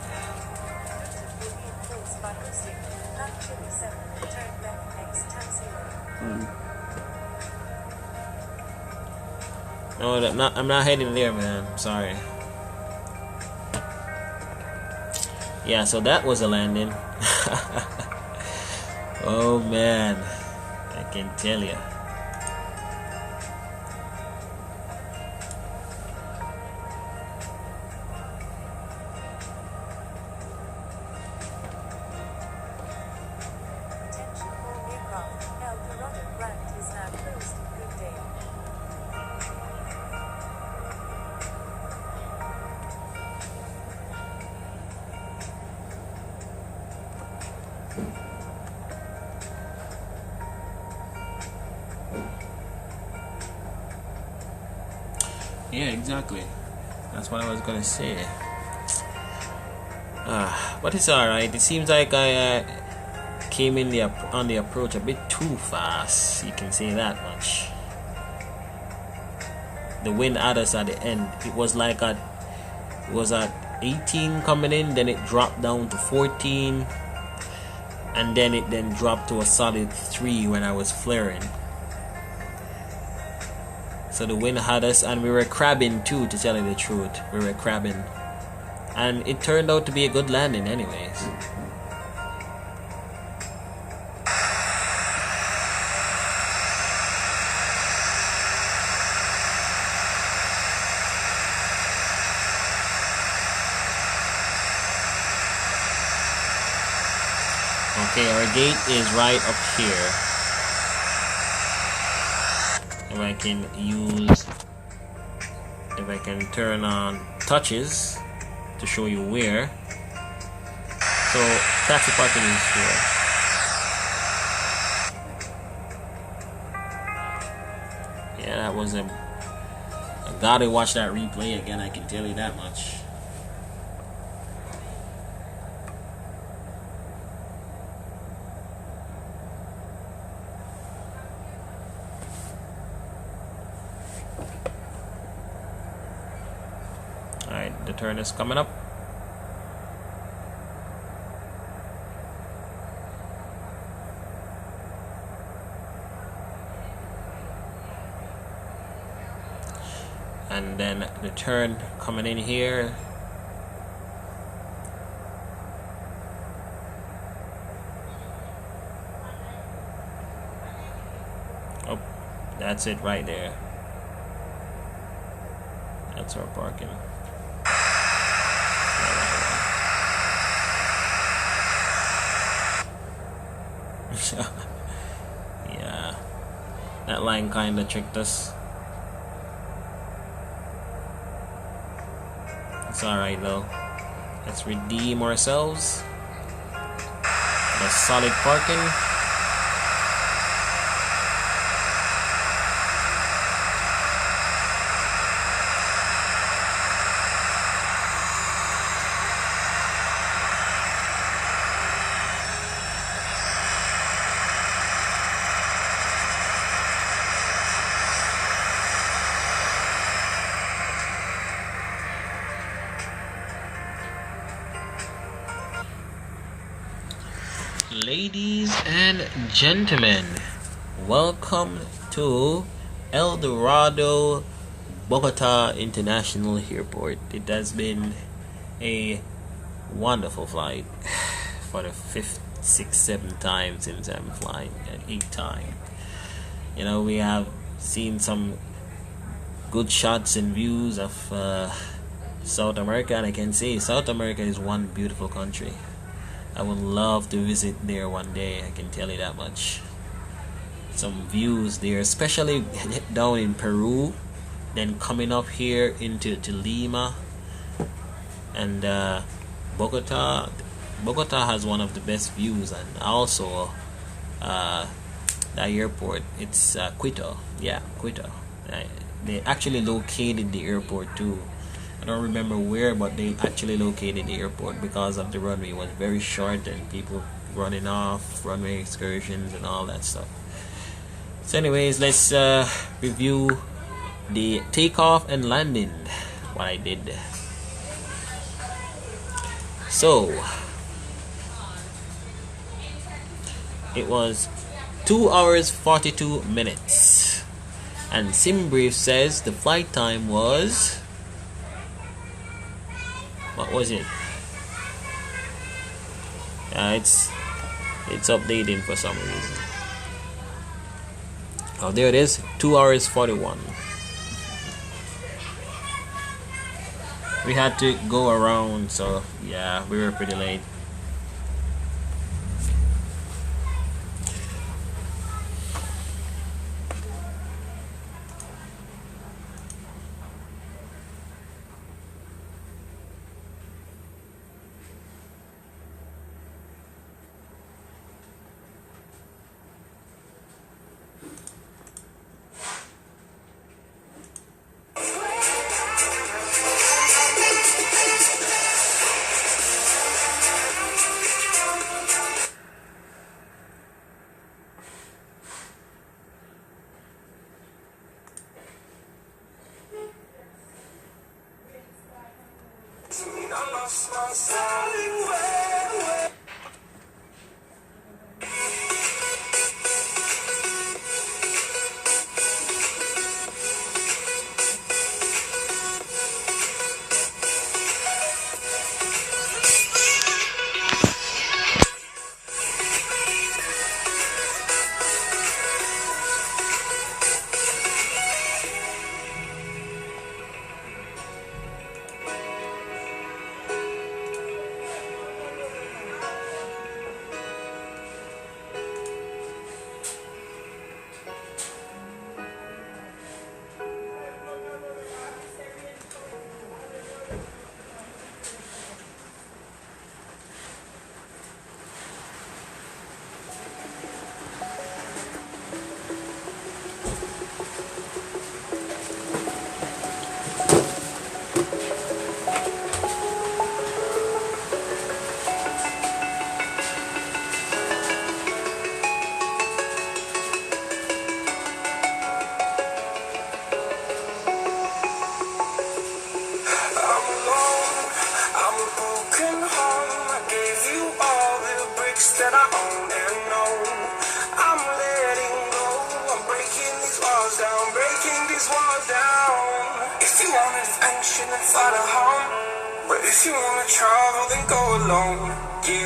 No, I'm not heading there, man. I'm sorry. Yeah, so that was a landing. Oh man, I can tell you. Yeah, exactly. That's what I was gonna say. But it's alright. It seems like I came in on the approach a bit too fast. You can say that much. The wind at us at the end. It was like at 18 coming in, then it dropped down to 14, and then it dropped to a solid 3 when I was flaring. So the wind had us, and we were crabbing too, to tell you the truth. We were crabbing. And it turned out to be a good landing anyways. Okay, our gate is right up here. If I can turn on touches to show you where. So taxi parking is here. Yeah, that was I gotta watch that replay again, I can tell you that much. The turn is coming up. And then the turn coming in here. Oh, that's it right there. That's our parking. Yeah, that line kinda tricked us. It's alright though. Let's redeem ourselves. A solid parking. Ladies and gentlemen, welcome to El Dorado, Bogota International Airport. It has been a wonderful flight for the 5th, 6th, 7th time since I'm flying, and 8th time. You know, we have seen some good shots and views of South America, and I can say South America is one beautiful country. I would love to visit there one day, I can tell you that much. Some views there, especially down in Peru, then coming up here into Lima, and Bogota. Bogota has one of the best views, and also the airport, it's Quito. Yeah, Quito. They actually located the airport too. I don't remember where, but they actually located the airport because of the runway. It was very short and people running off, runway excursions and all that stuff. So anyways, let's review the takeoff and landing, what I did. So it was 2 hours 42 minutes, and SimBrief says the flight time was, what was it? It's updating for some reason. Oh, there it is, 2 hours 41. We had to go around, so yeah, we were pretty late.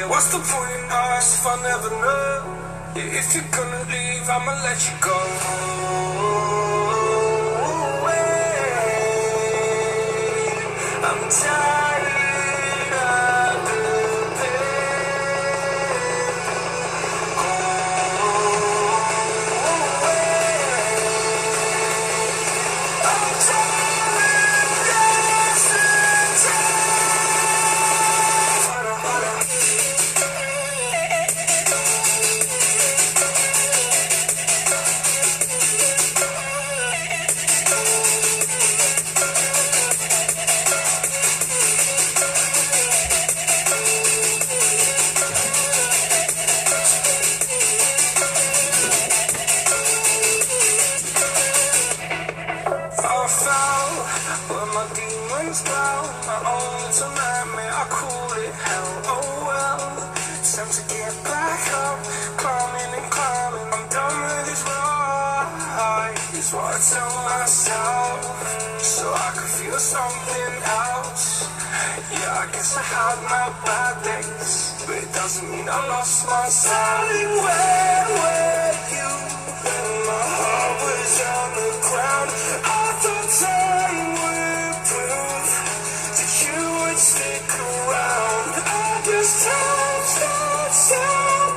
What's the point in us if I never know? If you're gonna leave, I'ma let you go. I'm tired of the pain. I'm tired of hesitation. Time to get back up. had my bad days, but it doesn't mean I lost my sight. Where were you when my heart was on the ground? I thought time would prove that you would stick around. I guess time starts out,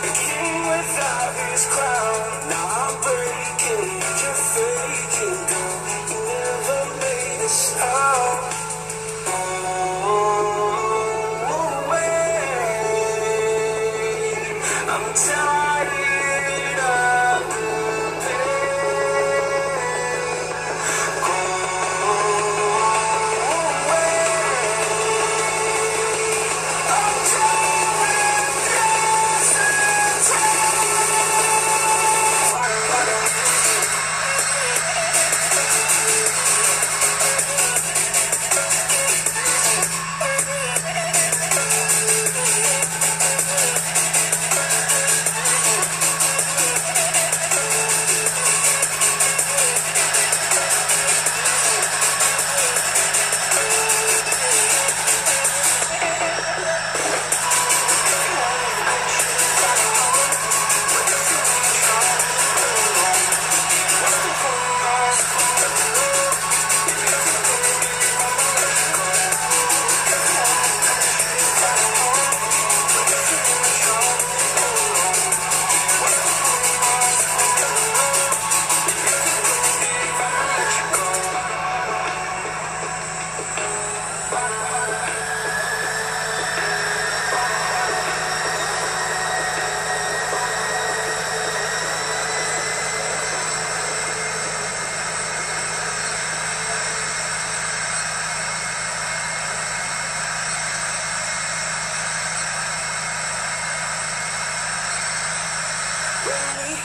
a king without his crown. Now I'm breaking, you're faking, girl. You never made a sound. I'm tired of the pain. Go away. I'm tired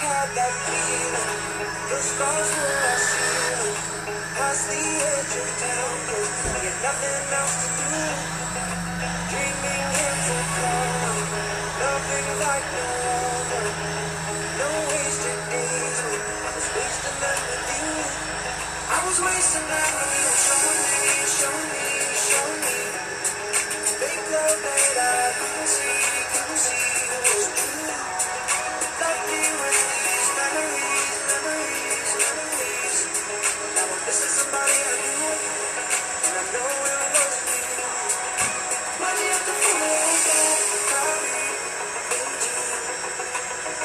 of that feeling, the stars were our ceiling, past the edge of town, we had nothing else to do, dreaming hits of clown, nothing like no other, no wasted days when I was wasting them with you, I was wasting them with you, show me, fake love that I couldn't see that was true, left me with memories. Now I'm missing somebody I knew, and I know it was you. Why do you have to pull me back? Call me,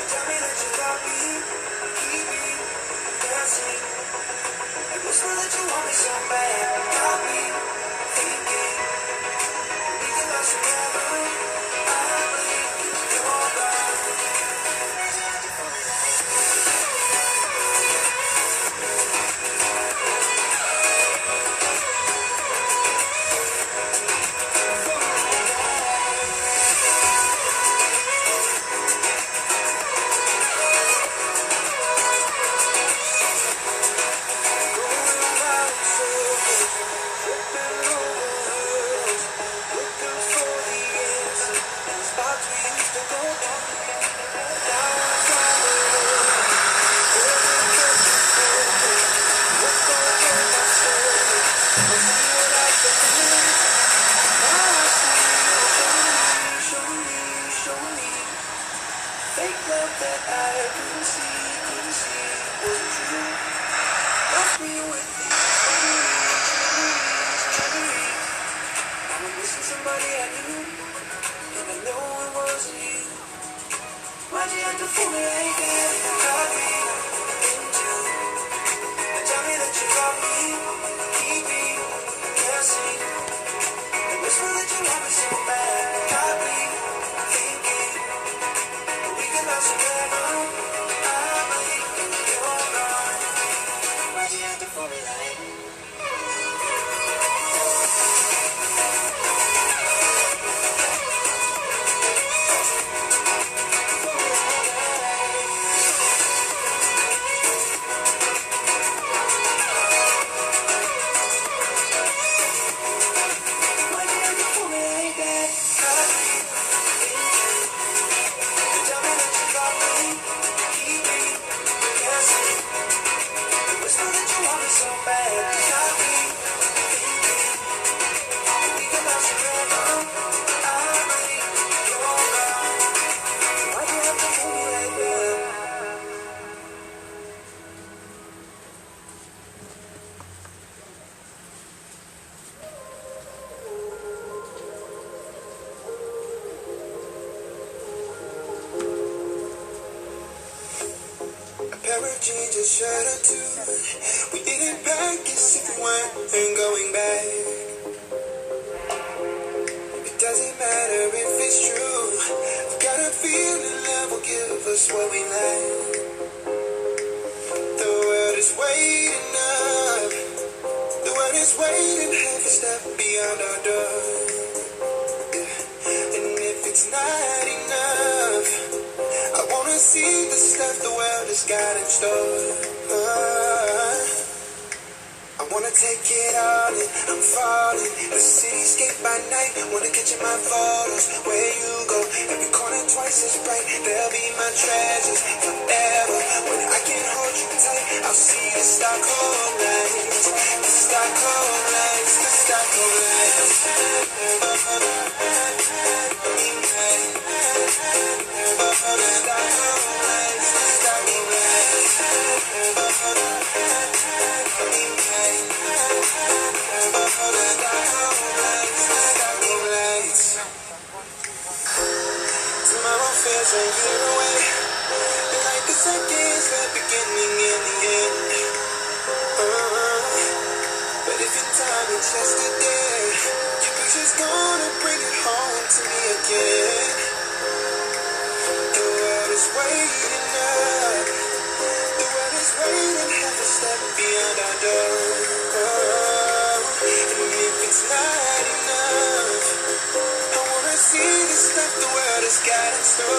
tell me that you got me, keep me dancing, and whisper that you want me so bad. Got me thinking, we can last forever. I believe you're right. change a shirt or two. We didn't practice if we weren't going back. It doesn't matter if it's true. I've got a feeling love will give us what we like. The world is waiting up. The world is waiting half a step beyond our door. Yeah. And if it's not enough, I wanna see the stuff the world has got in store. I wanna take it all in, I'm falling. A cityscape by night, wanna catch in my photos. Where you go, every corner twice as bright. They'll be my treasures forever. When I can't hold you tight, I'll see the Stockholm lights. The Stockholm lights, the Stockholm lights. Tomorrow feels a year away, and like the seconds, the beginning and the end. But if in time it's yesterday, your picture's gonna bring it home to me again. The world is waiting up. The world is waiting half a step beyond our door. And if it's not enough, I wanna see the stuff the world has got in store.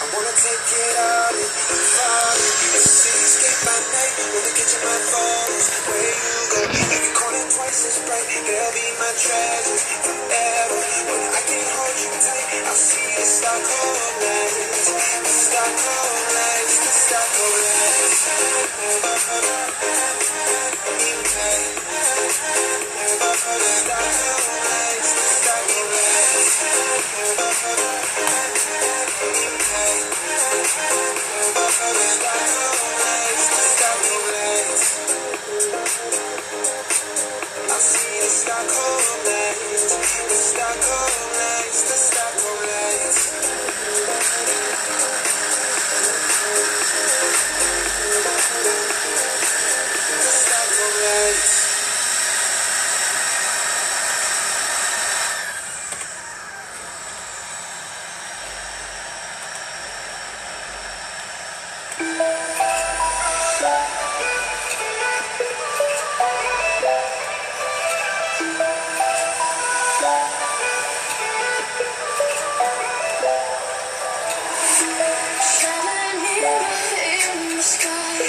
I wanna take it all in, I'm falling. A cityscape by night, wanna catch in my photos. Where you go, every corner twice as bright. They'll be my treasures forever. When I can't hold you tight, I'll see the Stockholm lights. The Stockholm lights, the Stockholm lights. I'll see the Stockholm lights, the Stockholm lights, the Stockholm lights. The Stockholm lights. Shining here in the sky,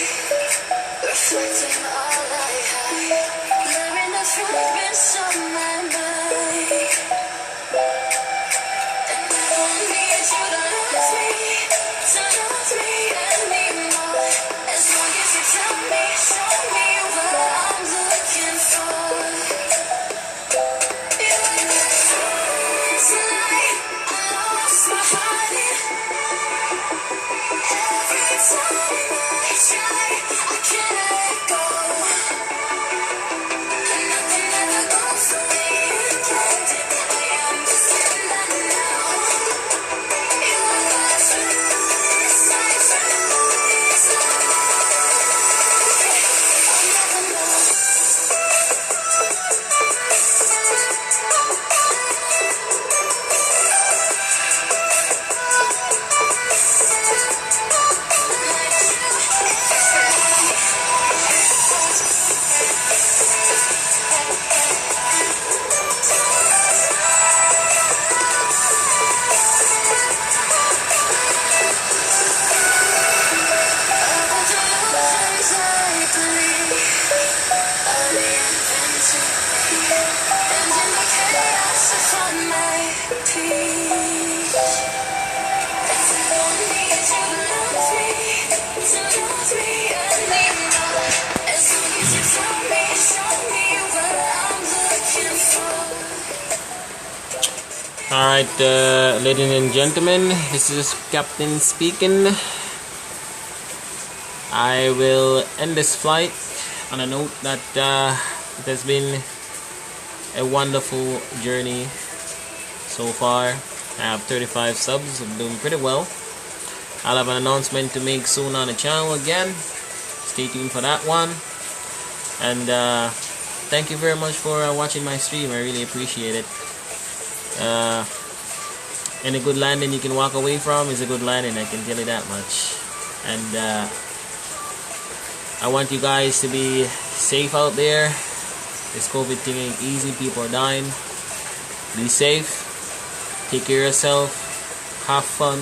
reflecting all I hide. Learning the fragments of my mind. And I don't need you to love me anymore. As long as you tell me, show me what I'm looking for. You were the tonight, I lost my heart in. Every time I try, I can't let go. And nothing ever goes the way you planned it. I understand that now. You are the truth, my truth. I'll never know. Alright, ladies and gentlemen, this is Captain speaking. I will end this flight on a note that it has been a wonderful journey so far. I have 35 subs, I'm doing pretty well. I'll have an announcement to make soon on the channel again. Stay tuned for that one. And thank you very much for watching my stream. I really appreciate it. Any good landing you can walk away from is a good landing, I can tell you that much. And I want you guys to be safe out there. This COVID thing ain't easy, people are dying. Be safe, take care of yourself, have fun,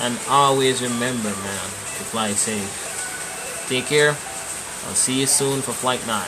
and always remember, man, to fly safe. Take care. I'll see you soon for Flight 9.